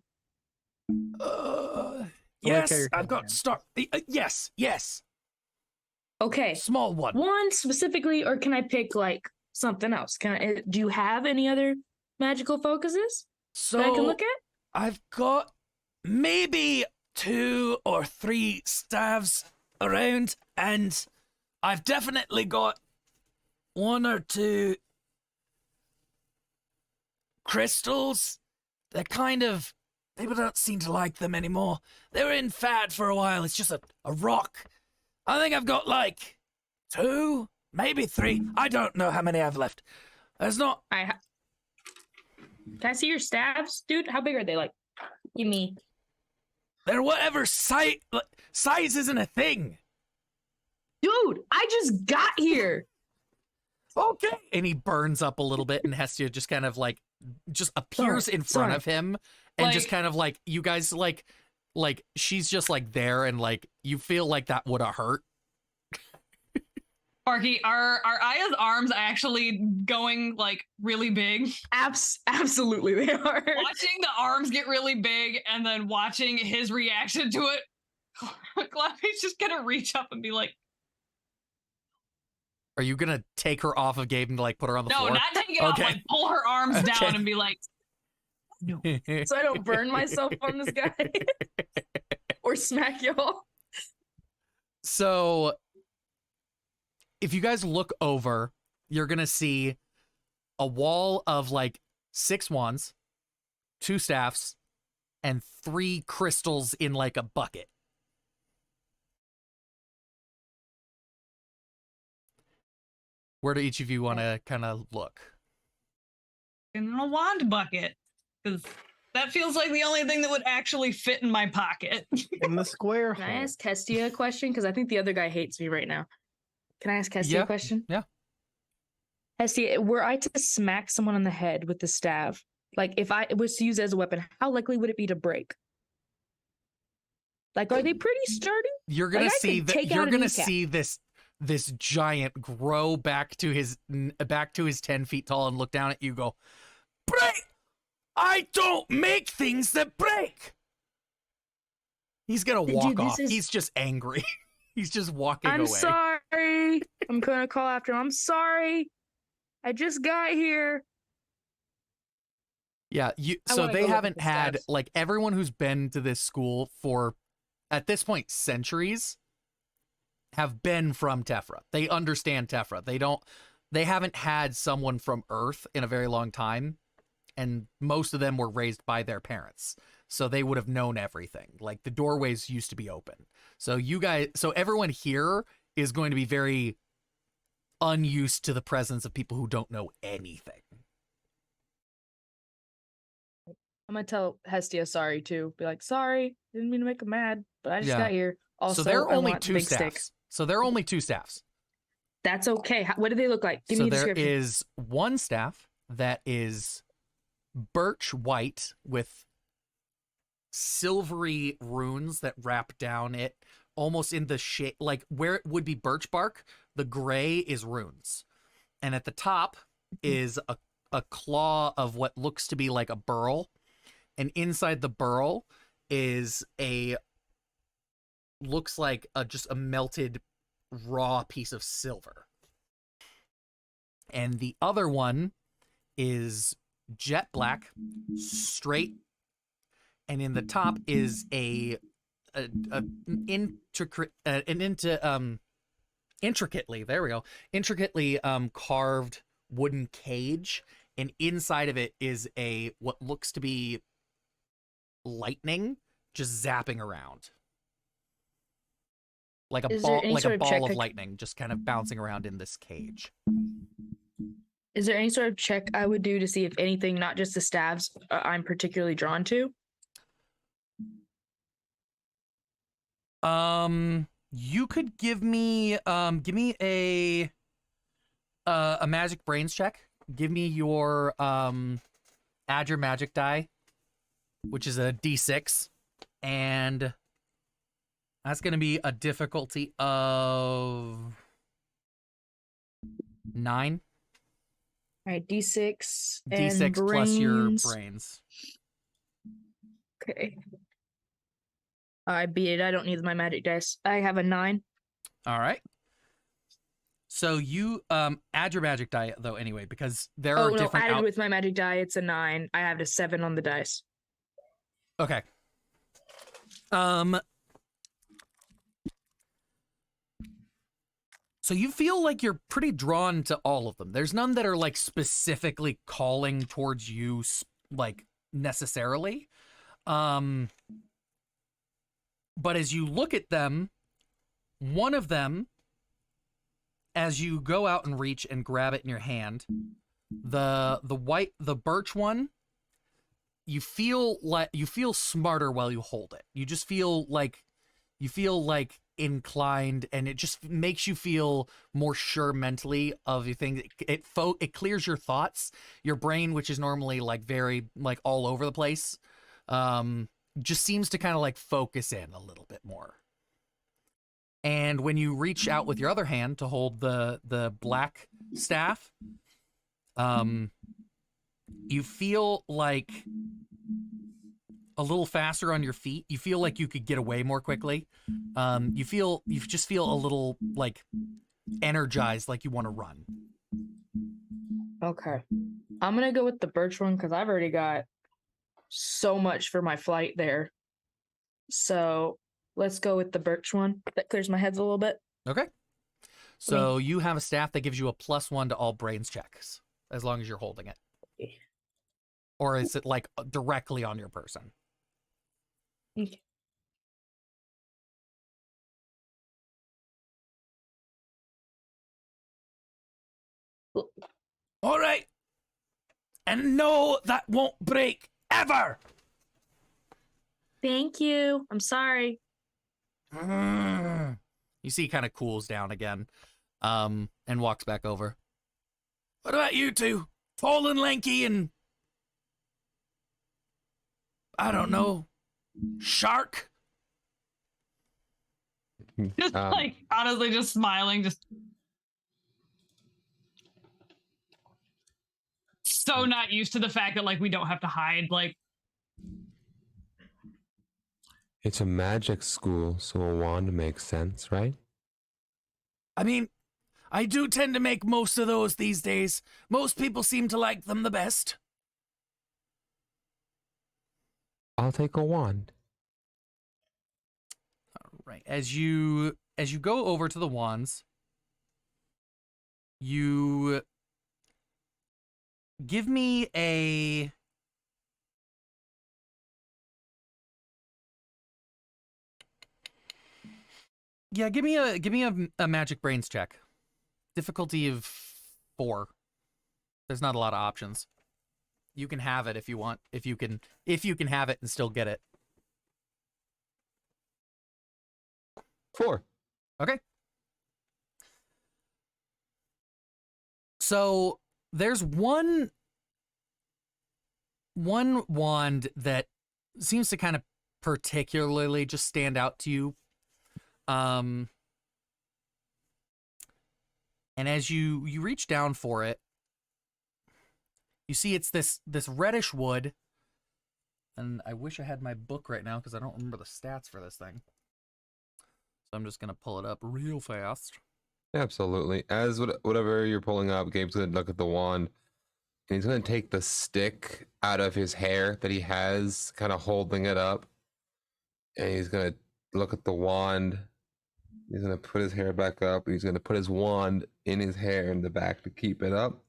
[SPEAKER 6] Yes, I've got start. Yes.
[SPEAKER 1] Okay.
[SPEAKER 6] Small one.
[SPEAKER 1] One specifically, or can I pick like something else? Do you have any other magical focuses
[SPEAKER 6] So
[SPEAKER 1] that I can look at?
[SPEAKER 6] I've got maybe 2 or 3 staves around, and I've definitely got 1 or 2 crystals. They're people don't seem to like them anymore. They were in fad for a while. It's just a rock. I think I've got like 2, maybe 3. I don't know how many I've left. There's not.
[SPEAKER 1] Can I see your staves, dude? How big are they? Like, give me.
[SPEAKER 6] They're whatever size isn't a thing.
[SPEAKER 1] Dude, I just got here.
[SPEAKER 6] Okay.
[SPEAKER 3] And he burns up a little bit, and Hestia just kind of like just appears in front of him, and just kind of like you guys like she's just like there, and like you feel like that would have hurt.
[SPEAKER 5] Sparky, are Aya's arms actually going like really big?
[SPEAKER 1] Absolutely, they are.
[SPEAKER 5] Watching the arms get really big and then watching his reaction to it, Clappy's just gonna reach up and be like,
[SPEAKER 3] Are you gonna take her off of Gabe and like put her on the floor?
[SPEAKER 5] no, not take it off, like pull her arms down and be like,
[SPEAKER 1] no. So I don't burn myself on this guy or smack y'all.
[SPEAKER 3] So if you guys look over, you're gonna see a wall of like 6 wands, 2 staffs, and 3 crystals in like a bucket. Where do each of you want to kind of look?
[SPEAKER 5] in a wand bucket, because that feels like the only thing that would actually fit in my pocket.
[SPEAKER 7] In the square
[SPEAKER 1] Can I
[SPEAKER 7] hole.
[SPEAKER 1] ask Hestia a question? Because I think the other guy hates me right now. Can I ask Hestia a question?
[SPEAKER 3] Yeah.
[SPEAKER 1] Hestia, were I to smack someone on the head with the staff, like if I was to use it as a weapon, how likely would it be to break? Like, are they pretty sturdy?
[SPEAKER 3] You're gonna
[SPEAKER 1] Like, I
[SPEAKER 3] see
[SPEAKER 1] could
[SPEAKER 3] that.
[SPEAKER 1] take
[SPEAKER 3] You're
[SPEAKER 1] out a
[SPEAKER 3] gonna
[SPEAKER 1] kneecap.
[SPEAKER 3] see this giant grow back to his 10 feet tall and look down at you. Go,
[SPEAKER 6] break! I don't make things that break!
[SPEAKER 3] he's gonna
[SPEAKER 1] Dude,
[SPEAKER 3] walk
[SPEAKER 1] this
[SPEAKER 3] off.
[SPEAKER 1] is-
[SPEAKER 3] He's just angry. He's just walking
[SPEAKER 1] I'm
[SPEAKER 3] away.
[SPEAKER 1] sorry. I'm gonna call after him. I'm sorry. I just got here.
[SPEAKER 3] Yeah,
[SPEAKER 1] I
[SPEAKER 3] so
[SPEAKER 1] wanna
[SPEAKER 3] they
[SPEAKER 1] go look at
[SPEAKER 3] haven't
[SPEAKER 1] the
[SPEAKER 3] had
[SPEAKER 1] steps.
[SPEAKER 3] like everyone who's been to this school for at this point centuries have been from Tephra. They understand Tephra. They haven't had someone from Earth in a very long time, and most of them were raised by their parents. So they would have known everything. Like the doorways used to be open. So everyone here is going to be very unused to the presence of people who don't know anything.
[SPEAKER 1] I'm gonna tell Hestia sorry too. Be like, sorry, didn't mean to make him mad, but I just
[SPEAKER 3] Yeah.
[SPEAKER 1] got here. Also,
[SPEAKER 3] So there are
[SPEAKER 1] I
[SPEAKER 3] only
[SPEAKER 1] want the
[SPEAKER 3] two
[SPEAKER 1] big
[SPEAKER 3] staffs.
[SPEAKER 1] stick.
[SPEAKER 3] So there are only two staffs.
[SPEAKER 1] That's okay. What do they look like? Give me a
[SPEAKER 3] there
[SPEAKER 1] description.
[SPEAKER 3] is one staff that is birch white with silvery runes that wrap down it almost in the shape, like where it would be birch bark, the gray is runes. And at the top is a claw of what looks to be like a burl. And inside the burl is looks like just a melted raw piece of silver. And the other one is jet black, straight, and in the top is intricately carved wooden cage, and inside of it is what looks to be lightning just zapping around. Like a ball of lightning just kind of bouncing around in this cage.
[SPEAKER 1] Is there any sort of check I would do to see if anything, not just the staves, I'm particularly drawn to?
[SPEAKER 3] You could give me a magic brains check. Give me your add your magic die, which is a D6, and that's going to be a difficulty of 9.
[SPEAKER 1] All right, D6
[SPEAKER 3] D6
[SPEAKER 1] and brains.
[SPEAKER 3] plus your brains.
[SPEAKER 1] Okay. I beat it. I don't need my magic dice. I have a 9.
[SPEAKER 3] All right. So you add your magic die though anyway, because there are different.
[SPEAKER 1] Added with my magic die, it's a 9. I have a 7 on the dice.
[SPEAKER 3] Okay. So you feel like you're pretty drawn to all of them. There's none that are like specifically calling towards you, like necessarily. But as you look at them, one of them, as you go out and reach and grab it in your hand, the birch one, you feel smarter while you hold it. You just feel like inclined, and it just makes you feel more sure mentally of your thing. It clears your thoughts. Your brain, which is normally like very like all over the place, just seems to kind of like focus in a little bit more. And when you reach out with your other hand to hold the black staff, you feel like a little faster on your feet. You feel like you could get away more quickly. You just feel a little like energized, like you want to run.
[SPEAKER 1] Okay. I'm going to go with the birch one because I've already got so much for my flight there. So let's go with the birch one. That clears my heads a little bit.
[SPEAKER 3] Okay. So you have a staff that gives you a +1 to all brains checks, as long as you're holding it. Or is it like directly on your person?
[SPEAKER 1] Okay.
[SPEAKER 6] All right. And no, that won't break ever.
[SPEAKER 1] Thank you. I'm sorry.
[SPEAKER 3] You see he kind of cools down again, and walks back over.
[SPEAKER 6] What about you two? Tall and lanky and... I don't know. Shark?
[SPEAKER 5] Just like honestly, just smiling, just so not used to the fact that like we don't have to hide. Like,
[SPEAKER 4] It's a magic school, so a wand makes sense, right?
[SPEAKER 6] I mean, I do tend to make most of those these days. Most people seem to like them the best.
[SPEAKER 4] I'll take a wand.
[SPEAKER 3] All right. As you as you go over to the wands, you give me a give me a magic brains check. Difficulty of 4. There's not a lot of options. You can have it if you want. If you can have it and still get it.
[SPEAKER 4] 4.
[SPEAKER 3] Okay. So there's one wand that seems to kind of particularly just stand out to you. And as you reach down for it, you see it's this reddish wood. And I wish I had my book right now because I don't remember the stats for this thing. So I'm just going to pull it up real fast.
[SPEAKER 4] Absolutely. As whatever you're pulling up, Gabe's going to look at the wand. And he's going to take the stick out of his hair that he has, kind of holding it up. And he's going to look at the wand. He's going to put his hair back up. He's going to put his wand in his hair in the back to keep it up.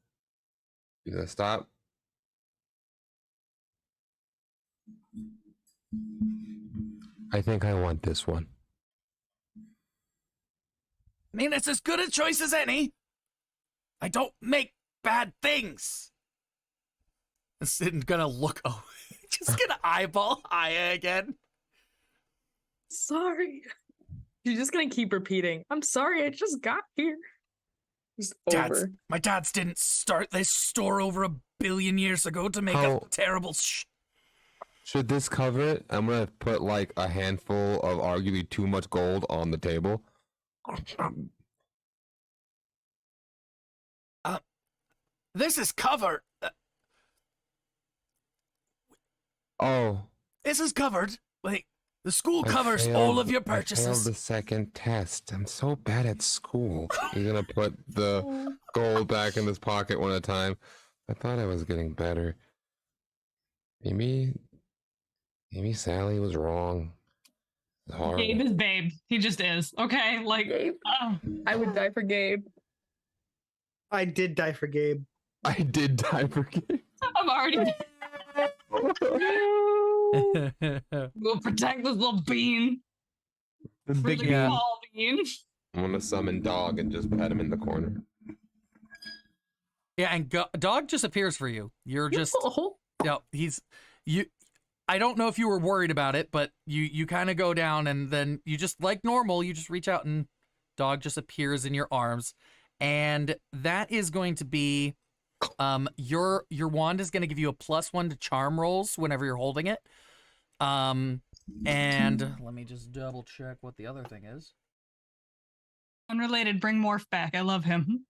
[SPEAKER 4] He's going to stop. I think I want this one.
[SPEAKER 6] I mean, it's as good a choice as any. I don't make bad things.
[SPEAKER 3] It's gonna look. Oh, just gonna eyeball Aya again.
[SPEAKER 1] Sorry. You're just gonna keep repeating. I'm sorry, I just got here. Just over.
[SPEAKER 6] My dads didn't start this store over 1 billion years ago to make a terrible
[SPEAKER 4] Should this cover it? I'm gonna put like a handful of arguably too much gold on the table.
[SPEAKER 6] This is covered.
[SPEAKER 4] Oh.
[SPEAKER 6] This is covered. Like, the school covers all of your
[SPEAKER 4] I
[SPEAKER 6] purchases.
[SPEAKER 4] failed the second test. I'm so bad at school. He's gonna put the gold back in his pocket one at a time. I thought I was getting better. Maybe Sally was wrong. Horrible.
[SPEAKER 5] Gabe is babe. He just is. Okay, like
[SPEAKER 1] I would die for Gabe.
[SPEAKER 7] I did die for Gabe.
[SPEAKER 4] I did die for Gabe.
[SPEAKER 5] I'm already. We'll protect this little bean.
[SPEAKER 7] The big
[SPEAKER 5] Really
[SPEAKER 7] bean.
[SPEAKER 5] small bean.
[SPEAKER 4] I'm gonna summon Dog and just pet him in the corner.
[SPEAKER 3] Yeah, and Dog just appears for you. You're just I don't know if you were worried about it, but you kind of go down and then you just, like normal, you just reach out and Dog just appears in your arms. And that is going to be your wand is going to give you a +1 to charm rolls whenever you're holding it. And let me just double check what the other thing is.
[SPEAKER 5] Unrelated, bring Morph back. I love him.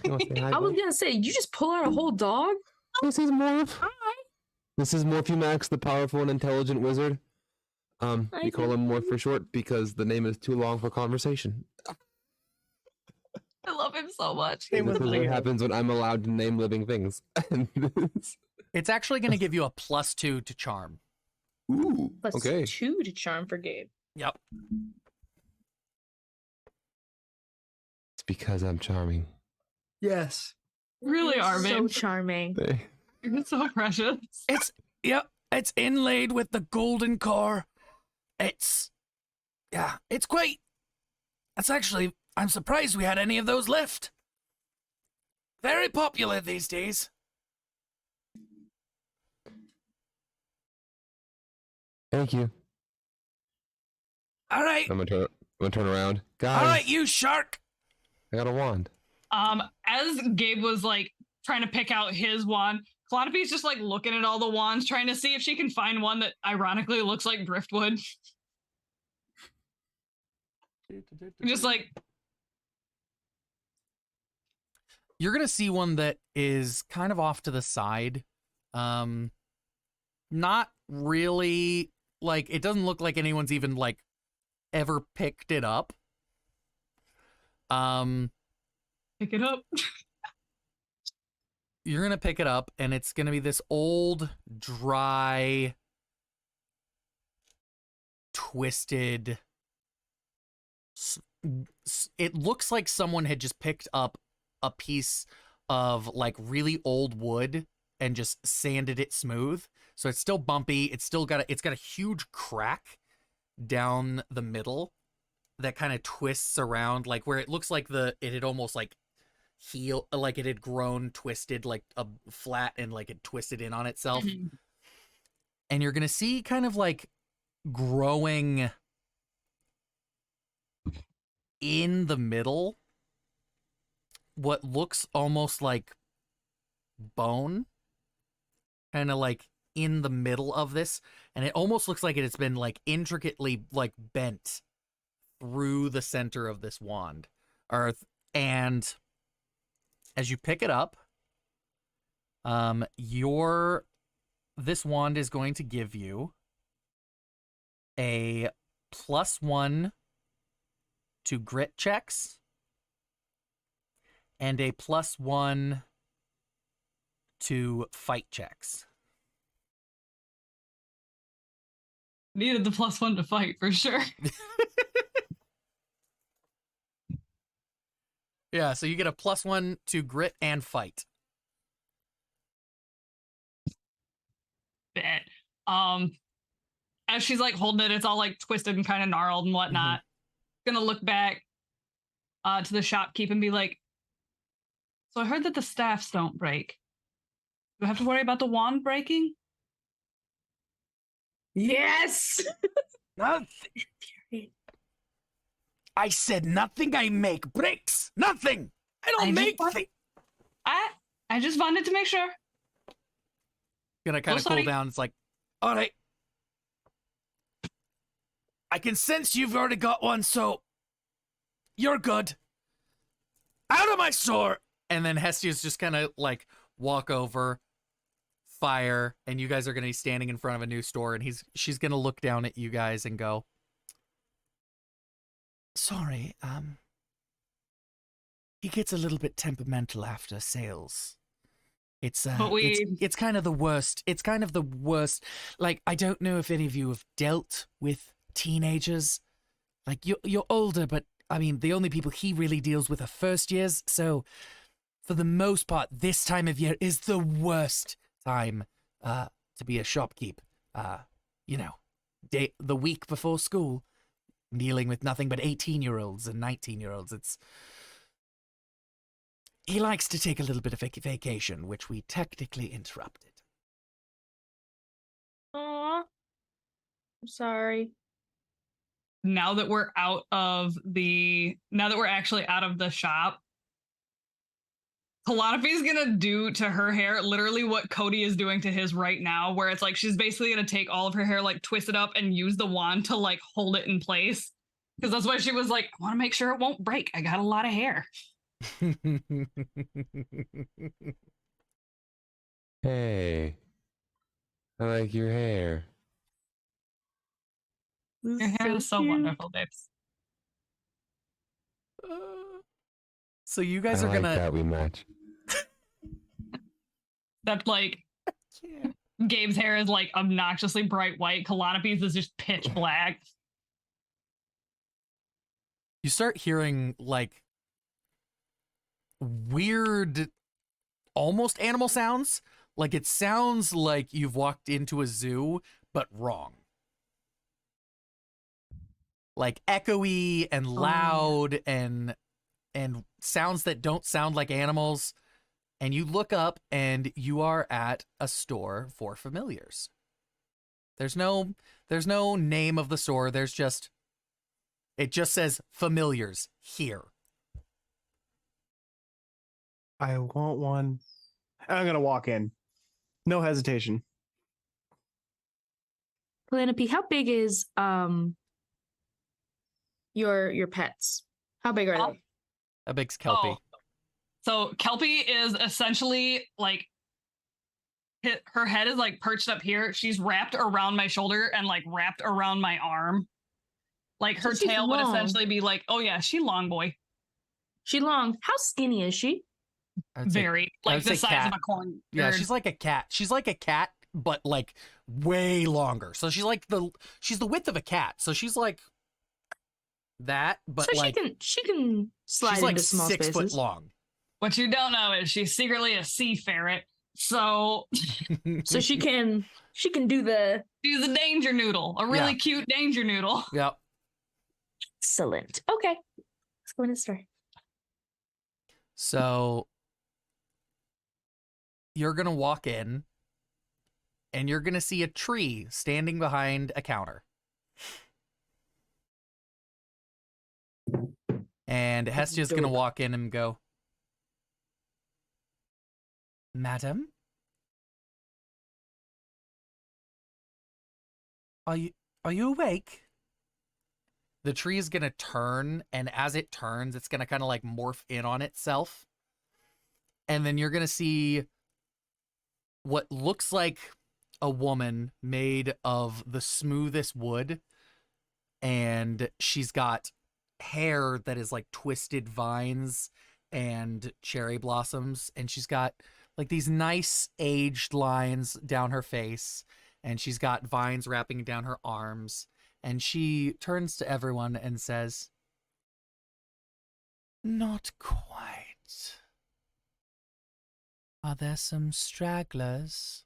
[SPEAKER 1] I was gonna say, you just pull out a whole dog?
[SPEAKER 4] This is Morph.
[SPEAKER 1] Hi.
[SPEAKER 4] This is Morphumax, the powerful and intelligent wizard. We call him Morph for short because the name is too long for conversation.
[SPEAKER 1] I love him so much.
[SPEAKER 4] This is what happens when I'm allowed to name living things.
[SPEAKER 3] It's actually going to give you a +2 to charm.
[SPEAKER 4] Ooh,
[SPEAKER 1] +2 to charm for Gabe.
[SPEAKER 3] Yep.
[SPEAKER 4] It's because I'm charming.
[SPEAKER 7] Yes.
[SPEAKER 5] Really are, babe.
[SPEAKER 1] So charming.
[SPEAKER 5] You're so precious.
[SPEAKER 6] It's inlaid with the golden core. It's quite. That's actually, I'm surprised we had any of those left. Very popular these days.
[SPEAKER 4] Thank you.
[SPEAKER 6] All right.
[SPEAKER 4] I'm gonna turn around. Guys.
[SPEAKER 6] All right, you shark.
[SPEAKER 4] I got a wand.
[SPEAKER 5] As Gabe was like trying to pick out his wand, Calliope's just like looking at all the wands, trying to see if she can find one that ironically looks like driftwood. Just like,
[SPEAKER 3] you're gonna see one that is kind of off to the side. Not really, like, it doesn't look like anyone's even like ever picked it up.
[SPEAKER 5] pick it up.
[SPEAKER 3] You're gonna pick it up and it's gonna be this old, dry, twisted it looks like someone had just picked up a piece of like really old wood and just sanded it smooth. So it's still bumpy. It's got a huge crack down the middle that kind of twists around, like where it looks like it had almost like like it had grown twisted, like a flat, and like it twisted in on itself. And you're gonna see kind of like growing in the middle what looks almost like bone, kind of like in the middle of this, and it almost looks like it's been like intricately like bent through the center of this wand. And as you pick it up, this wand is going to give you a +1 to grit checks and a +1 to fight checks.
[SPEAKER 5] Needed the +1 to fight for sure.
[SPEAKER 3] Yeah, so you get a +1 to grit and fight.
[SPEAKER 5] Bet. As she's like holding it, it's all like twisted and kind of gnarled and whatnot. Gonna look back to the shopkeep and be like, so I heard that the staffs don't break. Do I have to worry about the wand breaking?
[SPEAKER 1] Yes.
[SPEAKER 6] Nothing. I said nothing. I make bricks. Nothing. I don't make things.
[SPEAKER 5] I just wanted to make sure.
[SPEAKER 3] Gonna kind of cool down. It's like,
[SPEAKER 6] all right. I can sense you've already got one, so you're good. Out of my store.
[SPEAKER 3] And then Hestia's just gonna like walk over, fire, and you guys are gonna be standing in front of a new store, and she's gonna look down at you guys and go,
[SPEAKER 6] sorry, he gets a little bit temperamental after sales. It's it's kind of the worst. It's kind of the worst. Like, I don't know if any of you have dealt with teenagers. Like, you're older, but I mean, the only people he really deals with are first years. So, for the most part, this time of year is the worst time to be a shopkeep. You know, the week before school, dealing with nothing but 18-year-olds and 19-year-olds. He likes to take a little bit of vacation, which we technically interrupted.
[SPEAKER 1] Aw. I'm sorry.
[SPEAKER 5] Now that we're actually out of the shop, Kalanafi's gonna do to her hair literally what Cody is doing to his right now, where it's like she's basically gonna take all of her hair, like twist it up and use the wand to like hold it in place. Because that's why she was like, I want to make sure it won't break. I got a lot of hair.
[SPEAKER 4] Hey, I like your hair.
[SPEAKER 5] Your hair is so wonderful, babes.
[SPEAKER 3] So you guys
[SPEAKER 4] I
[SPEAKER 3] are
[SPEAKER 4] like
[SPEAKER 3] gonna.
[SPEAKER 4] that we match.
[SPEAKER 5] That like Gabe's hair is like obnoxiously bright white. Kalanafi's is just pitch black.
[SPEAKER 3] You start hearing like weird, almost animal sounds. Like it sounds like you've walked into a zoo, but wrong. Like echoey and loud and sounds that don't sound like animals. And you look up and you are at a store for familiars. There's no name of the store. It just says familiars here.
[SPEAKER 7] I want one. I'm gonna walk in. No hesitation.
[SPEAKER 1] Penelope, how big is your pets? How big are they?
[SPEAKER 3] How big's Kelpie?
[SPEAKER 5] Oh. So Kelpie is essentially like her head is like perched up here. She's wrapped around my shoulder and like wrapped around my arm. Like her
[SPEAKER 1] So she's
[SPEAKER 5] tail would
[SPEAKER 1] long.
[SPEAKER 5] essentially be like, oh yeah, she long boy.
[SPEAKER 1] She long. How skinny is she?
[SPEAKER 5] Very like the size
[SPEAKER 3] cat.
[SPEAKER 5] of a corn.
[SPEAKER 3] Yeah, she's like a cat. She's like a cat, but like way longer. So she's the width of a cat. So she's like that, but
[SPEAKER 1] so
[SPEAKER 3] like
[SPEAKER 1] she can slide
[SPEAKER 3] she's like
[SPEAKER 1] into small
[SPEAKER 3] 6 foot
[SPEAKER 1] spaces.
[SPEAKER 3] long.
[SPEAKER 5] What you don't know is she's secretly a sea ferret. So
[SPEAKER 1] So she can do the
[SPEAKER 5] she's a danger noodle, a really
[SPEAKER 3] Yeah.
[SPEAKER 5] cute danger noodle.
[SPEAKER 3] Yep.
[SPEAKER 1] excellent. Okay, let's go into the story.
[SPEAKER 3] So you're going to walk in and you're going to see a tree standing behind a counter. And Hestia's going to walk in and go, "Madam? Are you awake?" The tree is going to turn, and as it turns, it's going to kind of like morph in on itself. And then you're going to see what looks like a woman made of the smoothest wood, and she's got hair that is like twisted vines and cherry blossoms, and she's got like these nice aged lines down her face, and she's got vines wrapping down her arms, and she turns to everyone and says, "Not quite. Are there some stragglers?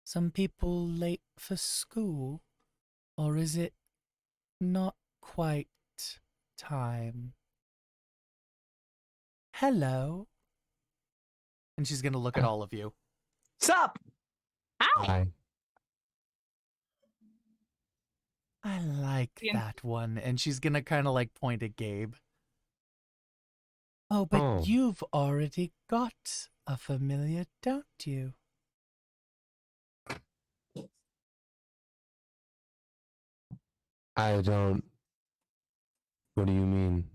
[SPEAKER 3] Some people late for school? Or is it not quite time? Hello." And she's going to look at all of you.
[SPEAKER 7] Sup?
[SPEAKER 4] Hi.
[SPEAKER 3] "I like
[SPEAKER 5] Yeah.
[SPEAKER 3] that one." And she's going to kind of like point at Gabe. "Oh, but
[SPEAKER 4] Oh.
[SPEAKER 3] you've already got a familiar, don't you?"
[SPEAKER 4] I don't. What do you mean?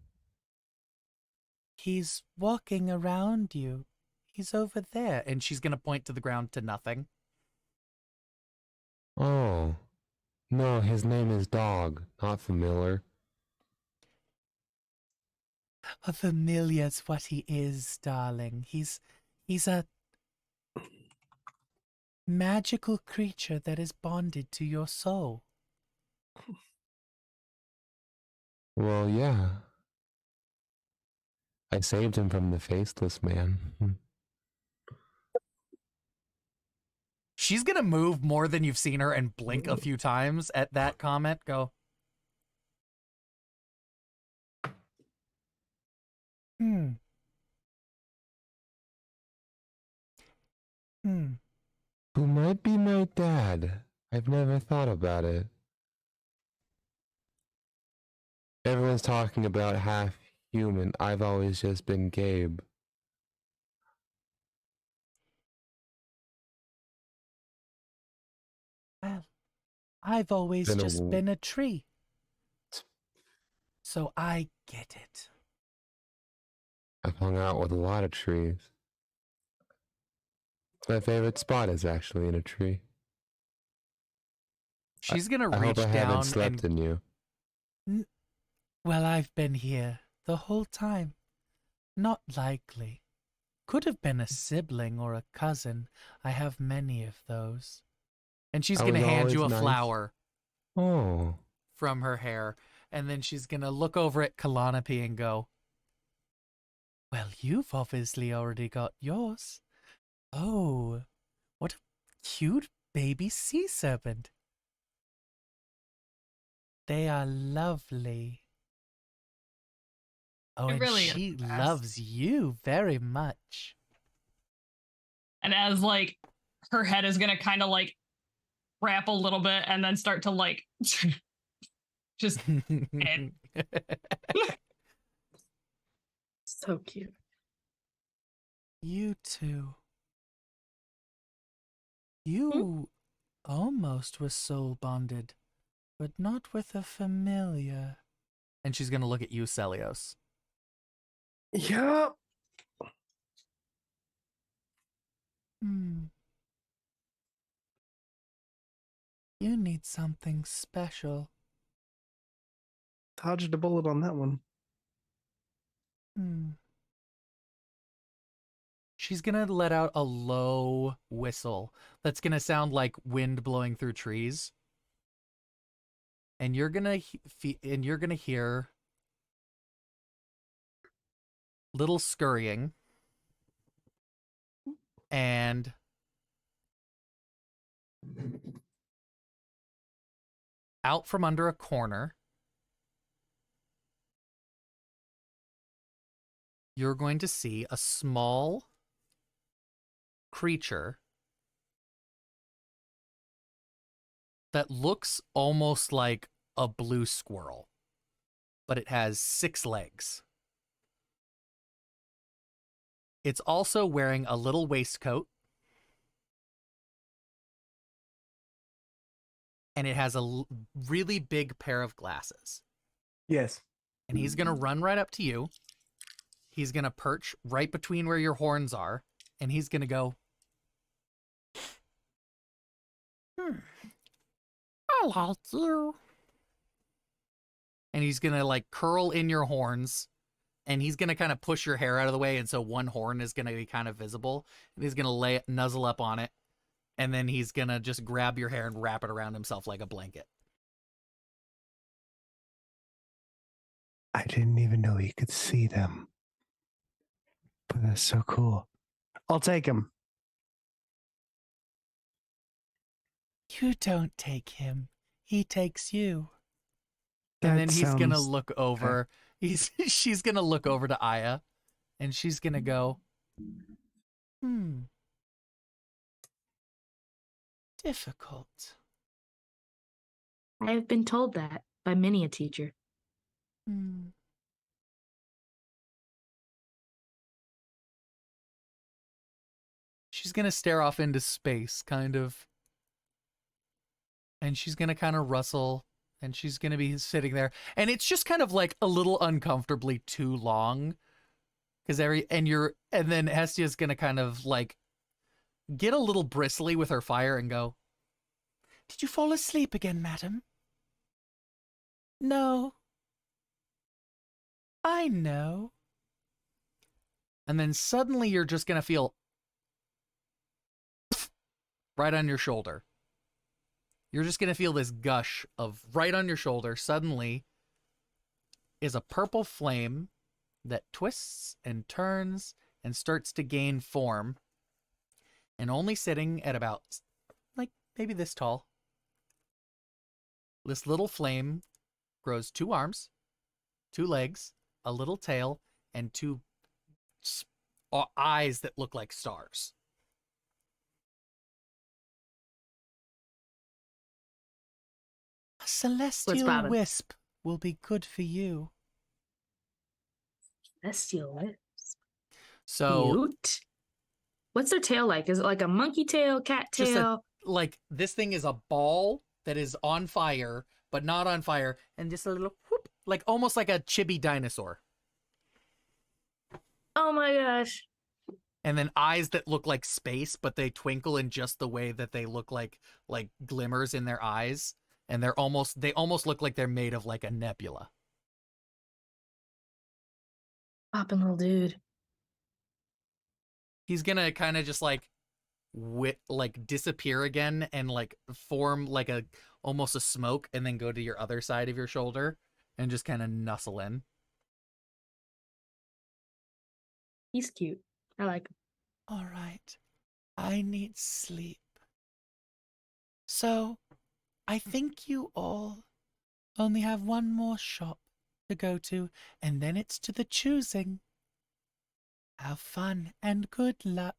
[SPEAKER 3] "He's walking around you. He's over there." And she's going to point to the ground to nothing.
[SPEAKER 4] Oh. No, his name is Dog, not Familiar.
[SPEAKER 3] "A familiar's what he is, darling. He's a magical creature that is bonded to your soul."
[SPEAKER 4] Well, yeah. I saved him from the faceless man.
[SPEAKER 3] She's gonna move more than you've seen her and blink a few times at that comment. Go, "Hmm. Hmm.
[SPEAKER 4] Who might be my dad? I've never thought about it. Everyone's talking about half human. I've always just been Gabe.
[SPEAKER 3] Well, I've always
[SPEAKER 4] Been a
[SPEAKER 3] just
[SPEAKER 4] w-
[SPEAKER 3] been a tree. So I get it."
[SPEAKER 4] I've hung out with a lot of trees. My favorite spot is actually in a tree.
[SPEAKER 3] She's gonna
[SPEAKER 4] I
[SPEAKER 3] reach
[SPEAKER 4] hope I haven't
[SPEAKER 3] down
[SPEAKER 4] slept
[SPEAKER 3] and.
[SPEAKER 4] in you.
[SPEAKER 3] "Well, I've been here the whole time. Not likely. Could have been a sibling or a cousin. I have many of those." And she's
[SPEAKER 4] I
[SPEAKER 3] gonna
[SPEAKER 4] was
[SPEAKER 3] hand you a
[SPEAKER 4] always nice.
[SPEAKER 3] flower
[SPEAKER 4] Oh.
[SPEAKER 3] from her hair, and then she's gonna look over at Kalanapi and go, "Well, you've obviously already got yours. Oh, what a cute baby sea serpent. They are lovely. Oh,
[SPEAKER 5] It
[SPEAKER 3] and
[SPEAKER 5] really is
[SPEAKER 3] she
[SPEAKER 5] the best.
[SPEAKER 3] loves you very much."
[SPEAKER 5] And as like her head is gonna kind of like wrap a little bit and then start to like just head.
[SPEAKER 1] So cute.
[SPEAKER 3] You too. You almost were soul bonded, but not with a familiar. And she's gonna look at you, Celios.
[SPEAKER 7] Yeah.
[SPEAKER 3] Hmm. You need something special.
[SPEAKER 7] Dodged a bullet on that one.
[SPEAKER 3] Hmm. She's gonna let out a low whistle that's gonna sound like wind blowing through trees. and you're gonna hear little scurrying and out from under a corner you're going to see a small creature that looks almost like a blue squirrel, but it has 6 legs. It's also wearing a little waistcoat, and it has a really big pair of glasses.
[SPEAKER 7] Yes.
[SPEAKER 3] And he's going to run right up to you. He's going to perch right between where your horns are, and he's going to go, I like you. And he's going to like curl in your horns, and he's going to kind of push your hair out of the way, and so one horn is going to be kind of visible, and he's going to lay it, nuzzle up on it, and then he's going to just grab your hair and wrap it around himself like a blanket.
[SPEAKER 2] I didn't even know he could see them. But that's so cool.
[SPEAKER 7] I'll take him.
[SPEAKER 3] You don't take him. He takes you.
[SPEAKER 2] That
[SPEAKER 3] And then he's going to
[SPEAKER 2] sounds-
[SPEAKER 3] look over. She's going to look over to Aya, and she's going to go, difficult.
[SPEAKER 1] I have been told that by many a teacher.
[SPEAKER 3] She's going to stare off into space, kind of. And she's going to kind of rustle, and she's going to be sitting there. And it's just kind of like a little uncomfortably too long. And then Hestia's going to kind of like get a little bristly with her fire and go, did you fall asleep again, madam? No. I know. And then suddenly you're just going to feel right on your shoulder. You're just going to feel this gush of right on your shoulder. Suddenly is a purple flame that twists and turns and starts to gain form. And only sitting at about, like, maybe this tall. This little flame grows 2 arms, 2 legs, a little tail, and 2 eyes that look like stars. A celestial wisp will be good for you.
[SPEAKER 1] Celestial wisp.
[SPEAKER 3] So,
[SPEAKER 1] cute. What's their tail like? Is it like a monkey tail, cat
[SPEAKER 3] just
[SPEAKER 1] tail?
[SPEAKER 3] like this thing is a ball that is on fire, but not on fire, and just a little whoop, like almost like a chibi dinosaur.
[SPEAKER 1] Oh my gosh.
[SPEAKER 3] And then eyes that look like space, but they twinkle in just the way that they look like glimmers in their eyes, and they almost look like they're made of like a nebula.
[SPEAKER 1] Poppin' little dude.
[SPEAKER 3] He's gonna kind of just like disappear again and like form like a almost a smoke, and then go to your other side of your shoulder and just kind of nuzzle in.
[SPEAKER 1] He's cute. I like him.
[SPEAKER 3] All right, I need sleep. So, I think you all only have one more shop to go to, and then it's to the choosing. Have fun and good luck.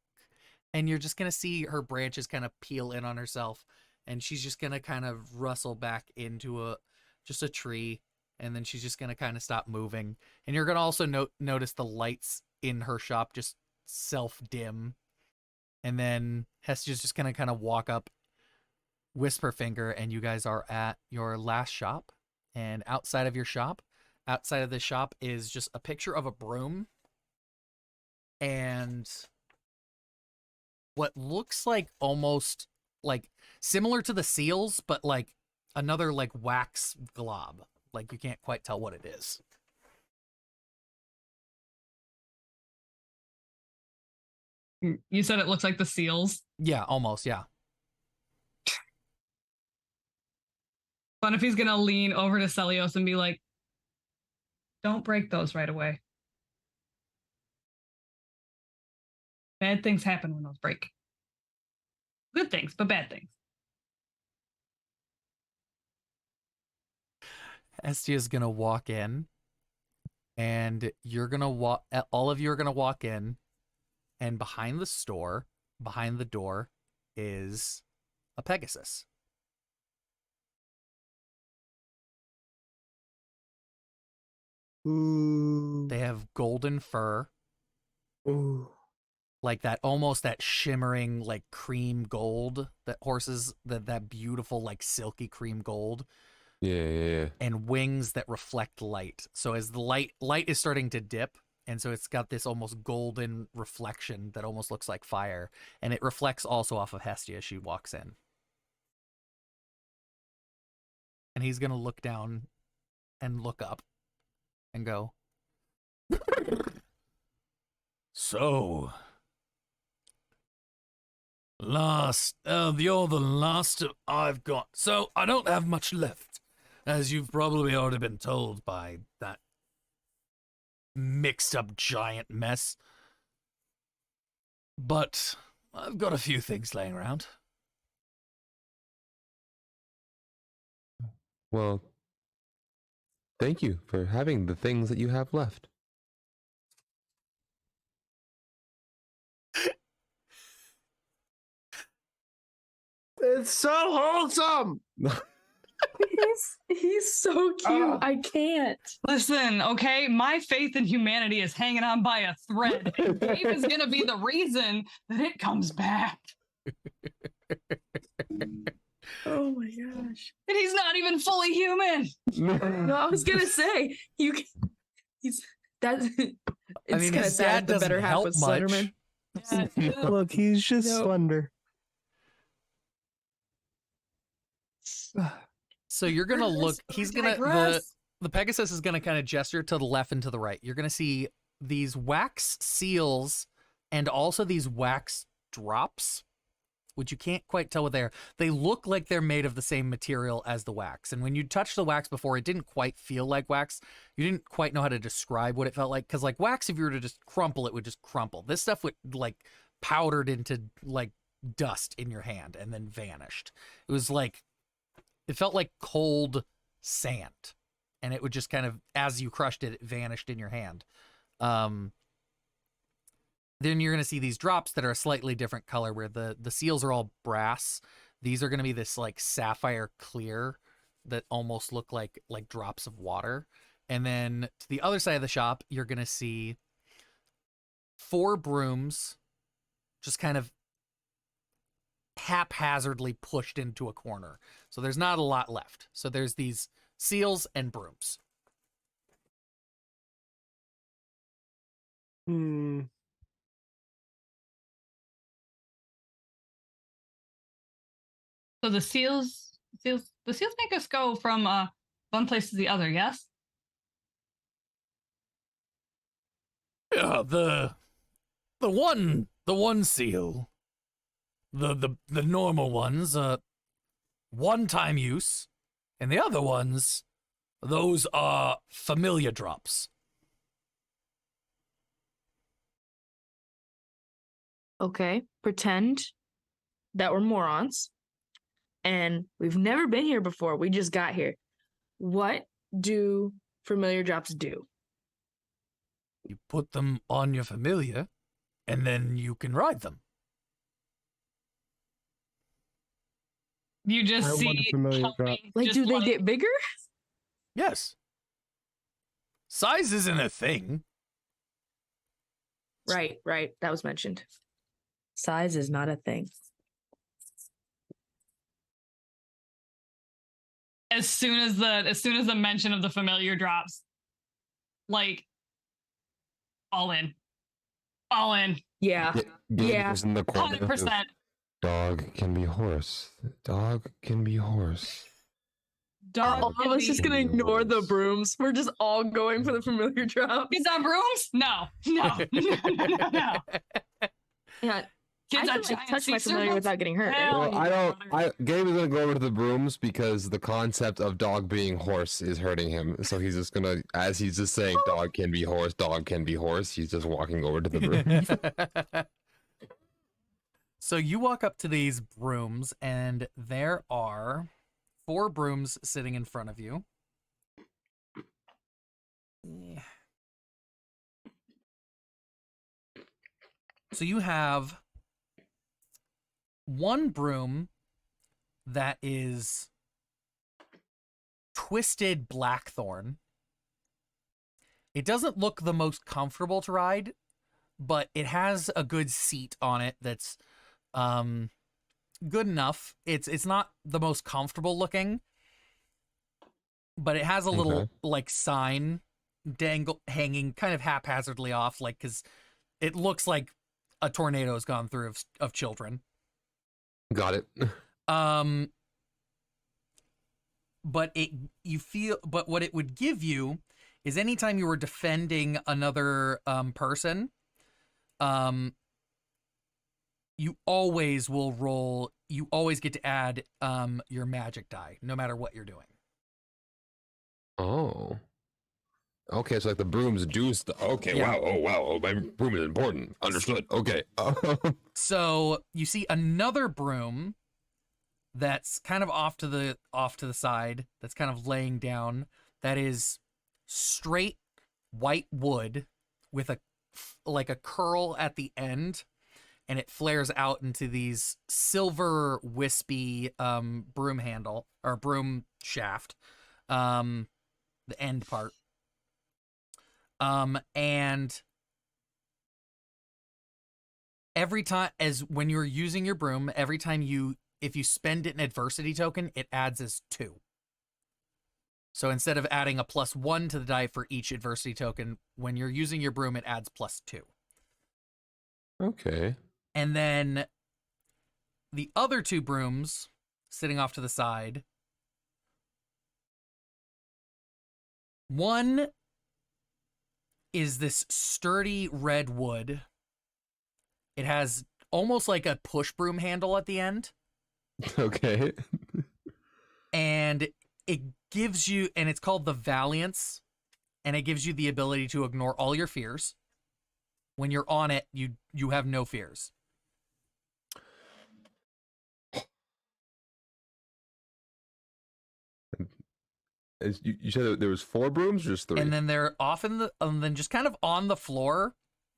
[SPEAKER 3] And you're just going to see her branches kind of peel in on herself, and she's just going to kind of rustle back into just a tree, and then she's just going to kind of stop moving. And you're going to also notice the lights in her shop just self-dim. And then Hestia's just going to kind of walk up, wisp her finger, and you guys are at your last shop. And outside of the shop is just a picture of a broom and what looks like almost like similar to the seals, but like another like wax glob. Like you can't quite tell what it is.
[SPEAKER 5] You said it looks like the seals.
[SPEAKER 3] Yeah, almost, yeah.
[SPEAKER 5] Bunify's gonna lean over to Celios and be like, don't break those right away. Bad things happen when those break. Good things, but bad things.
[SPEAKER 3] Estia's gonna walk in, and you're gonna walk. All of you are gonna walk in, and behind the door, is a Pegasus.
[SPEAKER 7] Ooh.
[SPEAKER 3] They have golden fur,
[SPEAKER 7] Ooh.
[SPEAKER 3] like that, almost that shimmering, like cream gold that horses, that beautiful, like silky cream gold.
[SPEAKER 4] Yeah.
[SPEAKER 3] And wings that reflect light. So as the light is starting to dip, and so it's got this almost golden reflection that almost looks like fire, and it reflects also off of Hestia as she walks in. And he's gonna look down and look up and go,
[SPEAKER 6] So, you're the last I've got. So, I don't have much left, as you've probably already been told by that mixed up giant mess. But I've got a few things laying around.
[SPEAKER 4] Well, thank you for having the things that you have left.
[SPEAKER 7] It's so wholesome.
[SPEAKER 1] He's so cute. I can't.
[SPEAKER 5] Listen, okay, my faith in humanity is hanging on by a thread. And Gabe is gonna be the reason that it comes back.
[SPEAKER 1] Oh my gosh.
[SPEAKER 5] And he's not even fully human.
[SPEAKER 1] No, I was gonna say he's that. It's
[SPEAKER 3] mean,
[SPEAKER 1] kind of
[SPEAKER 3] his
[SPEAKER 1] sad.
[SPEAKER 3] dad
[SPEAKER 1] The better
[SPEAKER 3] doesn't
[SPEAKER 1] half
[SPEAKER 3] help
[SPEAKER 1] was
[SPEAKER 3] much.
[SPEAKER 1] Slenderman.
[SPEAKER 7] Look, he's just
[SPEAKER 1] No.
[SPEAKER 7] slender.
[SPEAKER 3] so you're gonna look. He's gonna
[SPEAKER 5] digress.
[SPEAKER 3] the Pegasus is gonna kind of gesture to the left and to the right. You're gonna see these wax seals and also these wax drops, which you can't quite tell what they are. They look like they're made of the same material as the wax. And when you touched the wax before, it didn't quite feel like wax. You didn't quite know how to describe what it felt like. Because like wax, if you were to just crumple, it would just crumple. This stuff would like powdered into like dust in your hand and then vanished. It was like, it felt like cold sand. And it would just kind of, as you crushed it, it vanished in your hand. Then you're going to see these drops that are a slightly different color, where the seals are all brass. These are going to be this like sapphire clear that almost look like drops of water. And then to the other side of the shop, you're going to see 4 brooms just kind of haphazardly pushed into a corner. So there's not a lot left. So there's these seals and brooms.
[SPEAKER 5] So the seals make us go from one place to the other, yes?
[SPEAKER 6] Yeah, the one seal, the normal ones, one-time use, and the other ones, those are familiar drops.
[SPEAKER 1] Okay, pretend that we're morons and we've never been here before. We just got here. What do familiar drops do?
[SPEAKER 6] You put them on your familiar, and then you can ride them.
[SPEAKER 5] You just
[SPEAKER 7] I want a
[SPEAKER 5] see
[SPEAKER 7] familiar
[SPEAKER 5] Kelpie
[SPEAKER 7] drop.
[SPEAKER 1] Like,
[SPEAKER 5] just
[SPEAKER 1] do they get bigger?
[SPEAKER 6] Yes. Size isn't a thing.
[SPEAKER 1] Right. That was mentioned. Size is not a thing.
[SPEAKER 5] as soon as the mention of the familiar drops, like all in.
[SPEAKER 1] Yeah. Yeah.
[SPEAKER 4] Is in the corner.
[SPEAKER 5] 100%.
[SPEAKER 4] Dog can be horse. Dog can be horse.
[SPEAKER 5] Dog
[SPEAKER 1] All of us just gonna ignore the brooms. We're just all going for the familiar drop.
[SPEAKER 5] He's on brooms? No.
[SPEAKER 1] Yeah.
[SPEAKER 5] Kids
[SPEAKER 1] I
[SPEAKER 5] are
[SPEAKER 1] can like,
[SPEAKER 5] giant
[SPEAKER 1] touch my
[SPEAKER 5] sea
[SPEAKER 1] familiar
[SPEAKER 5] serpents?
[SPEAKER 1] without getting hurt.
[SPEAKER 5] Hell
[SPEAKER 1] Right?
[SPEAKER 4] Well,
[SPEAKER 5] yeah,
[SPEAKER 4] Gabe is gonna go over to the brooms because the concept of dog being horse is hurting him. So he's just gonna, as he's just saying, dog can be horse, dog can be horse. He's just walking over to the broom.
[SPEAKER 3] So you walk up to these brooms, and there are 4 brooms sitting in front of you. Yeah. So you have one broom that is twisted blackthorn. It doesn't look the most comfortable to ride, but it has a good seat on it that's good enough. It's not the most comfortable looking, but it has a little
[SPEAKER 4] Okay.
[SPEAKER 3] like sign hanging kind of haphazardly off, like, because it looks like a tornado has gone through of children.
[SPEAKER 4] Got it.
[SPEAKER 3] But what it would give you is anytime you were defending another person, you always get to add your magic die, no matter what you're doing.
[SPEAKER 4] Oh. Okay, so like the brooms do stuff. Okay,
[SPEAKER 3] Yeah.
[SPEAKER 4] wow. Oh, wow. Oh, my broom is important. Understood. Okay.
[SPEAKER 3] So you see another broom that's kind of off to the side, that's kind of laying down, that is straight white wood with a curl at the end, and it flares out into these silver wispy broom handle or broom shaft, the end part. And every time, as when you're using your broom, every time if you spend it an adversity token, it adds as 2. So instead of adding a +1 to the die for each adversity token, when you're using your broom, it adds +2.
[SPEAKER 4] Okay.
[SPEAKER 3] And then the other 2 brooms sitting off to the side, one is this sturdy red wood. It has almost like a push broom handle at the end.
[SPEAKER 4] Okay.
[SPEAKER 3] And it gives you, and it's called the Valiance, and it gives you the ability to ignore all your fears. When you're on it, you have no fears.
[SPEAKER 4] You said that there was 4 brooms, or just 3?
[SPEAKER 3] And then they're and then just kind of on the floor,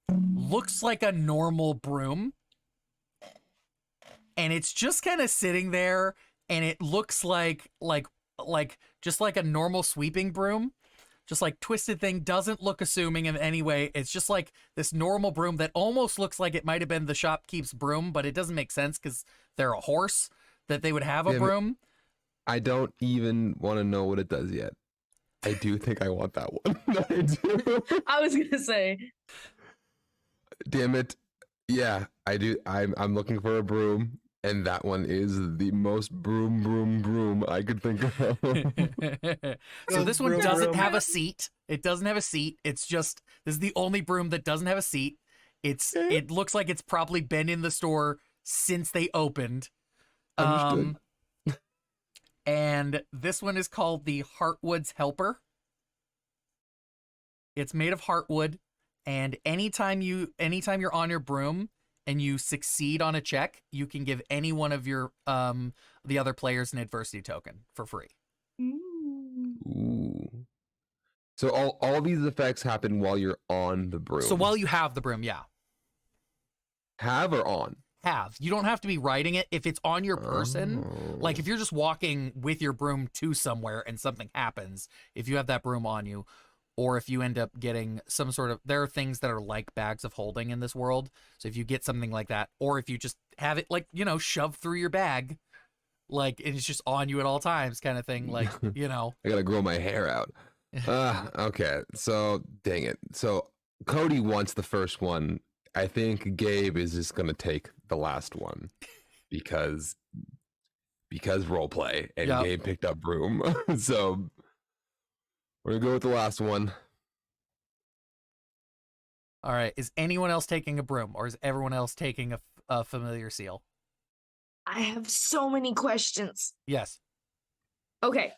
[SPEAKER 3] looks like a normal broom. And it's just kind of sitting there, and it looks like just like a normal sweeping broom. Just like twisted thing, doesn't look assuming in any way. It's just like this normal broom that almost looks like it might have been the shopkeep's broom, but it doesn't make sense because they're a horse that they would have a broom.
[SPEAKER 4] I don't even want to know what it does yet. I do think I want that one. I do.
[SPEAKER 1] I was gonna say.
[SPEAKER 4] Damn it. Yeah, I do. I'm looking for a broom, and that one is the most broom I could think of.
[SPEAKER 3] So this one
[SPEAKER 7] Broom,
[SPEAKER 3] doesn't
[SPEAKER 7] broom.
[SPEAKER 3] have a seat. It doesn't have a seat. It's just, this is the only broom that doesn't have a seat. It looks like it's probably been in the store since they opened.
[SPEAKER 4] Understood.
[SPEAKER 3] And this one is called the Heartwood's Helper. It's made of heartwood, and anytime you're on your broom and you succeed on a check, you can give any one of your the other players an adversity token for free.
[SPEAKER 4] Ooh. So all these effects happen while you're on the broom.
[SPEAKER 3] So while you have the broom, yeah.
[SPEAKER 4] Have or on?
[SPEAKER 3] Have. You don't have to be riding it. If it's on your person,
[SPEAKER 4] Oh.
[SPEAKER 3] like if you're just walking with your broom to somewhere and something happens, if you have that broom on you, or if you end up getting some sort of, there are things that are like bags of holding in this world. So if you get something like that, or if you just have it like, shoved through your bag, like it's just on you at all times kind of thing. Like,
[SPEAKER 4] I gotta grow my hair out. Okay. So dang it. So Cody wants the first one. I think Gabe is just gonna take the last one because roleplay, and
[SPEAKER 3] Yep.
[SPEAKER 4] Gabe picked up broom. So we're gonna go with the last one.
[SPEAKER 3] All right. Is anyone else taking a broom, or is everyone else taking familiar seal.
[SPEAKER 1] I have so many questions.
[SPEAKER 3] Yes.
[SPEAKER 1] Okay.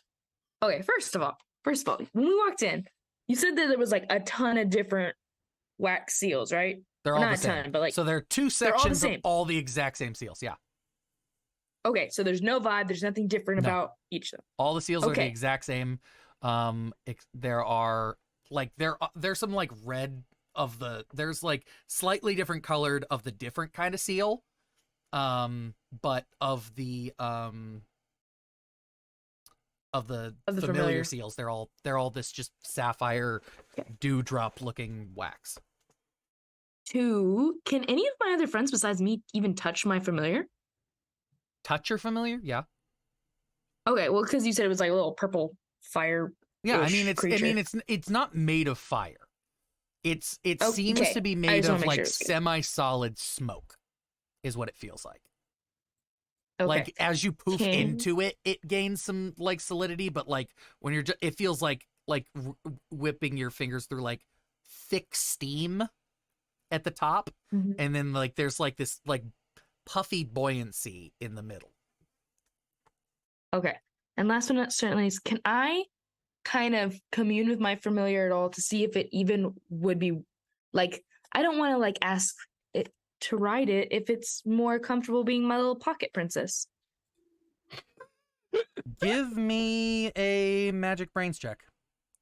[SPEAKER 1] First of all, when we walked in, you said that there was like a ton of different wax seals, right?
[SPEAKER 3] They're
[SPEAKER 1] Or
[SPEAKER 3] all
[SPEAKER 1] not
[SPEAKER 3] the
[SPEAKER 1] a
[SPEAKER 3] same.
[SPEAKER 1] ton, but like
[SPEAKER 3] so there are two
[SPEAKER 1] they're all the
[SPEAKER 3] sections of
[SPEAKER 1] same.
[SPEAKER 3] all the exact same seals. Yeah.
[SPEAKER 1] Okay, so there's no vibe. There's nothing different
[SPEAKER 3] No.
[SPEAKER 1] about each of them.
[SPEAKER 3] All the seals are the
[SPEAKER 1] Okay.
[SPEAKER 3] exact same. There are like there's some like red of there's like slightly different colored of the different kind of seal. But of the familiar seals, they're all this just sapphire dewdrop looking wax.
[SPEAKER 1] 2, can any of my other friends besides me even touch my familiar?
[SPEAKER 3] Touch your familiar? Yeah.
[SPEAKER 1] Okay, well, because you said it was like a little purple fire.
[SPEAKER 3] Yeah, I mean
[SPEAKER 1] creature.
[SPEAKER 3] it's not made of fire. It seems
[SPEAKER 1] Okay,
[SPEAKER 3] to be
[SPEAKER 1] I
[SPEAKER 3] made
[SPEAKER 1] just wanna
[SPEAKER 3] of
[SPEAKER 1] make
[SPEAKER 3] like
[SPEAKER 1] sure it's good.
[SPEAKER 3] semi-solid smoke, is what it feels like.
[SPEAKER 1] Okay.
[SPEAKER 3] Like as you poof
[SPEAKER 1] Can-
[SPEAKER 3] into it, it gains some like solidity, but like when you're it feels like whipping your fingers through like thick steam at the top,
[SPEAKER 1] Mhm.
[SPEAKER 3] and then like there's like this like puffy buoyancy in the middle.
[SPEAKER 1] Okay. And last but not certainly least, can I kind of commune with my familiar at all to see if it even would be like, I don't want to like ask it to ride it if it's more comfortable being my little pocket princess.
[SPEAKER 3] Give me a magic brains check.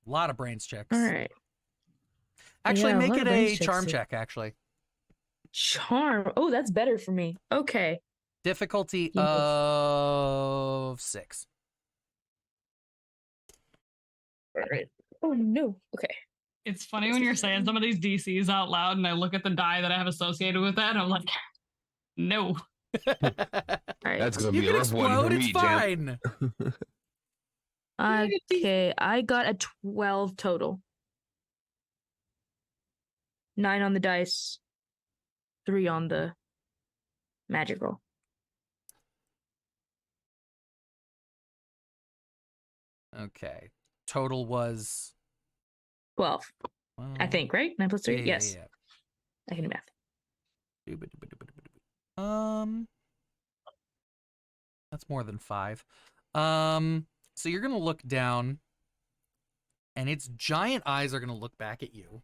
[SPEAKER 3] A lot of brains checks.
[SPEAKER 1] All right.
[SPEAKER 3] Actually,
[SPEAKER 1] Yeah, a
[SPEAKER 3] make
[SPEAKER 1] lot
[SPEAKER 3] it
[SPEAKER 1] of
[SPEAKER 3] a
[SPEAKER 1] brains checks
[SPEAKER 3] charm
[SPEAKER 1] here.
[SPEAKER 3] check, actually.
[SPEAKER 1] Charm. Oh, that's better for me. Okay.
[SPEAKER 3] Difficulty
[SPEAKER 1] Yes.
[SPEAKER 3] of 6.
[SPEAKER 1] All right. Oh no. Okay.
[SPEAKER 5] It's funny when you're saying some of these DCs out loud, and I look at the die that I have associated with that, and I'm like, no.
[SPEAKER 1] All right.
[SPEAKER 4] That's gonna
[SPEAKER 3] You
[SPEAKER 4] be a
[SPEAKER 3] can
[SPEAKER 4] rough one for
[SPEAKER 3] explode, it's
[SPEAKER 4] me, Jan.
[SPEAKER 3] fine.
[SPEAKER 1] Okay, I got a 12 total. 9 on the dice, 3 on the magic roll.
[SPEAKER 3] Okay. Total was
[SPEAKER 1] 12, I think, right? 9 plus 3? Yes.
[SPEAKER 3] Yeah.
[SPEAKER 1] I can do math.
[SPEAKER 3] That's more than 5. So you're gonna look down, and its giant eyes are gonna look back at you,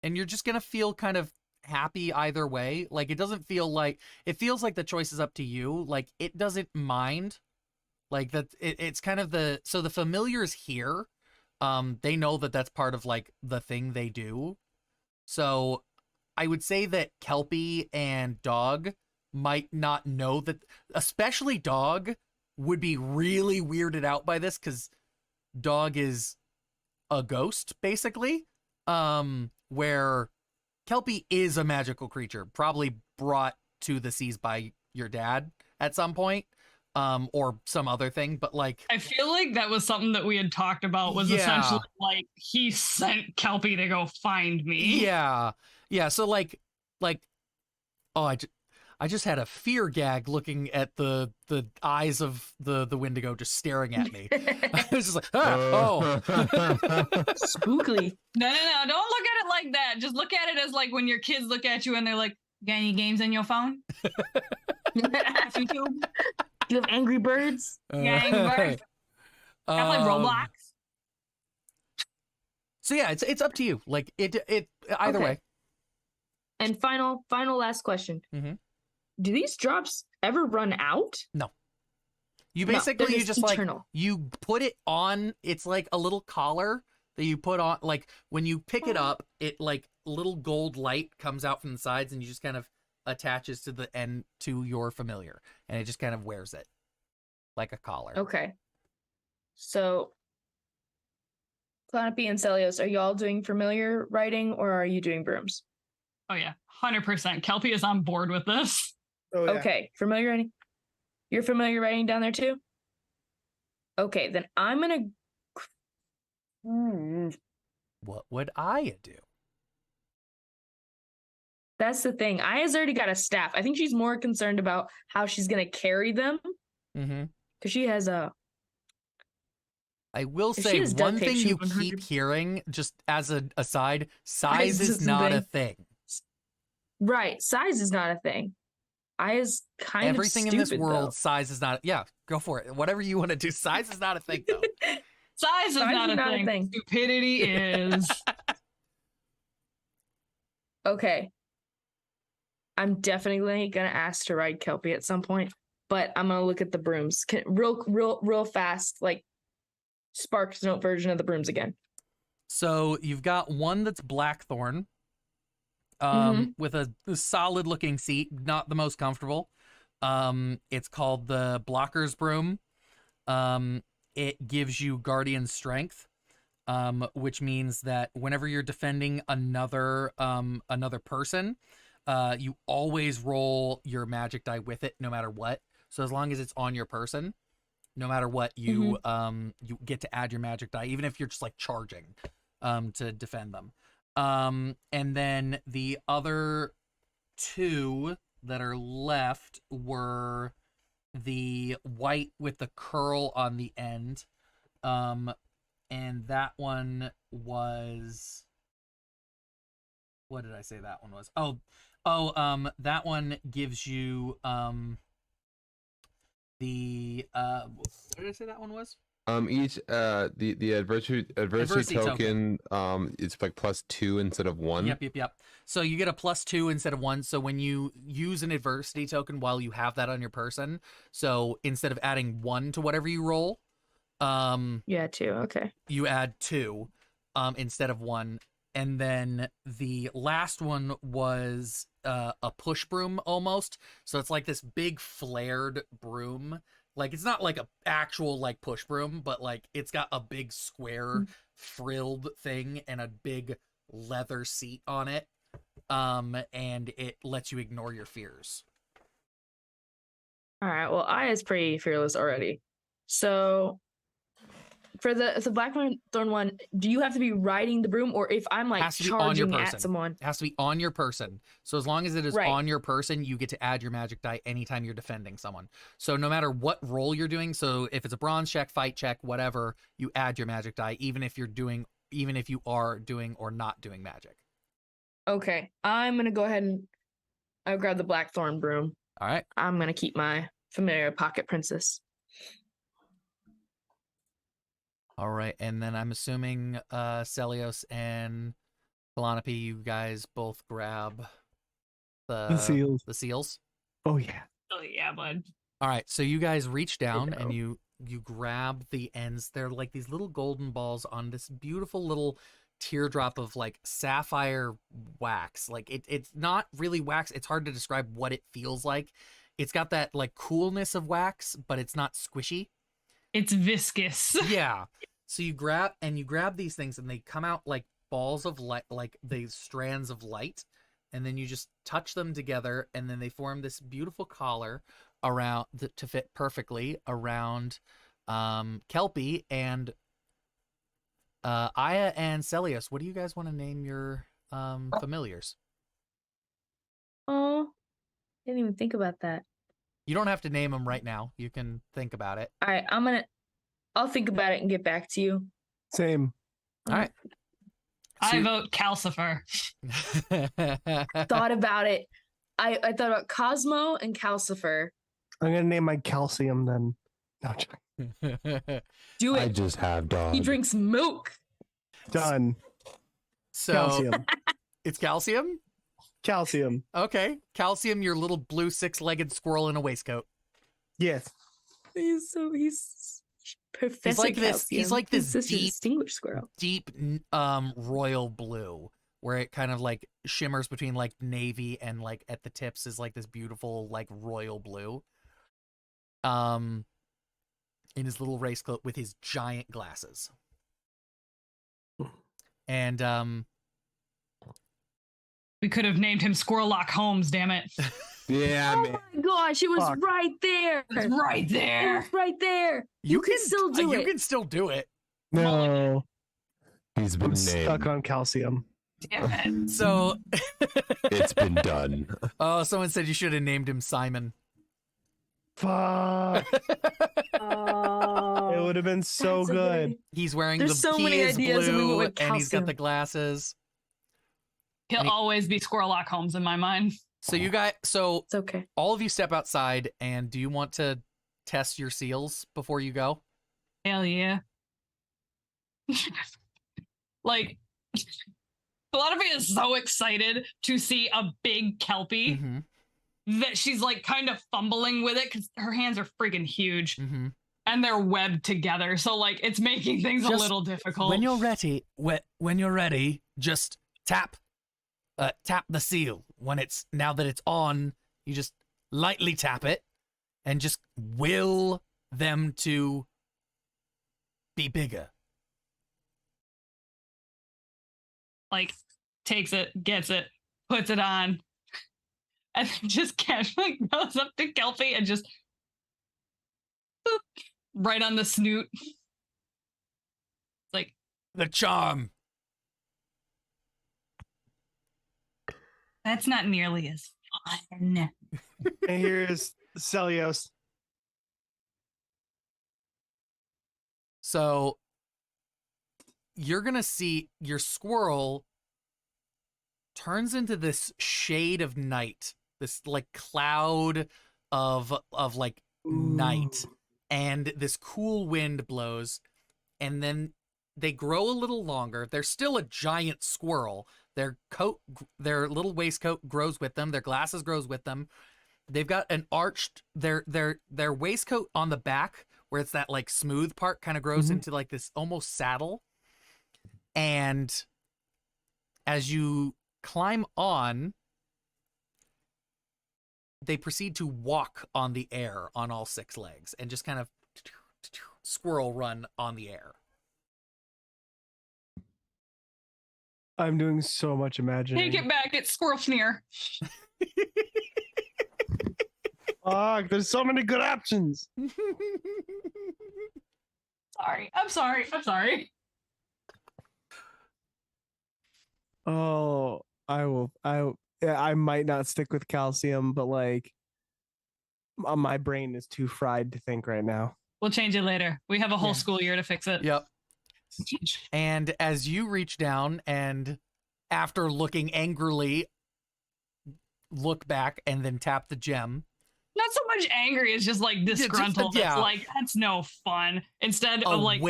[SPEAKER 3] and you're just gonna feel kind of happy either way. Like it doesn't feel like it feels like the choice is up to you. Like it doesn't mind. Like that, it's kind of the familiars here. They know that that's part of like the thing they do. So I would say that Kelpie and Dog might not know that, especially Dog would be really weirded out by this because Dog is a ghost, basically. Where Kelpie is a magical creature, probably brought to the seas by your dad at some point. Or some other thing, but like
[SPEAKER 5] I feel like that was something that we had talked about was essentially like he sent Kelpie to go find me.
[SPEAKER 3] Yeah. So like oh, I just had a fear gag looking at the eyes of the Wendigo just staring at me. I was just like, oh.
[SPEAKER 1] Spookily.
[SPEAKER 5] No, don't look at it like that. Just look at it as like when your kids look at you and they're like, "Got any games on your phone? YouTube?
[SPEAKER 1] Do you have Angry Birds?
[SPEAKER 5] Yeah, Angry Birds. I play Roblox."
[SPEAKER 3] So yeah, it's up to you. Like it either
[SPEAKER 1] Okay.
[SPEAKER 3] way.
[SPEAKER 1] And final last question.
[SPEAKER 3] Mhm.
[SPEAKER 1] Do these drops ever run out?
[SPEAKER 3] You
[SPEAKER 1] No,
[SPEAKER 3] basically
[SPEAKER 1] they're
[SPEAKER 3] you
[SPEAKER 1] just
[SPEAKER 3] just
[SPEAKER 1] eternal.
[SPEAKER 3] like you put it on. It's like a little collar that you put on. Like when you pick it up, it like little gold light comes out from the sides, and you just kind of attaches to the end to your familiar, and it just kind of wears it like a collar.
[SPEAKER 1] Okay. So, Clanapy and Celios, are y'all doing familiar writing or are you doing brooms?
[SPEAKER 5] Oh yeah, 100%. Kelpie is on board with this.
[SPEAKER 7] Oh, yeah.
[SPEAKER 1] Okay, familiar writing. You're familiar writing down there too? Okay, then I'm gonna.
[SPEAKER 3] What would Aya do?
[SPEAKER 1] That's the thing. Aya's already got a staff. I think she's more concerned about how she's gonna carry them
[SPEAKER 3] Mm-hmm.
[SPEAKER 1] because she has a.
[SPEAKER 3] I will
[SPEAKER 1] If she
[SPEAKER 3] say
[SPEAKER 1] has duct
[SPEAKER 3] one
[SPEAKER 1] tape,
[SPEAKER 3] thing
[SPEAKER 1] she
[SPEAKER 3] you
[SPEAKER 1] 100
[SPEAKER 3] keep hearing, just as an aside, size is
[SPEAKER 1] isn't
[SPEAKER 3] not
[SPEAKER 1] a
[SPEAKER 3] a thing.
[SPEAKER 1] Right. Size is not a thing. Aya's kind
[SPEAKER 3] Everything
[SPEAKER 1] of
[SPEAKER 3] in this
[SPEAKER 1] stupid,
[SPEAKER 3] world, size is not. Yeah, go for it. Whatever you want to do, size is not a thing though.
[SPEAKER 5] Size is not a thing. Stupidity is.
[SPEAKER 1] Okay. I'm definitely gonna ask to ride Kelpie at some point, but I'm gonna look at the brooms. Real fast, like Sparks Note version of the brooms again.
[SPEAKER 3] So you've got one that's Blackthorn, with a solid looking seat, not the most comfortable. It's called the Blocker's Broom. It gives you Guardian Strength, which means that whenever you're defending another person, you always roll your magic die with it, no matter what. So as long as it's on your person, no matter what, you you get to add your magic die, even if you're just like charging to defend them. And then the other two that are left were the white with the curl on the end. And that one was, what did I say that one was? That one gives you the what did I say that one was?
[SPEAKER 4] Each the adversity token it's like +2 instead of 1.
[SPEAKER 3] Yep. So you get a +2 instead of 1. So when you use an adversity token while you have that on your person, so instead of adding 1 to whatever you roll,
[SPEAKER 1] 2. Okay.
[SPEAKER 3] you add 2 instead of 1. And then the last one was a push broom almost. So it's like this big flared broom. Like, it's not like a actual like push broom, but like it's got a big square frilled thing and a big leather seat on it. And it lets you ignore your fears.
[SPEAKER 1] All right. Well, Aya's pretty fearless already. So for the Blackthorn one, do you have to be riding the broom, or if I'm like charging at someone?
[SPEAKER 3] It has to be on your person. So as long as it is on your person, you get to add your magic die anytime you're defending someone. So no matter what role you're doing, so if it's a bronze check, fight check, whatever, you add your magic die, even if you are doing or not doing magic.
[SPEAKER 1] Okay. I'm gonna go ahead and I'll grab the Blackthorn broom.
[SPEAKER 3] All right.
[SPEAKER 1] I'm gonna keep my familiar pocket princess.
[SPEAKER 3] All right, and then I'm assuming Celios and Kalanopi, you guys both grab the
[SPEAKER 7] seals.
[SPEAKER 3] The seals.
[SPEAKER 7] Oh yeah.
[SPEAKER 5] Oh yeah, bud.
[SPEAKER 3] All right, so you guys reach down and you grab the ends. They're like these little golden balls on this beautiful little teardrop of like sapphire wax. Like it's not really wax. It's hard to describe what it feels like. It's got that like coolness of wax, but it's not squishy.
[SPEAKER 5] It's viscous.
[SPEAKER 3] Yeah. So you grab these things and they come out like balls of light, like these strands of light, and then you just touch them together and then they form this beautiful collar around to fit perfectly around Kelpie and Aya and Celios. What do you guys want to name your familiars?
[SPEAKER 1] Oh, didn't even think about that.
[SPEAKER 3] You don't have to name them right now. You can think about it.
[SPEAKER 1] All right, I'll think about it and get back to you.
[SPEAKER 7] Same.
[SPEAKER 3] All right.
[SPEAKER 5] I vote Calcifer.
[SPEAKER 1] Thought about it. I thought about Cosmo and Calcifer.
[SPEAKER 7] I'm gonna name my calcium then. No,
[SPEAKER 1] Do it.
[SPEAKER 4] I just have dog.
[SPEAKER 1] He drinks milk.
[SPEAKER 7] done.
[SPEAKER 3] So
[SPEAKER 7] Calcium.
[SPEAKER 3] it's calcium?
[SPEAKER 7] Calcium.
[SPEAKER 3] Okay. Calcium, your little blue 6-legged squirrel in a waistcoat.
[SPEAKER 7] Yes.
[SPEAKER 1] He's Professor
[SPEAKER 3] like this-
[SPEAKER 1] Calcium.
[SPEAKER 3] he's like this
[SPEAKER 1] such a
[SPEAKER 3] deep-
[SPEAKER 1] distinguished squirrel.
[SPEAKER 3] Deep royal blue, where it kind of like shimmers between like navy and like at the tips is like this beautiful like royal blue. In his little race coat with his giant glasses. And
[SPEAKER 5] We could have named him Squirrellock Holmes, damn it.
[SPEAKER 4] Yeah,
[SPEAKER 1] Oh
[SPEAKER 4] man.
[SPEAKER 1] my gosh, it was
[SPEAKER 7] Fuck.
[SPEAKER 1] right there.
[SPEAKER 5] It's right
[SPEAKER 1] It
[SPEAKER 5] there.
[SPEAKER 1] was right there. You can still do it.
[SPEAKER 3] You can still do it.
[SPEAKER 7] No.
[SPEAKER 4] He's been
[SPEAKER 7] I'm
[SPEAKER 4] named.
[SPEAKER 7] stuck on calcium.
[SPEAKER 5] Damn it.
[SPEAKER 3] So
[SPEAKER 4] It's been done.
[SPEAKER 3] oh, someone said you should have named him Simon.
[SPEAKER 7] Fuck.
[SPEAKER 1] Oh,
[SPEAKER 7] It would have been so
[SPEAKER 1] that's a
[SPEAKER 7] good.
[SPEAKER 3] He's wearing
[SPEAKER 1] There's so
[SPEAKER 3] he
[SPEAKER 1] many
[SPEAKER 3] is
[SPEAKER 1] ideas and we
[SPEAKER 3] blue
[SPEAKER 1] went with
[SPEAKER 3] and he's got
[SPEAKER 1] calcium.
[SPEAKER 3] the glasses.
[SPEAKER 5] He'll
[SPEAKER 3] Any-
[SPEAKER 5] always be Squirrellock Holmes in my mind.
[SPEAKER 3] So you guys, so
[SPEAKER 1] It's okay.
[SPEAKER 3] all of you step outside, and do you want to test your seals before you go?
[SPEAKER 5] Hell yeah. Like, Philosophy is so excited to see a big Kelpie
[SPEAKER 3] Mm-hmm.
[SPEAKER 5] that she's like kind of fumbling with it because her hands are freaking huge
[SPEAKER 3] Mm-hmm.
[SPEAKER 5] and they're webbed together. So like it's making things a
[SPEAKER 3] Just
[SPEAKER 5] little difficult.
[SPEAKER 3] When you're ready, just tap the seal. Now that it's on, you just lightly tap it and just will them to be bigger.
[SPEAKER 5] Like takes it, gets it, puts it on, and then just casually goes up to Kelpie and just boop, right on the snoot. It's like,
[SPEAKER 3] The charm.
[SPEAKER 5] that's not nearly as fun.
[SPEAKER 7] And here's Celios.
[SPEAKER 3] So you're gonna see your squirrel turns into this shade of night, this like cloud of like night, and this cool wind blows, and then they grow a little longer. They're still a giant squirrel. Their little waistcoat grows with them. Their glasses grows with them. They've got an arched their waistcoat on the back where it's that like smooth part kind of grows into like this almost saddle. And as you climb on, they proceed to walk on the air on all 6 legs and just kind of squirrel run on the air.
[SPEAKER 7] I'm doing so much imagining.
[SPEAKER 5] Take it back, it's Squirrel Sneer.
[SPEAKER 7] Fuck, there's so many good options.
[SPEAKER 5] I'm sorry.
[SPEAKER 7] Oh, I might not stick with calcium, but like my brain is too fried to think right now.
[SPEAKER 5] We'll change it later. We have a whole
[SPEAKER 7] Yeah.
[SPEAKER 5] school year to fix it.
[SPEAKER 3] Yep. And as you reach down and after looking angrily, look back and then tap the gem.
[SPEAKER 5] Not so much angry, it's just like disgruntled.
[SPEAKER 3] yeah.
[SPEAKER 5] It's like, that's no fun. Instead of like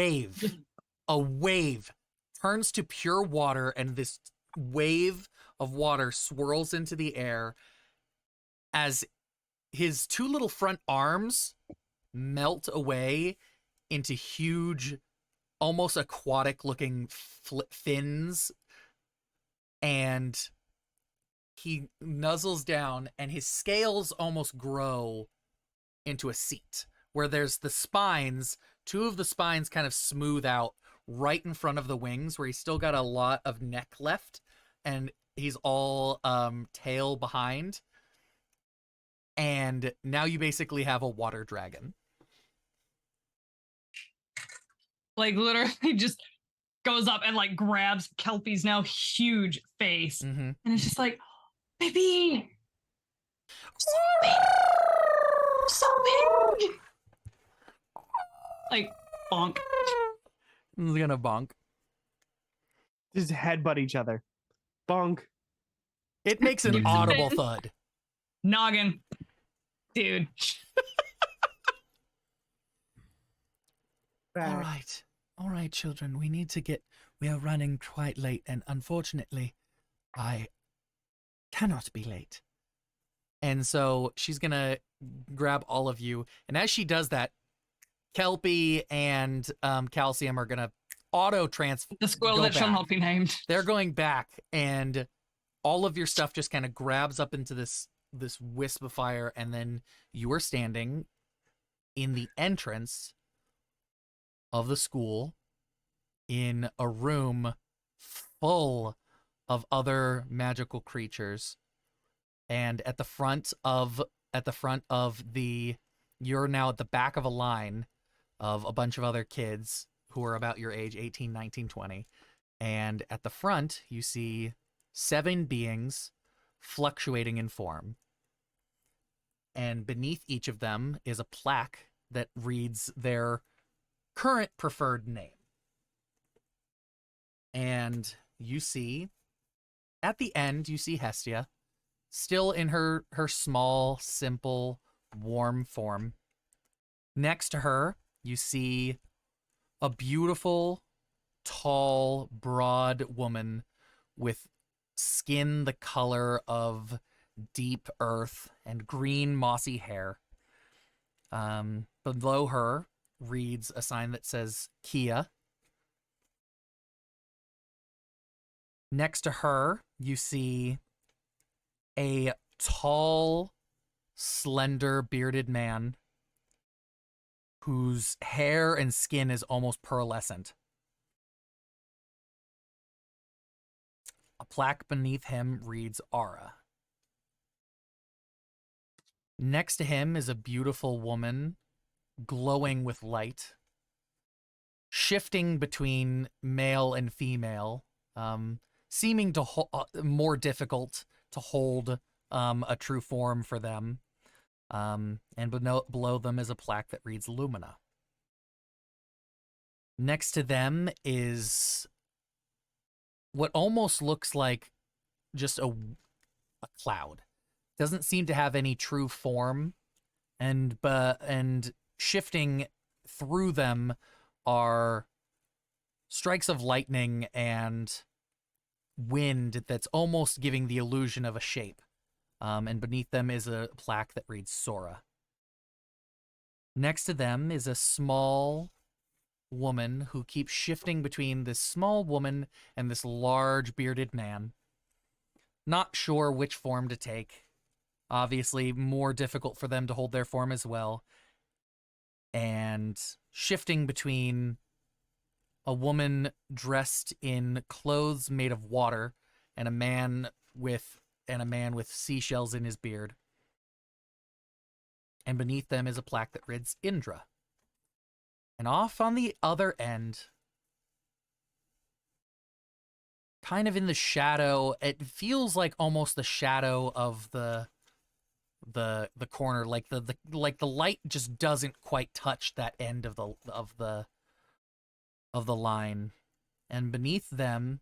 [SPEAKER 3] A wave turns to pure water, and this wave of water swirls into the air as his 2 little front arms melt away into huge, almost aquatic looking fins, and he nuzzles down and his scales almost grow into a seat where there's the spines. 2 of the spines kind of smooth out right in front of the wings, where he's still got a lot of neck left and he's all tail behind. And now you basically have a water dragon.
[SPEAKER 5] like literally just goes up and like grabs Kelpie's now huge face.
[SPEAKER 3] Mm-hmm.
[SPEAKER 5] And it's just like, baby. So big. Like, bonk.
[SPEAKER 3] He's gonna bonk.
[SPEAKER 7] Just headbutt each other. Bonk.
[SPEAKER 3] It makes an
[SPEAKER 5] You
[SPEAKER 3] audible
[SPEAKER 5] spin.
[SPEAKER 3] thud.
[SPEAKER 5] Noggin. Dude.
[SPEAKER 3] All right, children. We are running quite late, and unfortunately, I cannot be late. And so she's gonna grab all of you, and as she does that, Kelpie and Calcium are gonna auto transfer.
[SPEAKER 5] The squirrel
[SPEAKER 3] Go
[SPEAKER 5] that shall
[SPEAKER 3] back.
[SPEAKER 5] not be named.
[SPEAKER 3] They're going back, and all of your stuff just kind of grabs up into this wisp of fire, and then you are standing in the entrance of the school in a room full of other magical creatures. And at the front of you're now at the back of a line of a bunch of other kids who are about your age, 18, 19, 20. And at the front, you see 7 beings fluctuating in form. And beneath each of them is a plaque that reads their current preferred name. And you see at the end, you see Hestia, still in her small, simple, warm form. Next to her, you see a beautiful, tall, broad woman with skin the color of deep earth and green, mossy hair. Below her reads a sign that says Kia. Next to her, you see a tall, slender, bearded man whose hair and skin is almost pearlescent. A plaque beneath him reads Aura. Next to him is a beautiful woman, glowing with light, shifting between male and female, seeming to more difficult to hold a true form for them. And below them is a plaque that reads Lumina. Next to them is what almost looks like just a cloud. Doesn't seem to have any true form, and shifting through them are strikes of lightning and wind that's almost giving the illusion of a shape. And beneath them is a plaque that reads Sora. Next to them is a small woman who keeps shifting between this small woman and this large bearded man. Not sure which form to take. Obviously, more difficult for them to hold their form as well. And shifting between a woman dressed in clothes made of water and a man with seashells in his beard. And beneath them is a plaque that reads Indra. And off on the other end, kind of in the shadow, it feels like almost the shadow of the corner, like the light just doesn't quite touch that end of the line. And beneath them,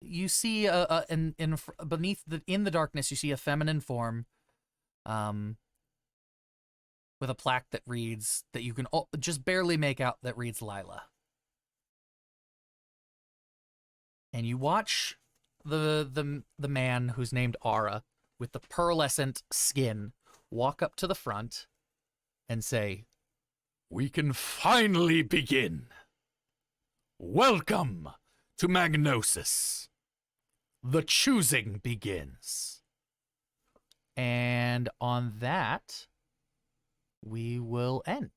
[SPEAKER 3] you see in the darkness, you see a feminine form, with a plaque that reads, that you can just barely make out, that reads Lila. And you watch the man who's named Aura with the pearlescent skin walk up to the front and say, "We can finally begin. Welcome to Magnosis. The choosing begins." And on that, we will end.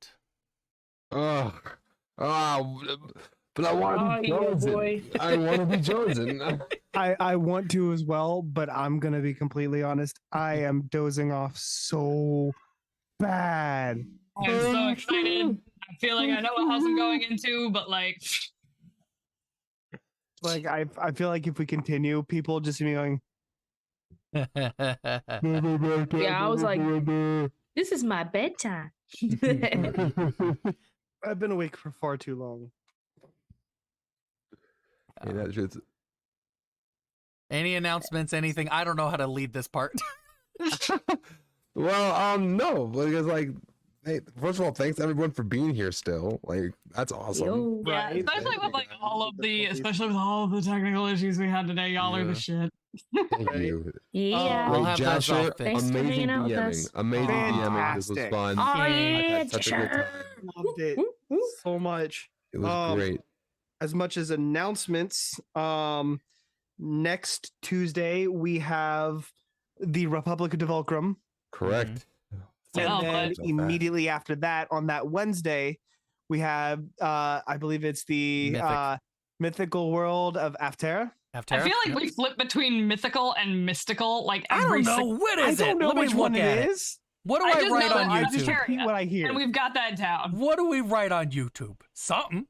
[SPEAKER 4] But I want to be chosen. I want to be chosen.
[SPEAKER 7] I want to as well, but I'm going to be completely honest. I am dozing off so bad.
[SPEAKER 5] I'm so excited. I feel like I know what house I'm going into, but like
[SPEAKER 7] I feel like if we continue, people just be going,
[SPEAKER 1] Yeah, I was like, this is my bedtime.
[SPEAKER 7] I've been awake for far too long.
[SPEAKER 4] Hey, that shit's...
[SPEAKER 3] Any announcements, anything? I don't know how to lead this part.
[SPEAKER 4] Well, no, because like, hey, first of all, thanks everyone for being here still. Like, that's awesome.
[SPEAKER 1] Yo.
[SPEAKER 5] yeah,
[SPEAKER 7] Right.
[SPEAKER 5] especially with like especially with all of the technical issues we had today, y'all are the shit.
[SPEAKER 4] Thank you.
[SPEAKER 1] Yeah.
[SPEAKER 3] We'll
[SPEAKER 4] Great
[SPEAKER 3] have those
[SPEAKER 4] Jasher,
[SPEAKER 3] off
[SPEAKER 1] Thanks for
[SPEAKER 4] amazing
[SPEAKER 1] hanging out with
[SPEAKER 4] DMing.
[SPEAKER 1] us.
[SPEAKER 4] Amazing DMing. This was
[SPEAKER 7] Fantastic.
[SPEAKER 4] fun.
[SPEAKER 1] Oh,
[SPEAKER 4] I
[SPEAKER 1] yeah,
[SPEAKER 4] had such a good time.
[SPEAKER 7] Loved it so much.
[SPEAKER 4] It was great.
[SPEAKER 7] As much as announcements, next Tuesday we have the Republic of Devulcrum.
[SPEAKER 4] Correct.
[SPEAKER 5] Yeah,
[SPEAKER 7] And then
[SPEAKER 5] but-
[SPEAKER 7] immediately after that, on that Wednesday, we have I believe it's the mythical world of Aftera.
[SPEAKER 5] I feel like we flip between mythical and mystical like
[SPEAKER 3] I
[SPEAKER 5] every
[SPEAKER 3] don't know. What is
[SPEAKER 7] I don't
[SPEAKER 3] it?
[SPEAKER 7] know
[SPEAKER 3] Let me
[SPEAKER 7] which
[SPEAKER 3] look
[SPEAKER 7] one
[SPEAKER 3] at
[SPEAKER 7] it
[SPEAKER 3] it.
[SPEAKER 7] is.
[SPEAKER 3] What do
[SPEAKER 5] I
[SPEAKER 3] I
[SPEAKER 5] just
[SPEAKER 3] write
[SPEAKER 5] know
[SPEAKER 3] on
[SPEAKER 5] that
[SPEAKER 7] I
[SPEAKER 5] it's
[SPEAKER 7] just
[SPEAKER 3] YouTube?
[SPEAKER 5] Terry.
[SPEAKER 7] repeat what I hear.
[SPEAKER 5] and we've got that down.
[SPEAKER 3] What do we write on YouTube? Something.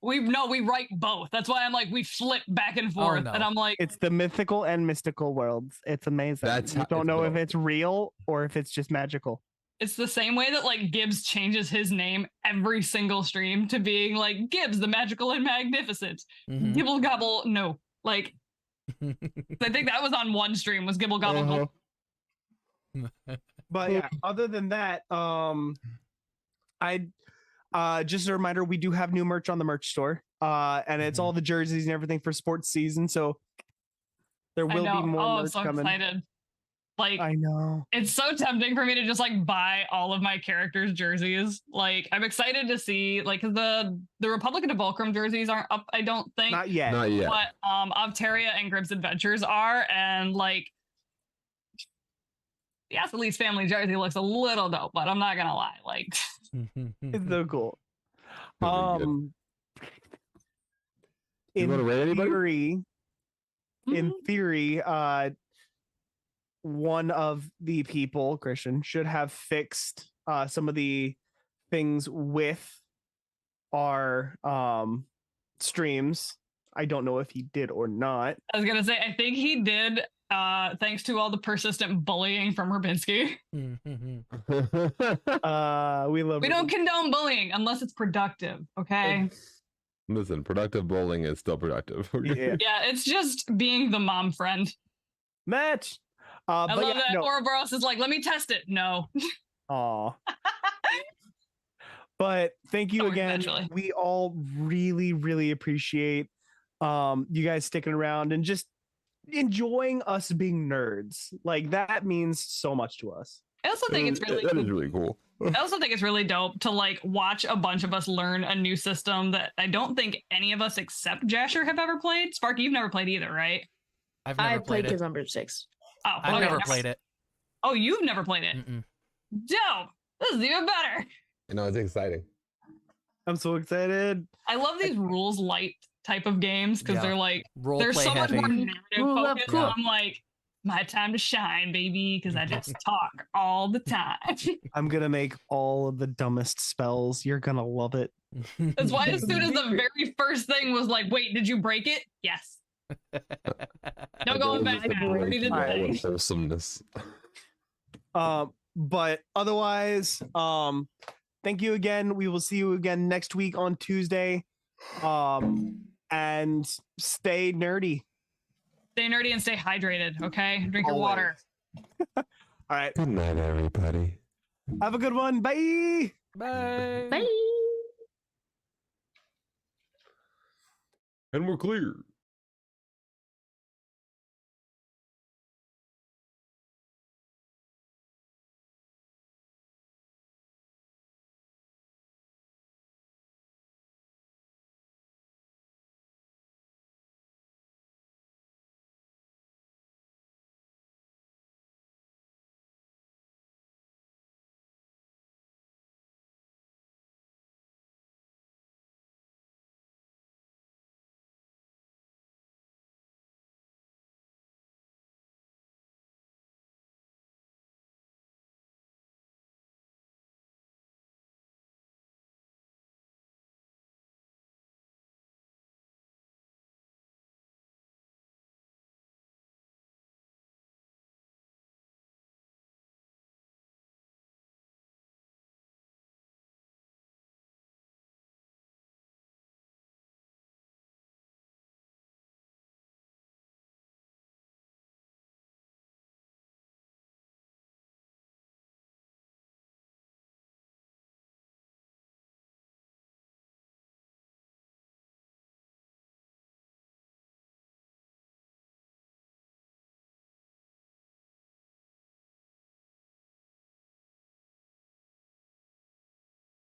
[SPEAKER 5] We write both. That's why I'm like we flip back and forth,
[SPEAKER 3] no.
[SPEAKER 5] and I'm like,
[SPEAKER 7] It's the mythical and mystical worlds. It's amazing.
[SPEAKER 4] That's
[SPEAKER 7] you
[SPEAKER 4] how-
[SPEAKER 7] don't
[SPEAKER 4] it's
[SPEAKER 7] know if
[SPEAKER 4] both.
[SPEAKER 7] it's real or if it's just magical.
[SPEAKER 5] it's the same way that like Gibbs changes his name every single stream to being like Gibbs, the magical and magnificent.
[SPEAKER 3] Mhm.
[SPEAKER 5] Gibble gobble, no, like I think that was on one stream. Was Gibble Gobble.
[SPEAKER 7] But yeah, other than that, I just a reminder, we do have new merch on the merch store. And it's all the jerseys and everything for sports season. So there will be more
[SPEAKER 5] I'm
[SPEAKER 7] merch
[SPEAKER 5] so
[SPEAKER 7] coming.
[SPEAKER 5] excited. Like,
[SPEAKER 7] I know.
[SPEAKER 5] it's so tempting for me to just like buy all of my characters' jerseys. Like, I'm excited to see, like, 'cause the Republican of Volcrum jerseys aren't up, I don't think.
[SPEAKER 7] Not yet.
[SPEAKER 4] Not yet.
[SPEAKER 5] But Avteria and Gribb's Adventures are, and like the Athlete's family jersey looks a little dope, but I'm not gonna lie. Like,
[SPEAKER 7] It's so cool.
[SPEAKER 4] Really good. You
[SPEAKER 7] In
[SPEAKER 4] wanna rate anybody?
[SPEAKER 7] theory, in theory, one of the people, Christian, should have fixed some of the things with our streams. I don't know if he did or not.
[SPEAKER 5] I was gonna say, I think he did, thanks to all the persistent bullying from Rabinski.
[SPEAKER 7] We love
[SPEAKER 5] We
[SPEAKER 7] it.
[SPEAKER 5] don't condone bullying unless it's productive, okay?
[SPEAKER 4] Listen, productive bowling is still productive.
[SPEAKER 7] Yeah.
[SPEAKER 5] Yeah, it's just being the mom friend.
[SPEAKER 7] Match.
[SPEAKER 5] I
[SPEAKER 7] But
[SPEAKER 5] love
[SPEAKER 7] yeah,
[SPEAKER 5] that
[SPEAKER 7] no.
[SPEAKER 5] Ouroboros is like, let me test it. No.
[SPEAKER 7] Aw. But thank you
[SPEAKER 5] Oh,
[SPEAKER 7] again.
[SPEAKER 5] eventually.
[SPEAKER 7] We all really, really appreciate you guys sticking around and just enjoying us being nerds. Like that means so much to us.
[SPEAKER 5] I also think it's really
[SPEAKER 4] that is really cool.
[SPEAKER 5] I also think it's really dope to like watch a bunch of us learn a new system that I don't think any of us except Jasher have ever played. Sparky, you've never played either, right?
[SPEAKER 3] I've never
[SPEAKER 1] I
[SPEAKER 3] played
[SPEAKER 1] played
[SPEAKER 3] it.
[SPEAKER 1] number 6.
[SPEAKER 5] Oh,
[SPEAKER 3] I've
[SPEAKER 5] okay,
[SPEAKER 3] never played it.
[SPEAKER 5] Oh, you've never played it.
[SPEAKER 3] Mm-mm.
[SPEAKER 5] Dope. This is even better.
[SPEAKER 4] You know, it's exciting.
[SPEAKER 7] I'm so excited.
[SPEAKER 5] I love these rules light type of games because
[SPEAKER 3] Yeah.
[SPEAKER 5] they're like
[SPEAKER 3] Role
[SPEAKER 5] there's
[SPEAKER 3] play
[SPEAKER 5] so much
[SPEAKER 3] heavy.
[SPEAKER 5] more narrative
[SPEAKER 1] Rule of
[SPEAKER 5] focused.
[SPEAKER 3] cool.
[SPEAKER 5] I'm like, my time to shine, baby, because I just talk all the time.
[SPEAKER 7] I'm gonna make all of the dumbest spells. You're gonna love it.
[SPEAKER 5] That's why as soon as the very first thing was like, wait, did you break it? Yes. No going back now. I already did the
[SPEAKER 7] Alright.
[SPEAKER 5] thing.
[SPEAKER 4] Wholesomeness.
[SPEAKER 7] But otherwise, thank you again. We will see you again next week on Tuesday. And stay nerdy.
[SPEAKER 5] Stay nerdy and stay hydrated, okay? Drink your
[SPEAKER 7] Always.
[SPEAKER 5] water.
[SPEAKER 7] All right.
[SPEAKER 4] Good night, everybody.
[SPEAKER 7] Have a good one. Bye.
[SPEAKER 3] Bye.
[SPEAKER 1] Bye.
[SPEAKER 4] And we're clear.